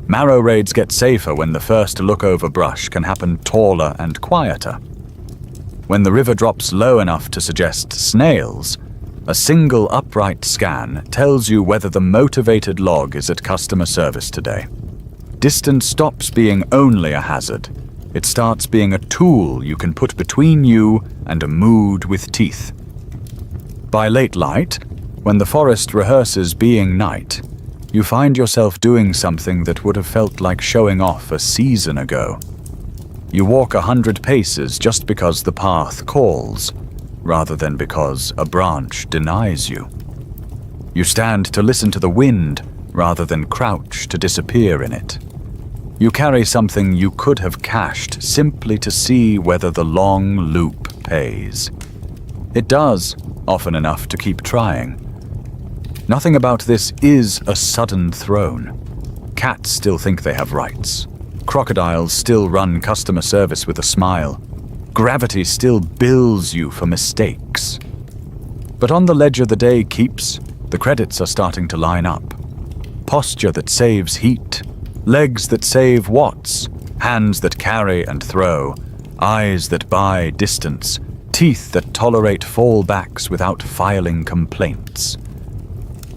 Marrow raids get safer when the first look-over brush can happen taller and quieter. When the river drops low enough to suggest snails, a single upright scan tells you whether the motivated log is at customer service today. Distance stops being only a hazard. It starts being a tool you can put between you and a mood with teeth. By late light, when the forest rehearses being night, you find yourself doing something that would have felt like showing off a season ago. You walk 100 paces just because the path calls, rather than because a branch denies you. You stand to listen to the wind, rather than crouch to disappear in it. You carry something you could have cached simply to see whether the long loop pays. It does, often enough to keep trying. Nothing about this is a sudden throne. Cats still think they have rights. Crocodiles still run customer service with a smile. Gravity still bills you for mistakes. But on the ledger the day keeps, the credits are starting to line up. Posture that saves heat, legs that save watts, hands that carry and throw, eyes that buy distance, teeth that tolerate fallbacks without filing complaints.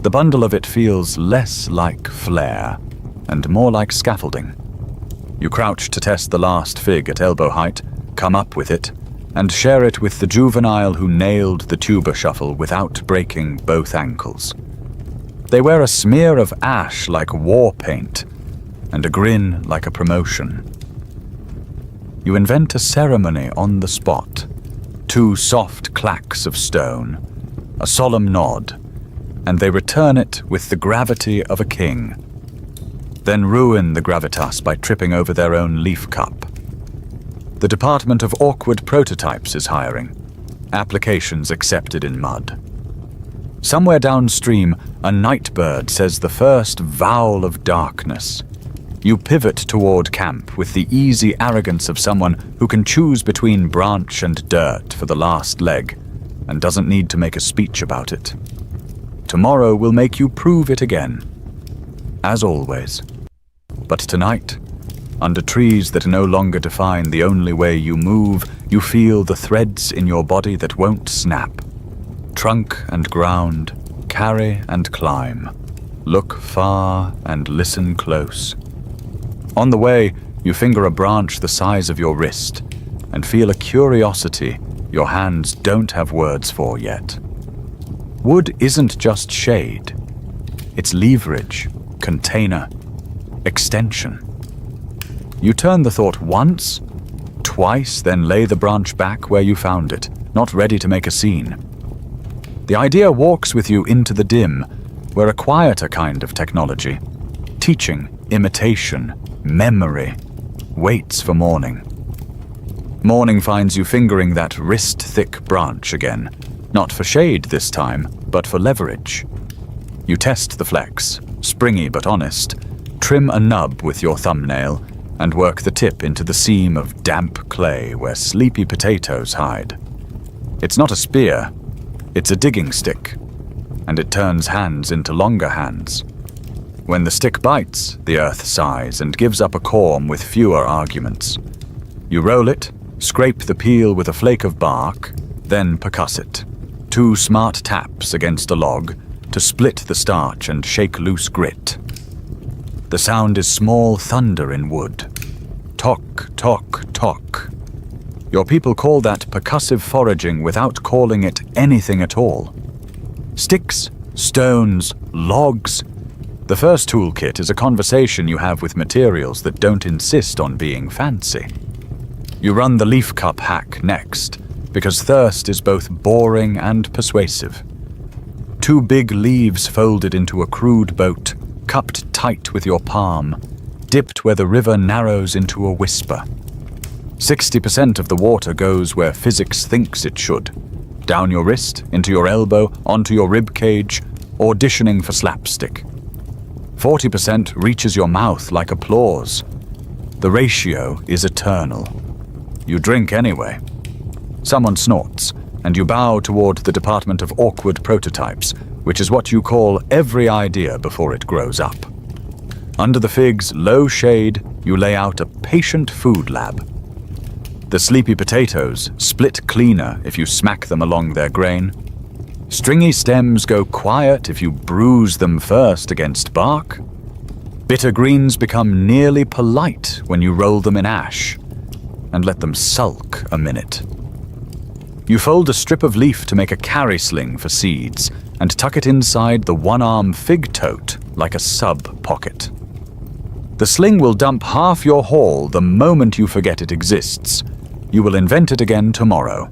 The bundle of it feels less like flair and more like scaffolding. You crouch to test the last fig at elbow height, come up with it, and share it with the juvenile who nailed the tuba shuffle without breaking both ankles. They wear a smear of ash like war paint, and a grin like a promotion. You invent a ceremony on the spot, 2 soft clacks of stone, a solemn nod, and they return it with the gravity of a king, then ruin the gravitas by tripping over their own leaf cup. The Department of Awkward Prototypes is hiring, applications accepted in mud. Somewhere downstream, a nightbird says the first vowel of darkness. You pivot toward camp with the easy arrogance of someone who can choose between branch and dirt for the last leg, and doesn't need to make a speech about it. Tomorrow will make you prove it again, as always. But tonight, under trees that no longer define the only way you move, you feel the threads in your body that won't snap. Trunk and ground, carry and climb. Look far and listen close. On the way, you finger a branch the size of your wrist and feel a curiosity your hands don't have words for yet. Wood isn't just shade. It's leverage, container, extension. You turn the thought once, twice, then lay the branch back where you found it, not ready to make a scene. The idea walks with you into the dim, where a quieter kind of technology, teaching, imitation, memory, waits for morning. Morning finds you fingering that wrist-thick branch again, not for shade this time, but for leverage. You test the flex, springy but honest, trim a nub with your thumbnail, and work the tip into the seam of damp clay where sleepy potatoes hide. It's not a spear, it's a digging stick, and it turns hands into longer hands. When the stick bites, the earth sighs and gives up a corm with fewer arguments. You roll it, scrape the peel with a flake of bark, then percuss it. 2 smart taps against a log to split the starch and shake loose grit. The sound is small thunder in wood. Tock, tock, tock. Your people call that percussive foraging without calling it anything at all. Sticks, stones, logs. The first toolkit is a conversation you have with materials that don't insist on being fancy. You run the leaf cup hack next, because thirst is both boring and persuasive. 2 big leaves folded into a crude boat, cupped tight with your palm, dipped where the river narrows into a whisper. 60% of the water goes where physics thinks it should. Down your wrist, into your elbow, onto your rib cage, auditioning for slapstick. 40% reaches your mouth like applause. The ratio is eternal. You drink anyway. Someone snorts, and you bow toward the Department of Awkward Prototypes, which is what you call every idea before it grows up. Under the fig's low shade, you lay out a patient food lab. The sleepy potatoes split cleaner if you smack them along their grain. Stringy stems go quiet if you bruise them first against bark. Bitter greens become nearly polite when you roll them in ash and let them sulk a minute. You fold a strip of leaf to make a carry sling for seeds and tuck it inside the one-arm fig tote like a sub-pocket. The sling will dump half your haul the moment you forget it exists. You will invent it again tomorrow.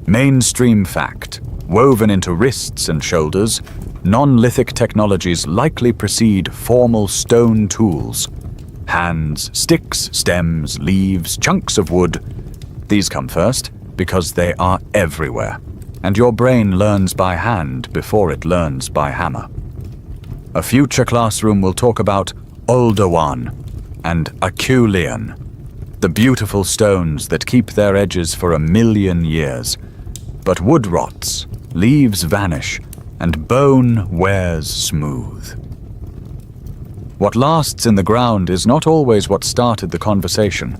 Mainstream fact, woven into wrists and shoulders, non-lithic technologies likely precede formal stone tools. Hands, sticks, stems, leaves, chunks of wood. These come first because they are everywhere, and your brain learns by hand before it learns by hammer. A future classroom will talk about Oldowan and Aculean, the beautiful stones that keep their edges for 1,000,000 years. But wood rots, leaves vanish, and bone wears smooth. What lasts in the ground is not always what started the conversation.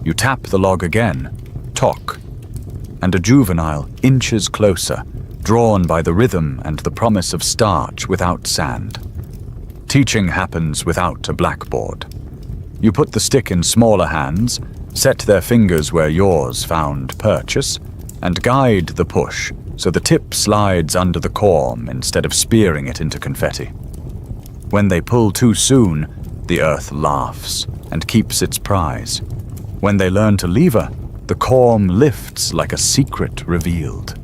You tap the log again, talk, and a juvenile inches closer, drawn by the rhythm and the promise of starch without sand. Teaching happens without a blackboard. You put the stick in smaller hands, set their fingers where yours found purchase, and guide the push so the tip slides under the corm instead of spearing it into confetti. When they pull too soon, the earth laughs and keeps its prize. When they learn to lever, the corm lifts like a secret revealed.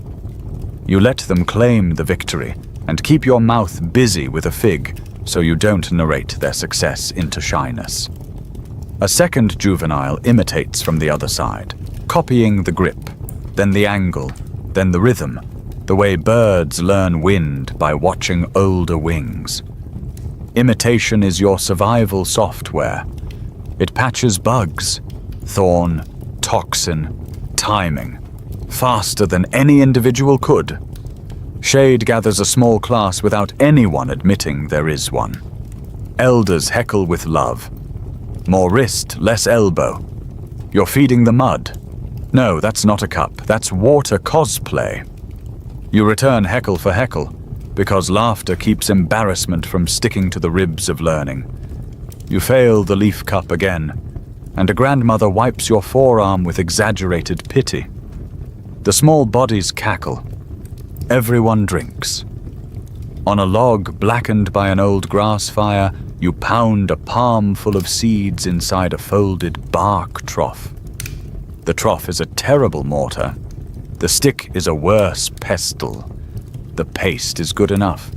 You let them claim the victory and keep your mouth busy with a fig so you don't narrate their success into shyness. A second juvenile imitates from the other side, copying the grip, then the angle, then the rhythm, the way birds learn wind by watching older wings. Imitation is your survival software. It patches bugs, thorn, toxin, timing, faster than any individual could. Shade gathers a small class without anyone admitting there is one. Elders heckle with love. More wrist, less elbow. You're feeding the mud. No, that's not a cup, that's water cosplay. You return heckle for heckle, because laughter keeps embarrassment from sticking to the ribs of learning. You fail the leaf cup again, and a grandmother wipes your forearm with exaggerated pity. The small bodies cackle. Everyone drinks. On a log blackened by an old grass fire, you pound a palm full of seeds inside a folded bark trough. The trough is a terrible mortar. The stick is a worse pestle. The paste is good enough.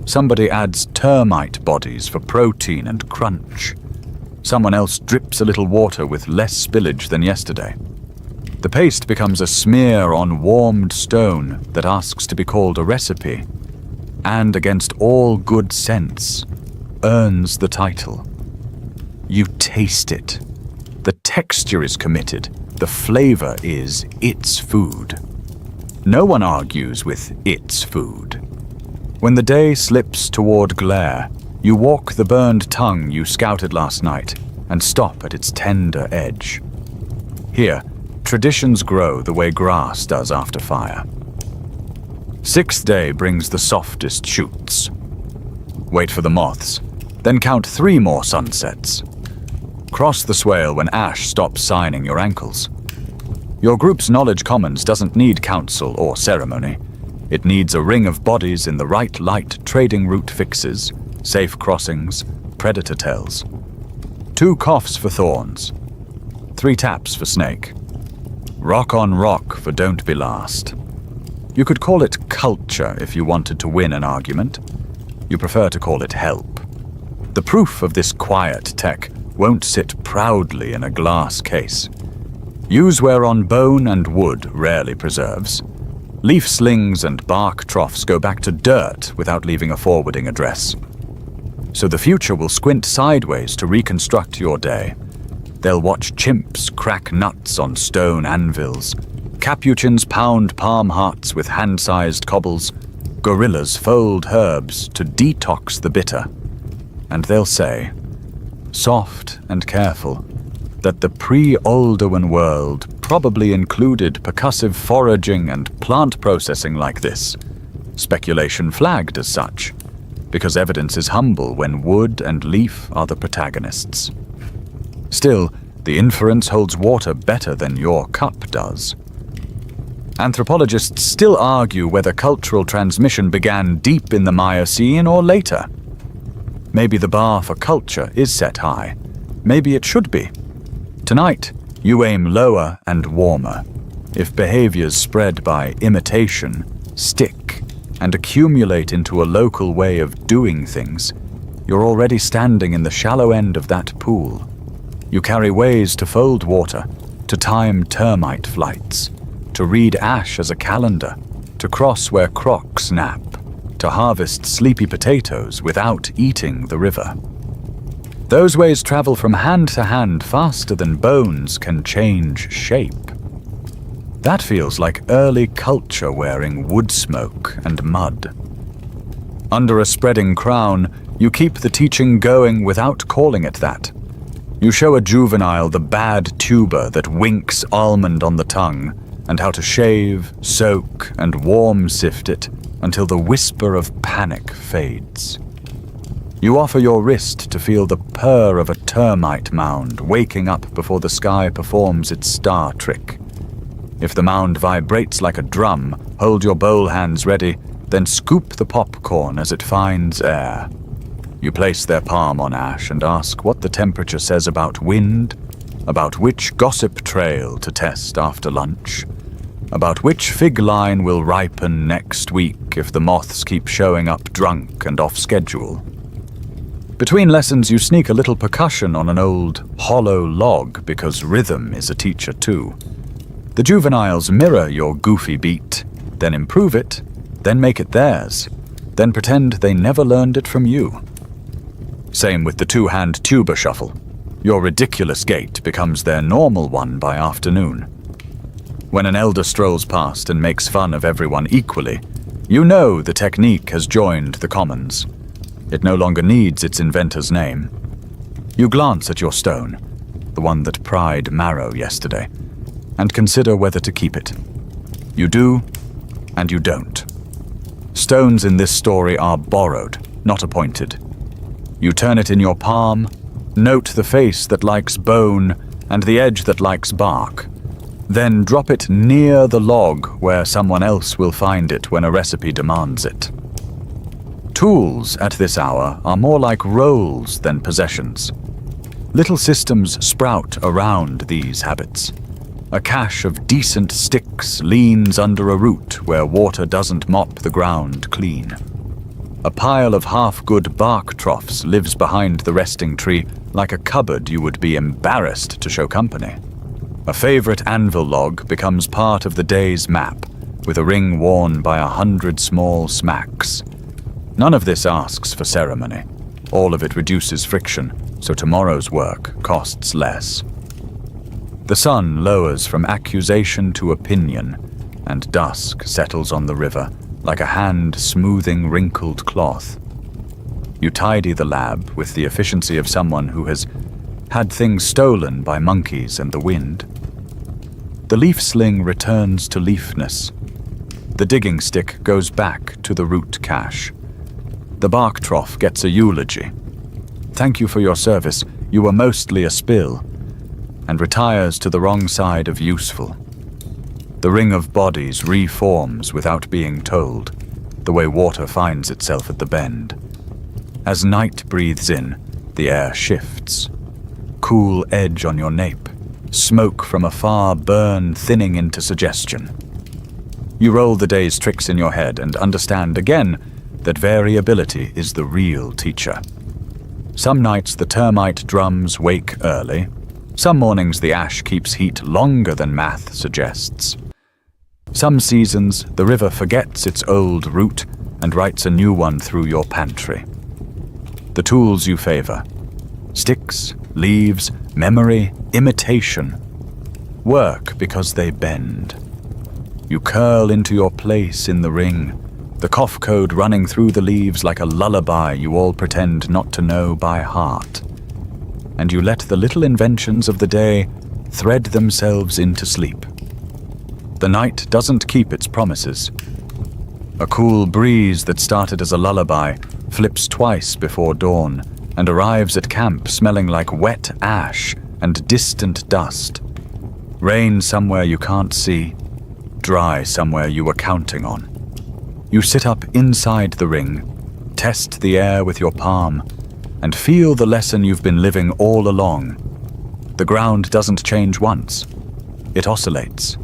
Somebody adds termite bodies for protein and crunch. Someone else drips a little water with less spillage than yesterday. The paste becomes a smear on warmed stone that asks to be called a recipe, and against all good sense, earns the title. You taste it. The texture is committed. The flavor is its food. No one argues with its food. When the day slips toward glare, you walk the burned tongue you scouted last night and stop at its tender edge. Here, traditions grow the way grass does after fire. Sixth day brings the softest shoots. Wait for the moths, then count 3 more sunsets. Cross the swale when ash stops signing your ankles. Your group's knowledge commons doesn't need council or ceremony. It needs a ring of bodies in the right light trading route fixes, safe crossings, predator tells. 2 coughs for thorns. 3 taps for snake. Rock on rock for don't be last. You could call it culture if you wanted to win an argument. You prefer to call it help. The proof of this quiet tech won't sit proudly in a glass case. Use whereon bone and wood rarely preserves. Leaf slings and bark troughs go back to dirt without leaving a forwarding address. So the future will squint sideways to reconstruct your day. They'll watch chimps crack nuts on stone anvils, capuchins pound palm hearts with hand-sized cobbles, Gorillas fold herbs to detox the bitter, and they'll say, soft and careful, that the pre-Oldowan world probably included percussive foraging and plant processing like this, speculation flagged as such, because evidence is humble when wood and leaf are the protagonists. Still, the inference holds water better than your cup does. Anthropologists still argue whether cultural transmission began deep in the Miocene or later. Maybe the bar for culture is set high. Maybe it should be. Tonight, you aim lower and warmer. If behaviors spread by imitation, stick, and accumulate into a local way of doing things, you're already standing in the shallow end of that pool. You carry ways to fold water, to time termite flights, to read ash as a calendar, to cross where crocs nap, to harvest sleepy potatoes without eating the river. Those ways travel from hand to hand faster than bones can change shape. That feels like early culture wearing wood smoke and mud. Under a spreading crown, you keep the teaching going without calling it that. You show a juvenile the bad tuber that winks almond on the tongue, and how to shave, soak, and warm sift it until the whisper of panic fades. You offer your wrist to feel the purr of a termite mound waking up before the sky performs its star trick. If the mound vibrates like a drum, hold your bowl hands ready, then scoop the popcorn as it finds air. You place their palm on ash and ask what the temperature says about wind, about which gossip trail to test after lunch, about which fig line will ripen next week if the moths keep showing up drunk and off schedule. Between lessons, you sneak a little percussion on an old, hollow log because rhythm is a teacher too. The juveniles mirror your goofy beat, then improve it, then make it theirs, then pretend they never learned it from you. Same with the two-hand tuba shuffle. Your ridiculous gait becomes their normal one by afternoon. When an elder strolls past and makes fun of everyone equally, you know the technique has joined the commons. It no longer needs its inventor's name. You glance at your stone, the one that pried marrow yesterday, and consider whether to keep it. You do, and you don't. Stones in this story are borrowed, not appointed. You turn it in your palm, note the face that likes bone and the edge that likes bark, then drop it near the log where someone else will find it when a recipe demands it. Tools at this hour are more like roles than possessions. Little systems sprout around these habits. A cache of decent sticks leans under a root where water doesn't mop the ground clean. A pile of half-good bark troughs lives behind the resting tree like a cupboard you would be embarrassed to show company. A favorite anvil log becomes part of the day's map, with a ring worn by 100 small smacks. None of this asks for ceremony. All of it reduces friction, so tomorrow's work costs less. The sun lowers from accusation to opinion, and dusk settles on the river like a hand smoothing wrinkled cloth. You tidy the lab with the efficiency of someone who has had things stolen by monkeys and the wind. The leaf sling returns to leafness. The digging stick goes back to the root cache. The bark trough gets a eulogy. Thank you for your service, you were mostly a spill, and retires to the wrong side of useful. The ring of bodies reforms without being told, the way water finds itself at the bend. As night breathes in, the air shifts. Cool edge on your nape, smoke from afar burn thinning into suggestion. You roll the day's tricks in your head and understand again that variability is the real teacher. Some nights the termite drums wake early. Some mornings the ash keeps heat longer than math suggests. Some seasons the river forgets its old route and writes a new one through your pantry. The tools you favor: sticks, leaves, memory, imitation. Work because they bend. You curl into your place in the ring, the cough code running through the leaves like a lullaby you all pretend not to know by heart. And you let the little inventions of the day thread themselves into sleep. The night doesn't keep its promises. A cool breeze that started as a lullaby flips twice before dawn and arrives at camp smelling like wet ash and distant dust. Rain somewhere you can't see, dry somewhere you were counting on. You sit up inside the ring, test the air with your palm, and feel the lesson you've been living all along. The ground doesn't change once. It oscillates.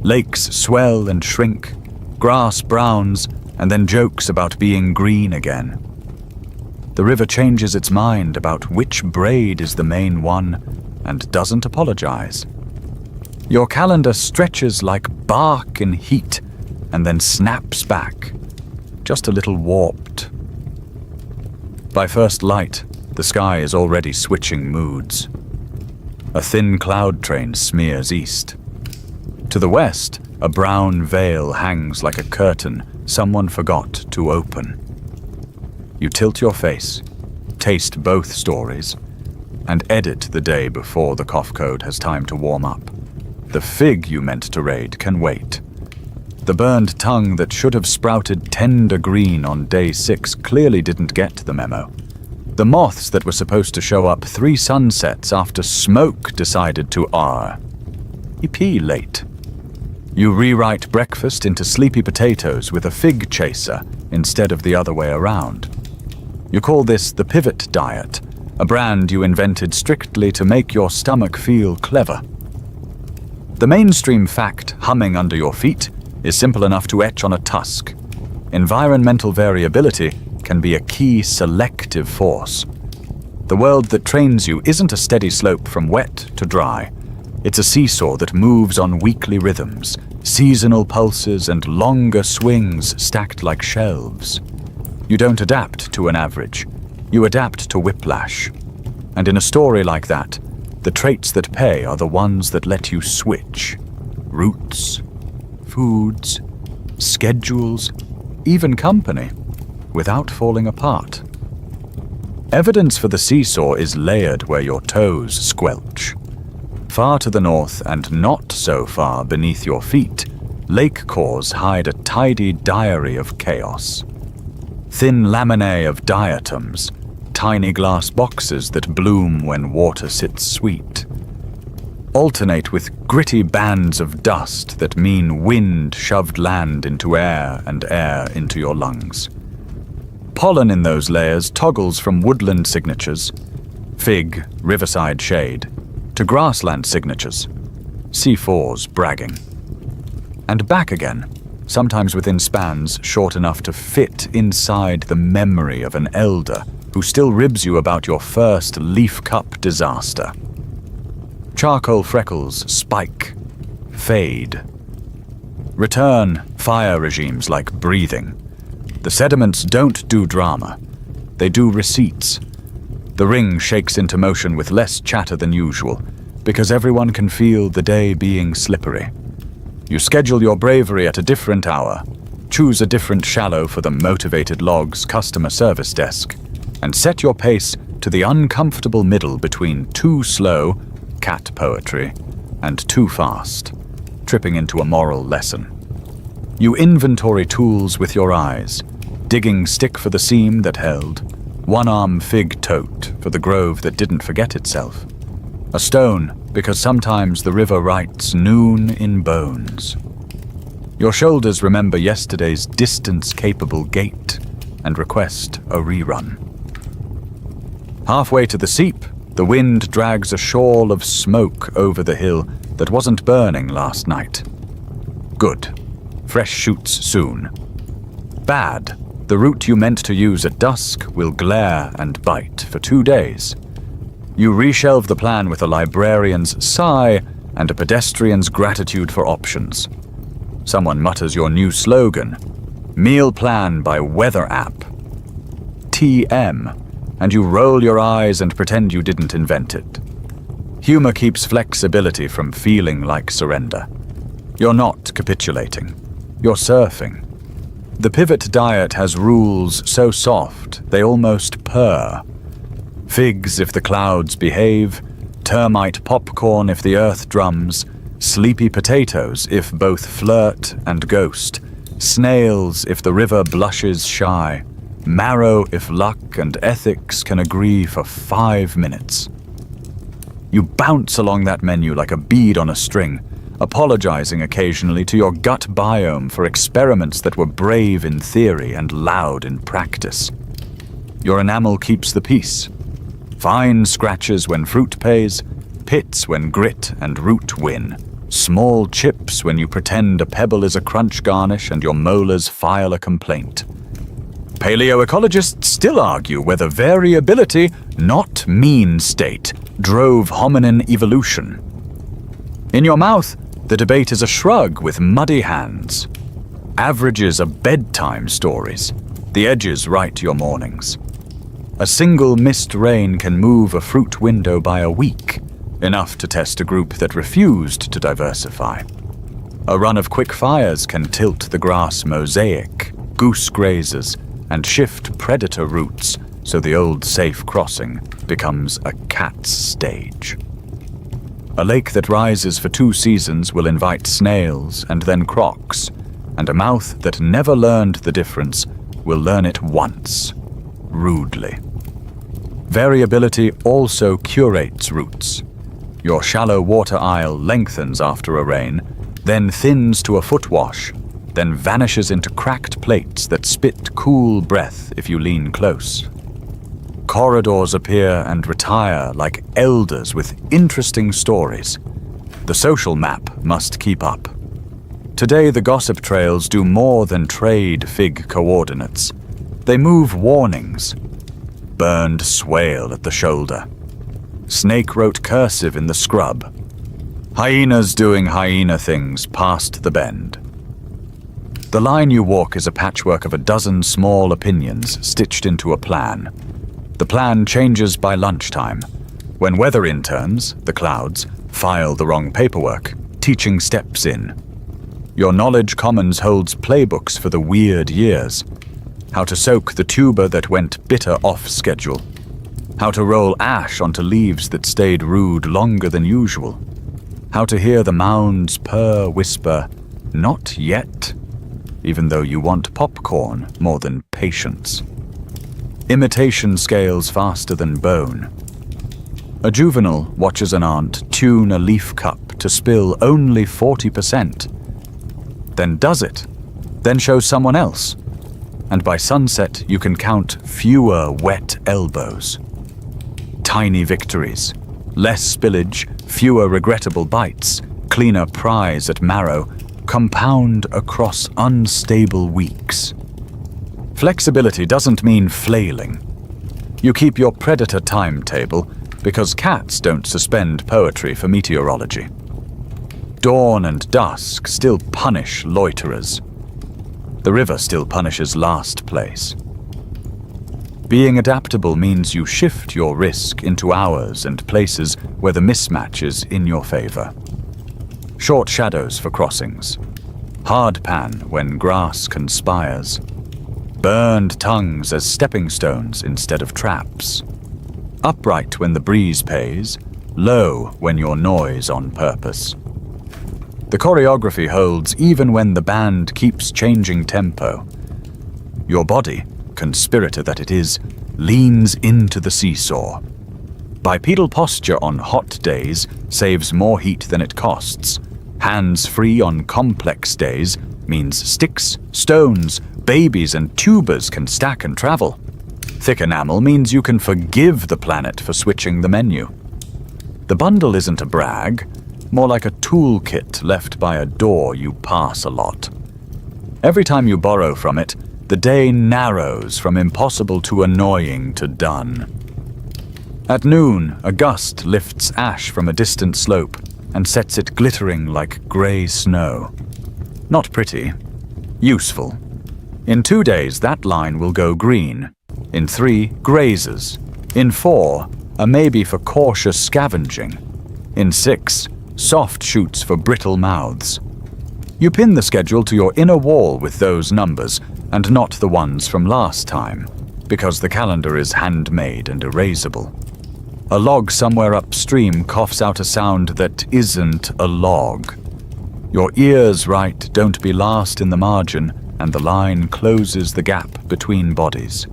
Lakes swell and shrink, grass browns, and then jokes about being green again. The river changes its mind about which braid is the main one and doesn't apologize. Your calendar stretches like bark in heat and then snaps back, just a little warped. By first light, the sky is already switching moods. A thin cloud train smears east. To the west, a brown veil hangs like a curtain someone forgot to open. You tilt your face, taste both stories, and edit the day before the cough code has time to warm up. The fig you meant to raid can wait. The burned tongue that should have sprouted tender green on day 6 clearly didn't get the memo. The moths that were supposed to show up 3 sunsets after smoke decided to EP late. You rewrite breakfast into sleepy potatoes with a fig chaser instead of the other way around. You call this the pivot diet, a brand you invented strictly to make your stomach feel clever. The mainstream fact humming under your feet is simple enough to etch on a tusk. Environmental variability can be a key selective force. The world that trains you isn't a steady slope from wet to dry. It's a seesaw that moves on weekly rhythms, seasonal pulses and longer swings stacked like shelves. You don't adapt to an average. You adapt to whiplash. And in a story like that, the traits that pay are the ones that let you switch. Routes, foods, schedules, even company, without falling apart. Evidence for the seesaw is layered where your toes squelch. Far to the north and not so far beneath your feet, lake cores hide a tidy diary of chaos. Thin laminae of diatoms, tiny glass boxes that bloom when water sits sweet, alternate with gritty bands of dust that mean wind shoved land into air and air into your lungs. Pollen in those layers toggles from woodland signatures, fig, riverside shade, to grassland signatures, C4s bragging. And back again, sometimes within spans short enough to fit inside the memory of an elder who still ribs you about your first leaf cup disaster. Charcoal freckles spike, fade. Return fire regimes like breathing. The sediments don't do drama. They do receipts. The ring shakes into motion with less chatter than usual, because everyone can feel the day being slippery. You schedule your bravery at a different hour, choose a different shallow for the motivated logs customer service desk, and set your pace to the uncomfortable middle between too slow, cat poetry, and too fast, tripping into a moral lesson. You inventory tools with your eyes, digging stick for the seam that held, one-arm fig tote for the grove that didn't forget itself, a stone because sometimes the river writes noon in bones. Your shoulders remember yesterday's distance-capable gait and request a rerun. Halfway to the seep, the wind drags a shawl of smoke over the hill that wasn't burning last night. Good. Fresh shoots soon. Bad. The route you meant to use at dusk will glare and bite for 2 days. You reshelve the plan with a librarian's sigh and a pedestrian's gratitude for options. Someone mutters your new slogan, Meal Plan by Weather App. TM, and you roll your eyes and pretend you didn't invent it. Humor keeps flexibility from feeling like surrender. You're not capitulating. You're surfing. The pivot diet has rules so soft they almost purr. Figs if the clouds behave, termite popcorn if the earth drums, sleepy potatoes if both flirt and ghost, snails if the river blushes shy, marrow if luck and ethics can agree for 5 minutes. You bounce along that menu like a bead on a string, apologizing occasionally to your gut biome for experiments that were brave in theory and loud in practice. Your enamel keeps the peace. Fine scratches when fruit pays, pits when grit and root win, small chips when you pretend a pebble is a crunch garnish and your molars file a complaint. Paleoecologists still argue whether variability, not mean state, drove hominin evolution. In your mouth, the debate is a shrug with muddy hands. Averages are bedtime stories. The edges write your mornings. A single missed rain can move a fruit window by a week, enough to test a group that refused to diversify. A run of quick fires can tilt the grass mosaic, goose grazes, and shift predator routes so the old safe crossing becomes a cat's stage. A lake that rises for 2 seasons will invite snails and then crocs, and a mouth that never learned the difference will learn it once, rudely. Variability also curates routes. Your shallow water aisle lengthens after a rain, then thins to a foot wash, then vanishes into cracked plates that spit cool breath if you lean close. Corridors appear and retire like elders with interesting stories. The social map must keep up. Today, the gossip trails do more than trade fig coordinates. They move warnings. Burned swale at the shoulder. Snake wrote cursive in the scrub. Hyenas doing hyena things past the bend. The line you walk is a patchwork of a dozen small opinions stitched into a plan. The plan changes by lunchtime, when weather interns, the clouds, file the wrong paperwork, teaching steps in. Your knowledge commons holds playbooks for the weird years. How to soak the tuber that went bitter off schedule. How to roll ash onto leaves that stayed rude longer than usual. How to hear the mounds purr whisper, "Not yet," even though you want popcorn more than patience. Imitation scales faster than bone. A juvenile watches an aunt tune a leaf cup to spill only 40%. Then does it. Then shows someone else. And by sunset, you can count fewer wet elbows. Tiny victories. Less spillage, fewer regrettable bites, cleaner prize at marrow, compound across unstable weeks. Flexibility doesn't mean flailing. You keep your predator timetable because cats don't suspend poetry for meteorology. Dawn and dusk still punish loiterers. The river still punishes last place. Being adaptable means you shift your risk into hours and places where the mismatch is in your favor. Short shadows for crossings. Hard pan when grass conspires. Burned tongues as stepping stones instead of traps. Upright when the breeze pays, low when you're noise on purpose. The choreography holds even when the band keeps changing tempo. Your body, conspirator that it is, leans into the seesaw. Bipedal posture on hot days saves more heat than it costs. Hands free on complex days means sticks, stones, babies and tubers can stack and travel. Thick enamel means you can forgive the planet for switching the menu. The bundle isn't a brag, more like a toolkit left by a door you pass a lot. Every time you borrow from it, the day narrows from impossible to annoying to done. At noon, a gust lifts ash from a distant slope and sets it glittering like grey snow. Not pretty, useful. In 2 days, that line will go green. In 3, grazes. In 4, a maybe for cautious scavenging. In 6, soft shoots for brittle mouths. You pin the schedule to your inner wall with those numbers, and not the ones from last time, because the calendar is handmade and erasable. A log somewhere upstream coughs out a sound that isn't a log. Your ears right, don't be last in the margin, and the line closes the gap between bodies.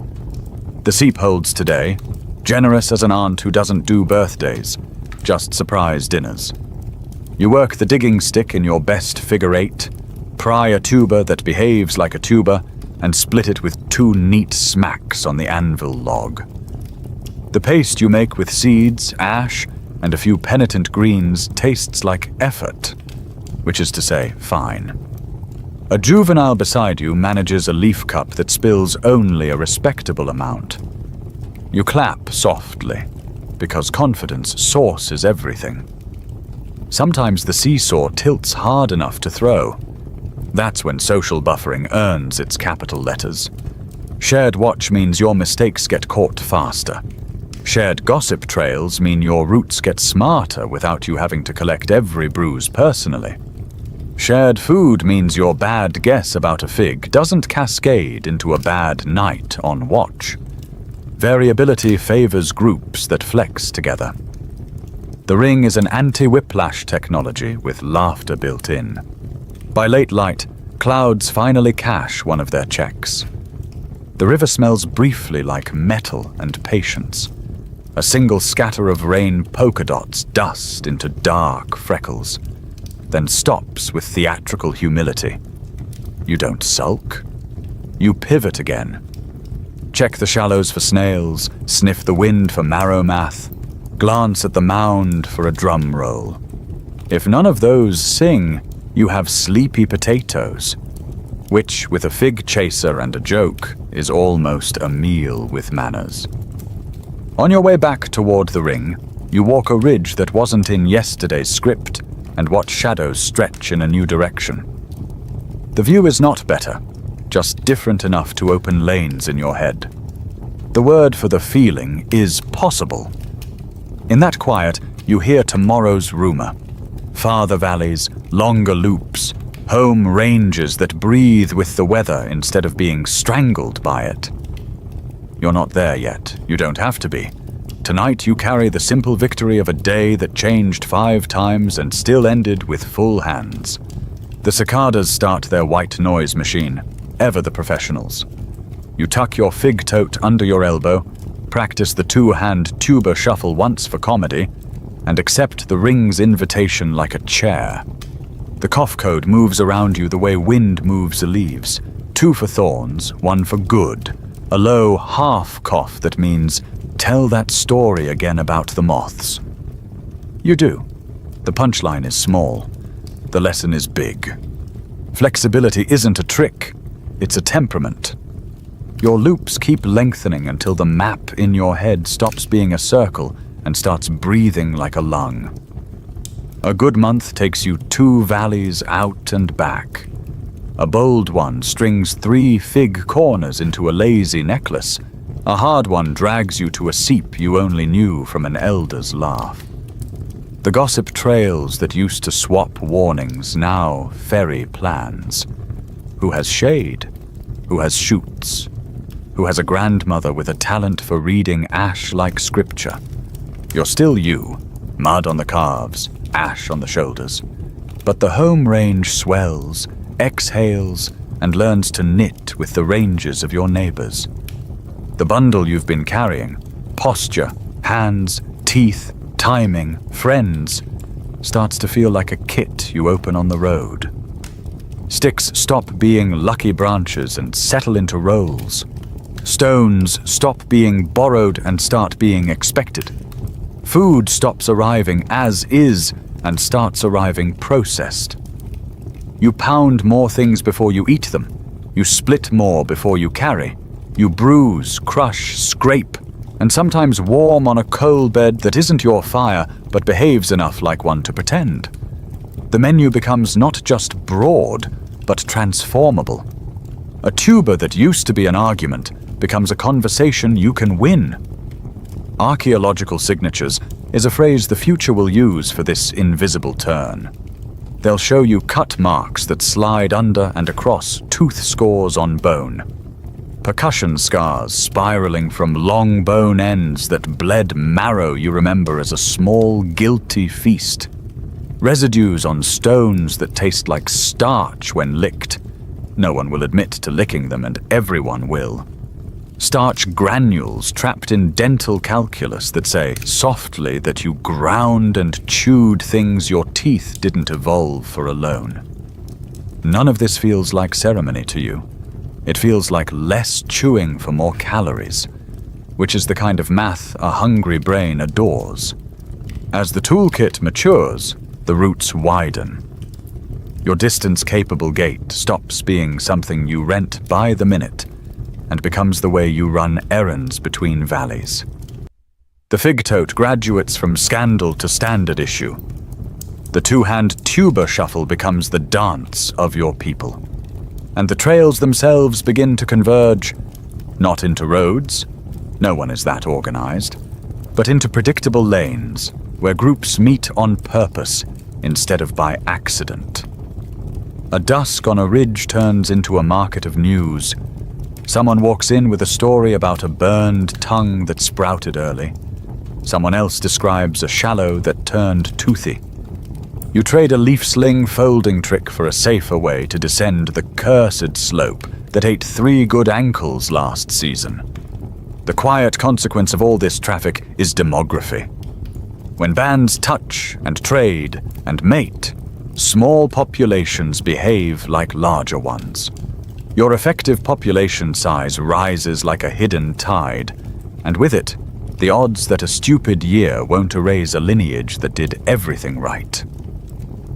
The seep holds today, generous as an aunt who doesn't do birthdays, just surprise dinners. You work the digging stick in your best figure eight, pry a tuber that behaves like a tuber, and split it with 2 neat smacks on the anvil log. The paste you make with seeds, ash, and a few penitent greens tastes like effort, which is to say, fine. A juvenile beside you manages a leaf cup that spills only a respectable amount. You clap softly, because confidence sources everything. Sometimes the seesaw tilts hard enough to throw. That's when social buffering earns its capital letters. Shared watch means your mistakes get caught faster. Shared gossip trails mean your roots get smarter without you having to collect every bruise personally. Shared food means your bad guess about a fig doesn't cascade into a bad night on watch. Variability favors groups that flex together. The ring is an anti-whiplash technology with laughter built in. By late light, clouds finally cash one of their checks. The river smells briefly like metal and patience. A single scatter of rain polka dots dust into dark freckles, then stops with theatrical humility. You don't sulk. You pivot again. Check the shallows for snails, sniff the wind for marrow math, glance at the mound for a drum roll. If none of those sing, you have sleepy potatoes, which, with a fig chaser and a joke, is almost a meal with manners. On your way back toward the ring, you walk a ridge that wasn't in yesterday's script and watch shadows stretch in a new direction. The view is not better, just different enough to open lanes in your head. The word for the feeling is possible. In that quiet, you hear tomorrow's rumor. Farther valleys, longer loops, home ranges that breathe with the weather instead of being strangled by it. You're not there yet. You don't have to be. Tonight you carry the simple victory of a day that changed 5 times and still ended with full hands. The cicadas start their white noise machine, ever the professionals. You tuck your fig tote under your elbow, practice the 2-hand tuba shuffle once for comedy, and accept the ring's invitation like a chair. The cough code moves around you the way wind moves the leaves. 2 for thorns, 1 for good. A low half cough that means, tell that story again about the moths. You do. The punchline is small. The lesson is big. Flexibility isn't a trick. It's a temperament. Your loops keep lengthening until the map in your head stops being a circle and starts breathing like a lung. A good month takes you 2 valleys out and back. A bold one strings 3 fig corners into a lazy necklace. A hard one drags you to a seep you only knew from an elder's laugh. The gossip trails that used to swap warnings now ferry plans. Who has shade? Who has shoots? Who has a grandmother with a talent for reading ash-like scripture? You're still you, mud on the calves, ash on the shoulders. But the home range swells, exhales, and learns to knit with the ranges of your neighbors. The bundle you've been carrying, posture, hands, teeth, timing, friends, starts to feel like a kit you open on the road. Sticks stop being lucky branches and settle into rolls. Stones stop being borrowed and start being expected. Food stops arriving as is and starts arriving processed. You pound more things before you eat them. You split more before you carry. You bruise, crush, scrape, and sometimes warm on a coal bed that isn't your fire but behaves enough like one to pretend. The menu becomes not just broad, but transformable. A tuber that used to be an argument becomes a conversation you can win. Archaeological signatures is a phrase the future will use for this invisible turn. They'll show you cut marks that slide under and across tooth scores on bone, percussion scars spiraling from long bone ends that bled marrow you remember as a small, guilty feast, residues on stones that taste like starch when licked. No one will admit to licking them, and everyone will. Starch granules trapped in dental calculus that say softly that you ground and chewed things your teeth didn't evolve for alone. None of this feels like ceremony to you. It feels like less chewing for more calories, which is the kind of math a hungry brain adores. As the toolkit matures, the roots widen. Your distance-capable gait stops being something you rent by the minute and becomes the way you run errands between valleys. The fig-tote graduates from scandal to standard issue. The two-hand tuba shuffle becomes the dance of your people. And the trails themselves begin to converge, not into roads, no one is that organized, but into predictable lanes where groups meet on purpose instead of by accident. A dusk on a ridge turns into a market of news. Someone walks in with a story about a burned tongue that sprouted early. Someone else describes a shallow that turned toothy. You trade a leaf sling folding trick for a safer way to descend the cursed slope that ate 3 good ankles last season. The quiet consequence of all this traffic is demography. When bands touch and trade and mate, small populations behave like larger ones. Your effective population size rises like a hidden tide, and with it, the odds that a stupid year won't erase a lineage that did everything right.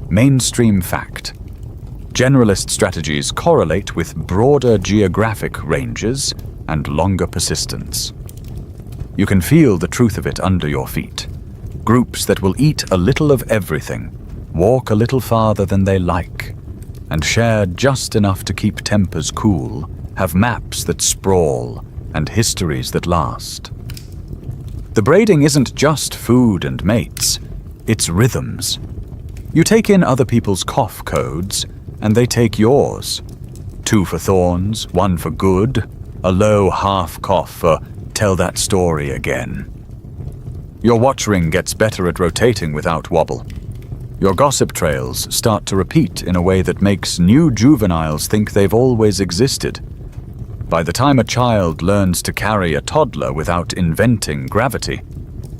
Mainstream fact. Generalist strategies correlate with broader geographic ranges and longer persistence. You can feel the truth of it under your feet. Groups that will eat a little of everything, walk a little farther than they like, and share just enough to keep tempers cool, have maps that sprawl and histories that last. The braiding isn't just food and mates, it's rhythms. You take in other people's cough codes, and they take yours. 2 for thorns, 1 for good, a low half cough for tell that story again. Your watch ring gets better at rotating without wobble. Your gossip trails start to repeat in a way that makes new juveniles think they've always existed. By the time a child learns to carry a toddler without inventing gravity,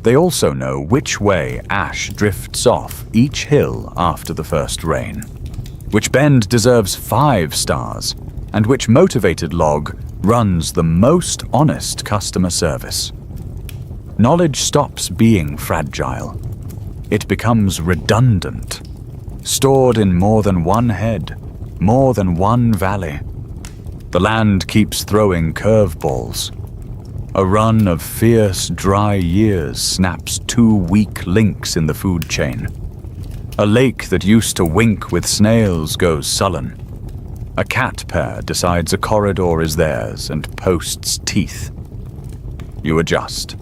they also know which way ash drifts off each hill after the first rain, which bend deserves 5 stars, and which motivated log runs the most honest customer service. Knowledge stops being fragile. It becomes redundant, stored in more than one head, more than one valley. The land keeps throwing curveballs. A run of fierce, dry years snaps 2 weak links in the food chain. A lake that used to wink with snails goes sullen. A cat pair decides a corridor is theirs and posts teeth. You adjust.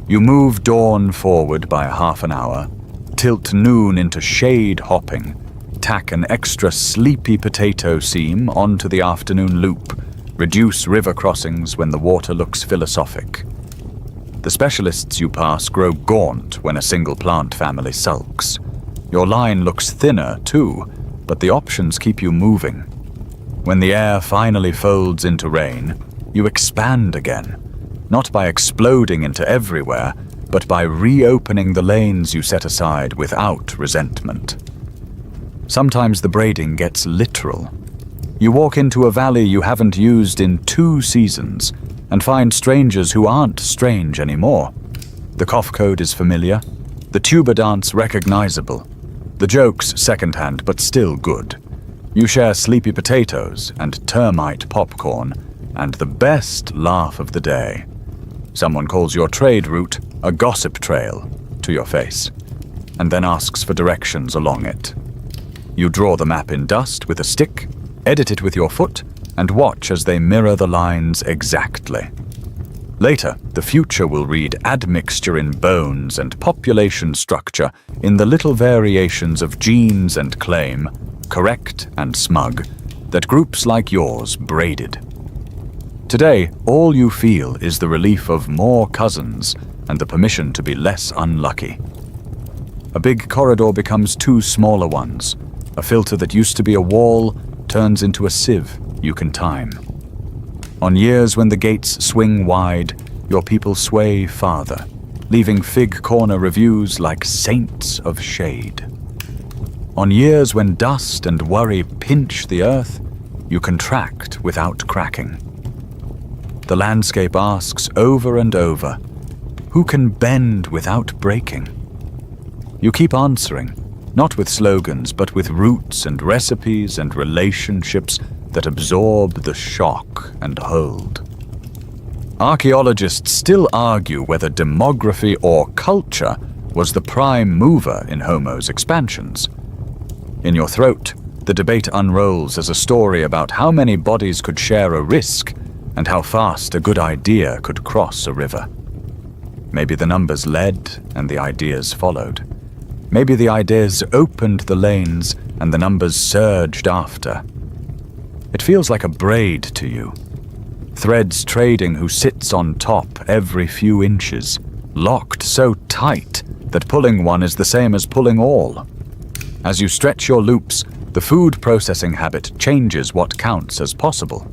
You move dawn forward by half an hour, tilt noon into shade hopping, tack an extra sleepy potato seam onto the afternoon loop, reduce river crossings when the water looks philosophic. The specialists you pass grow gaunt when a single plant family sulks. Your line looks thinner too, but the options keep you moving. When the air finally folds into rain, you expand again, not by exploding into everywhere, but by reopening the lanes you set aside without resentment. Sometimes the braiding gets literal. You walk into a valley you haven't used in 2 seasons and find strangers who aren't strange anymore. The cough code is familiar, the tuba dance recognizable, the jokes secondhand but still good. You share sleepy potatoes and termite popcorn and the best laugh of the day. Someone calls your trade route a gossip trail to your face and then asks for directions along it. You draw the map in dust with a stick, edit it with your foot, and watch as they mirror the lines exactly. Later, the future will read admixture in bones and population structure in the little variations of genes and claim, correct and smug, that groups like yours braided. Today, all you feel is the relief of more cousins and the permission to be less unlucky. A big corridor becomes two smaller ones. A filter that used to be a wall turns into a sieve you can time. On years when the gates swing wide, your people sway farther, leaving Fig Corner reviews like saints of shade. On years when dust and worry pinch the earth, you contract without cracking. The landscape asks over and over, who can bend without breaking? You keep answering, not with slogans, but with roots and recipes and relationships that absorb the shock and hold. Archaeologists still argue whether demography or culture was the prime mover in Homo's expansions. In your throat, the debate unrolls as a story about how many bodies could share a risk and how fast a good idea could cross a river. Maybe the numbers led and the ideas followed. Maybe the ideas opened the lanes and the numbers surged after. It feels like a braid to you. Threads trading who sits on top every few inches, locked so tight that pulling one is the same as pulling all. As you stretch your loops, the food processing habit changes what counts as possible.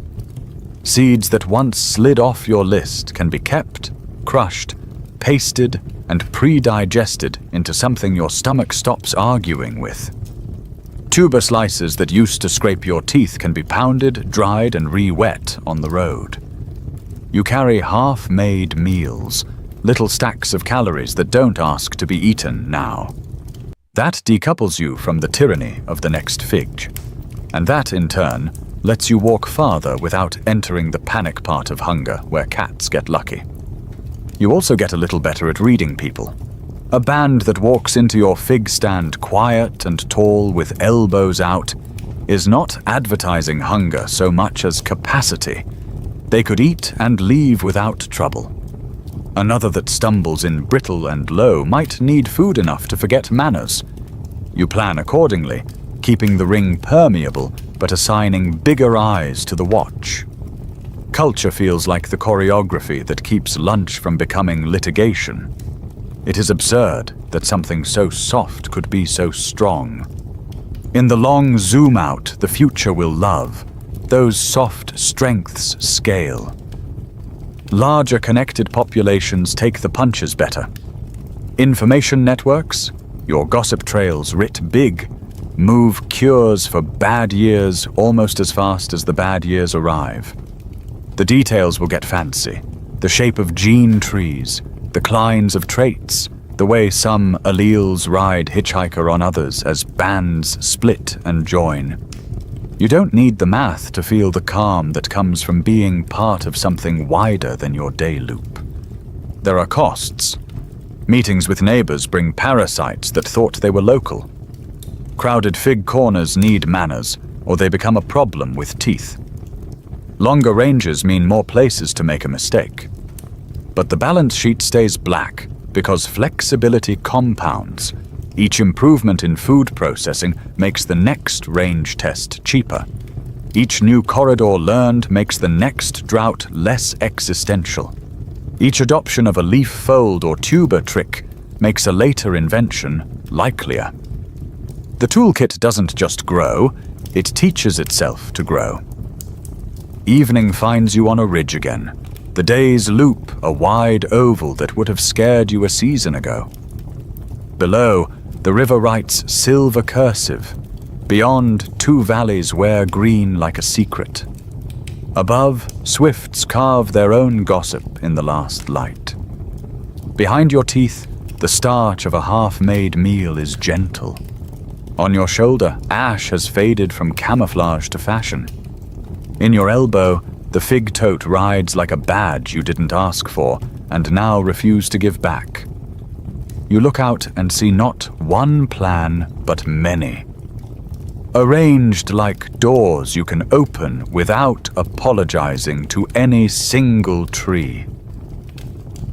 Seeds that once slid off your list can be kept, crushed, pasted, and pre-digested into something your stomach stops arguing with. Tuber slices that used to scrape your teeth can be pounded, dried, and re-wet on the road. You carry half-made meals, little stacks of calories that don't ask to be eaten now. That decouples you from the tyranny of the next fig, and that, in turn, lets you walk farther without entering the panic part of hunger where cats get lucky. You also get a little better at reading people. A band that walks into your fig stand quiet and tall with elbows out is not advertising hunger so much as capacity. They could eat and leave without trouble. Another that stumbles in brittle and low might need food enough to forget manners. You plan accordingly, keeping the ring permeable but assigning bigger eyes to the watch. Culture feels like the choreography that keeps lunch from becoming litigation. It is absurd that something so soft could be so strong. In the long zoom out, the future will love. Those soft strengths scale. Larger connected populations take the punches better. Information networks, your gossip trails writ big, move cures for bad years almost as fast as the bad years arrive. The details will get fancy. The shape of gene trees, the clines of traits, the way some alleles ride hitchhiker on others as bands split and join. You don't need the math to feel the calm that comes from being part of something wider than your day loop. There are costs. Meetings with neighbors bring parasites that thought they were local. Crowded fig corners need manners, or they become a problem with teeth. Longer ranges mean more places to make a mistake. But the balance sheet stays black because flexibility compounds. Each improvement in food processing makes the next range test cheaper. Each new corridor learned makes the next drought less existential. Each adoption of a leaf fold or tuber trick makes a later invention likelier. The toolkit doesn't just grow, it teaches itself to grow. Evening finds you on a ridge again. The day's loop, a wide oval that would have scared you a season ago. Below, the river writes silver cursive. Beyond, two valleys wear green like a secret. Above, swifts carve their own gossip in the last light. Behind your teeth, the starch of a half-made meal is gentle. On your shoulder, ash has faded from camouflage to fashion. In your elbow, the fig tote rides like a badge you didn't ask for and now refuse to give back. You look out and see not one plan, but many. Arranged like doors you can open without apologizing to any single tree.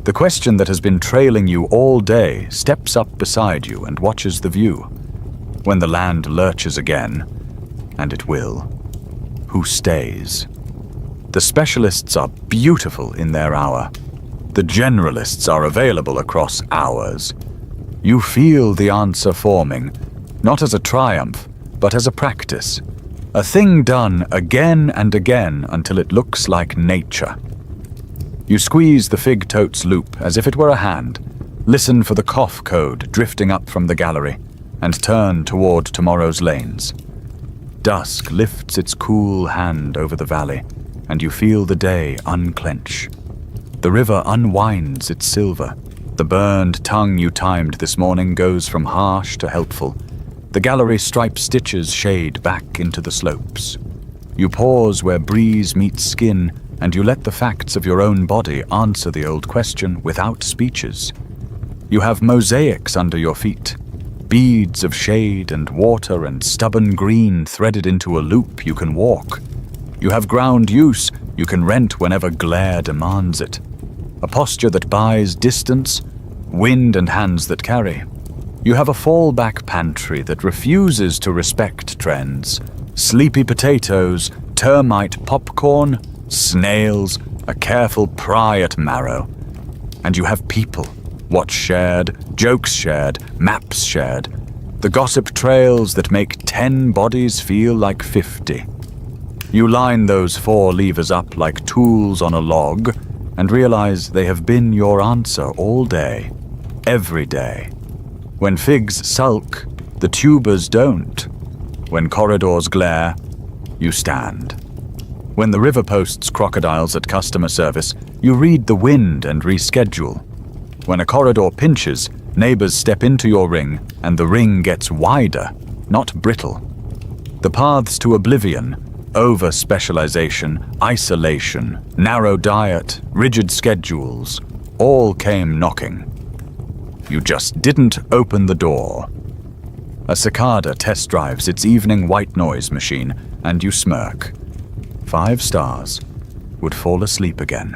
The question that has been trailing you all day steps up beside you and watches the view. When the land lurches again, and it will, who stays? The specialists are beautiful in their hour. The generalists are available across hours. You feel the answer forming, not as a triumph, but as a practice. A thing done again and again until it looks like nature. You squeeze the fig tote's loop as if it were a hand, listen for the cough code drifting up from the gallery, and turn toward tomorrow's lanes. Dusk lifts its cool hand over the valley, and you feel the day unclench. The river unwinds its silver. The burned tongue you timed this morning goes from harsh to helpful. The gallery striped stitches shade back into the slopes. You pause where breeze meets skin, and you let the facts of your own body answer the old question without speeches. You have mosaics under your feet, beads of shade and water and stubborn green threaded into a loop you can walk. You have ground use you can rent whenever glare demands it. A posture that buys distance, wind and hands that carry. You have a fallback pantry that refuses to respect trends. Sleepy potatoes, termite popcorn, snails, a careful pry at marrow. And you have people, what's shared, jokes shared, maps shared. The gossip trails that make 10 bodies feel like 50. You line those 4 levers up like tools on a log and realize they have been your answer all day, every day. When figs sulk, the tubers don't. When corridors glare, you stand. When the river posts crocodiles at customer service, you read the wind and reschedule. When a corridor pinches, neighbors step into your ring, and the ring gets wider, not brittle. The paths to oblivion, over-specialization, isolation, narrow diet, rigid schedules, all came knocking. You just didn't open the door. A cicada test drives its evening white noise machine, and you smirk. 5 stars would fall asleep again.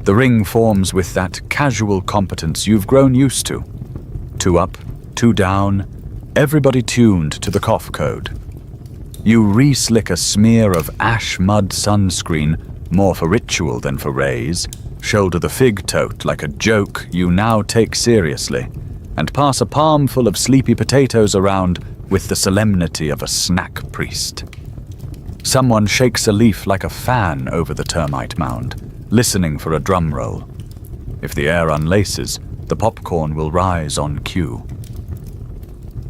The ring forms with that casual competence you've grown used to. 2 up, 2 down, everybody tuned to the cough code. You re-slick a smear of ash mud sunscreen, more for ritual than for rays, shoulder the fig tote like a joke you now take seriously, and pass a palmful of sleepy potatoes around with the solemnity of a snack priest. Someone shakes a leaf like a fan over the termite mound, listening for a drum roll. If the air unlaces, the popcorn will rise on cue.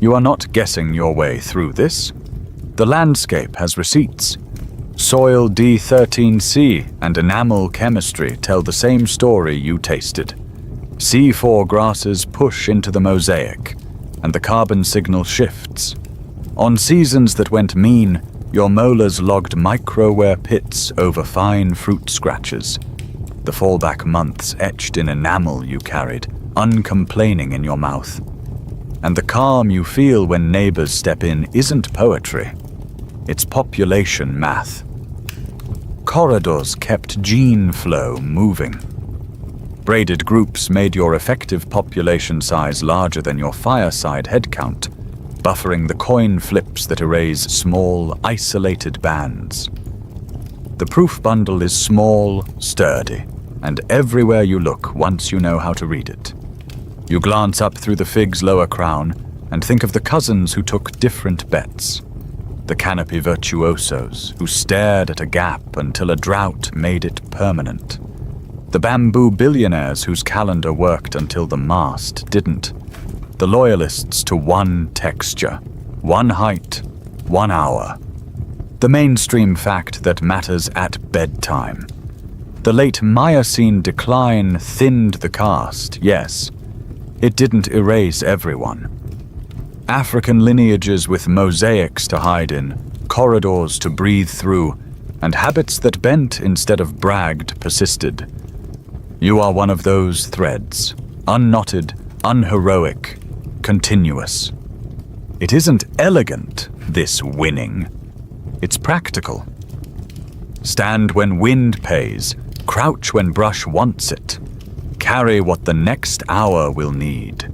You are not guessing your way through this. The landscape has receipts. Soil D13C and enamel chemistry tell the same story you tasted. C4 grasses push into the mosaic, and the carbon signal shifts. On seasons that went mean, your molars logged micro-wear pits over fine fruit scratches. The fallback months etched in enamel you carried, uncomplaining in your mouth. And the calm you feel when neighbors step in isn't poetry. It's population math. Corridors kept gene flow moving. Braided groups made your effective population size larger than your fireside head count, buffering the coin flips that erase small, isolated bands. The proof bundle is small, sturdy, and everywhere you look once you know how to read it. You glance up through the fig's lower crown and think of the cousins who took different bets. The canopy virtuosos who stared at a gap until a drought made it permanent. The bamboo billionaires whose calendar worked until the mast didn't. The loyalists to one texture, one height, 1 hour. The mainstream fact that matters at bedtime. The late Miocene decline thinned the cast, yes. It didn't erase everyone. African lineages with mosaics to hide in, corridors to breathe through, and habits that bent instead of bragged persisted. You are one of those threads, unknotted, unheroic, continuous. It isn't elegant, this winning. It's practical. Stand when wind pays, crouch when brush wants it. Carry what the next hour will need.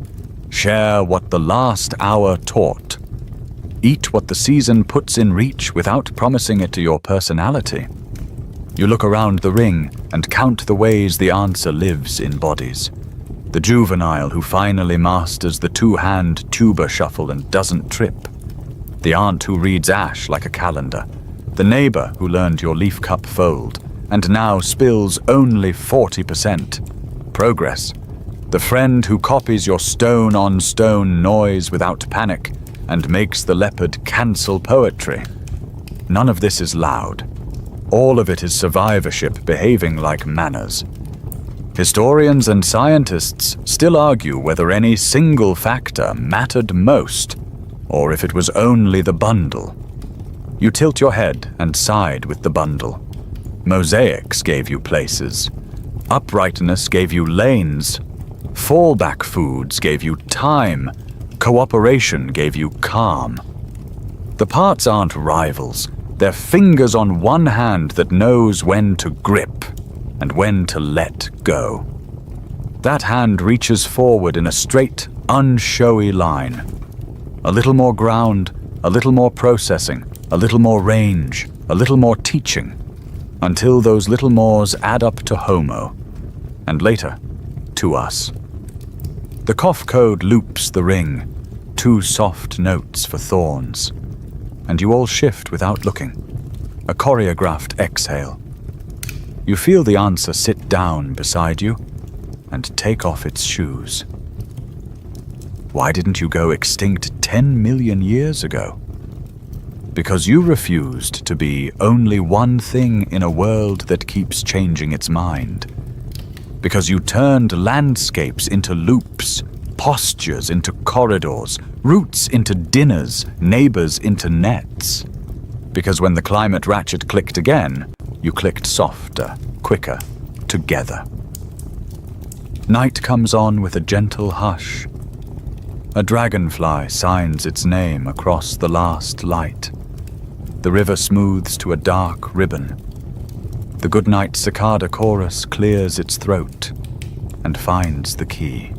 Share what the last hour taught. Eat what the season puts in reach without promising it to your personality. You look around the ring and count the ways the answer lives in bodies. The juvenile who finally masters the two-hand tuba shuffle and doesn't trip. The aunt who reads ash like a calendar. The neighbor who learned your leaf cup fold and now spills only 40%. Progress. The friend who copies your stone-on-stone noise without panic and makes the leopard cancel poetry. None of this is loud. All of it is survivorship behaving like manners. Historians and scientists still argue whether any single factor mattered most, or if it was only the bundle. You tilt your head and side with the bundle. Mosaics gave you places. Uprightness gave you lanes. Fallback foods gave you time. Cooperation gave you calm. The parts aren't rivals. They're fingers on one hand that knows when to grip and when to let go. That hand reaches forward in a straight, unshowy line. A little more ground, a little more processing, a little more range, a little more teaching, until those little mores add up to Homo, and later, to us. The cough code loops the ring, 2 soft notes for thorns, and you all shift without looking, a choreographed exhale. You feel the answer sit down beside you and take off its shoes. Why didn't you go extinct 10 million years ago? Because you refused to be only one thing in a world that keeps changing its mind. Because you turned landscapes into loops, postures into corridors, routes into dinners, neighbors into nets. Because when the climate ratchet clicked again, you clicked softer, quicker, together. Night comes on with a gentle hush. A dragonfly signs its name across the last light. The river smooths to a dark ribbon. The goodnight cicada chorus clears its throat and finds the key.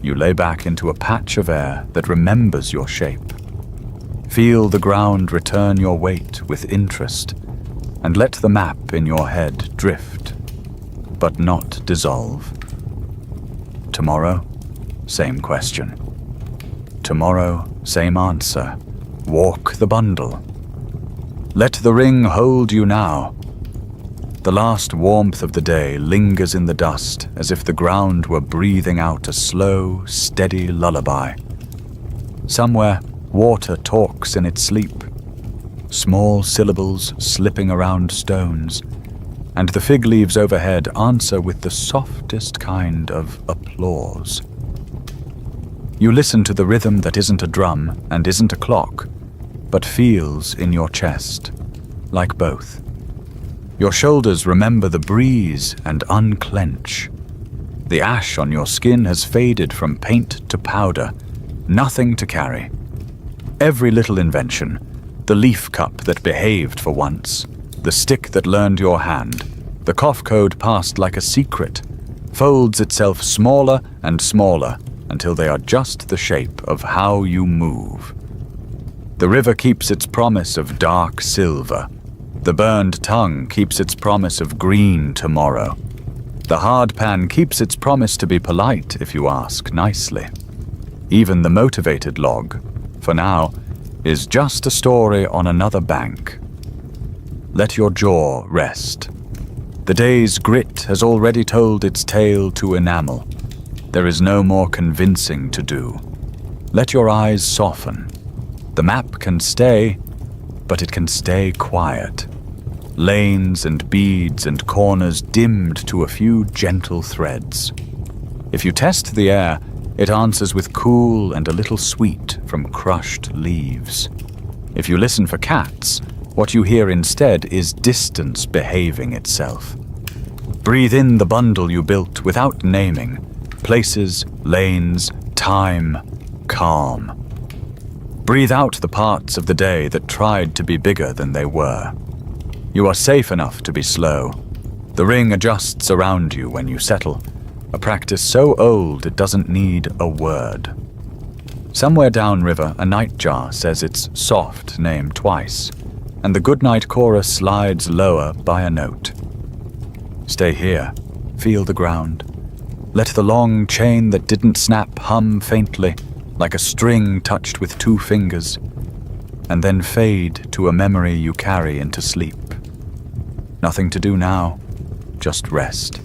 You lay back into a patch of air that remembers your shape. Feel the ground return your weight with interest, and let the map in your head drift, but not dissolve. Tomorrow, same question. Tomorrow, same answer. Walk the bundle. Let the ring hold you now. The last warmth of the day lingers in the dust as if the ground were breathing out a slow, steady lullaby. Somewhere, water talks in its sleep. Small syllables slipping around stones, and the fig leaves overhead answer with the softest kind of applause. You listen to the rhythm that isn't a drum and isn't a clock, but feels in your chest, like both. Your shoulders remember the breeze and unclench. The ash on your skin has faded from paint to powder, nothing to carry. Every little invention, the leaf cup that behaved for once, the stick that learned your hand, the cough code passed like a secret, folds itself smaller and smaller until they are just the shape of how you move. The river keeps its promise of dark silver. The burned tongue keeps its promise of green tomorrow. The hard pan keeps its promise to be polite if you ask nicely. Even the motivated log, for now, is just a story on another bank. Let your jaw rest. The day's grit has already told its tale to enamel. There is no more convincing to do. Let your eyes soften. The map can stay, but it can stay quiet. Lanes and beads and corners dimmed to a few gentle threads. If you test the air, it answers with cool and a little sweet from crushed leaves. If you listen for cats, what you hear instead is distance behaving itself. Breathe in the bundle you built without naming. Places, lanes, time, calm. Breathe out the parts of the day that tried to be bigger than they were. You are safe enough to be slow. The ring adjusts around you when you settle, a practice so old it doesn't need a word. Somewhere downriver, a nightjar says its soft name twice, and the goodnight chorus slides lower by a note. Stay here, feel the ground. Let the long chain that didn't snap hum faintly, like a string touched with 2 fingers, and then fade to a memory you carry into sleep. Nothing to do now, just rest.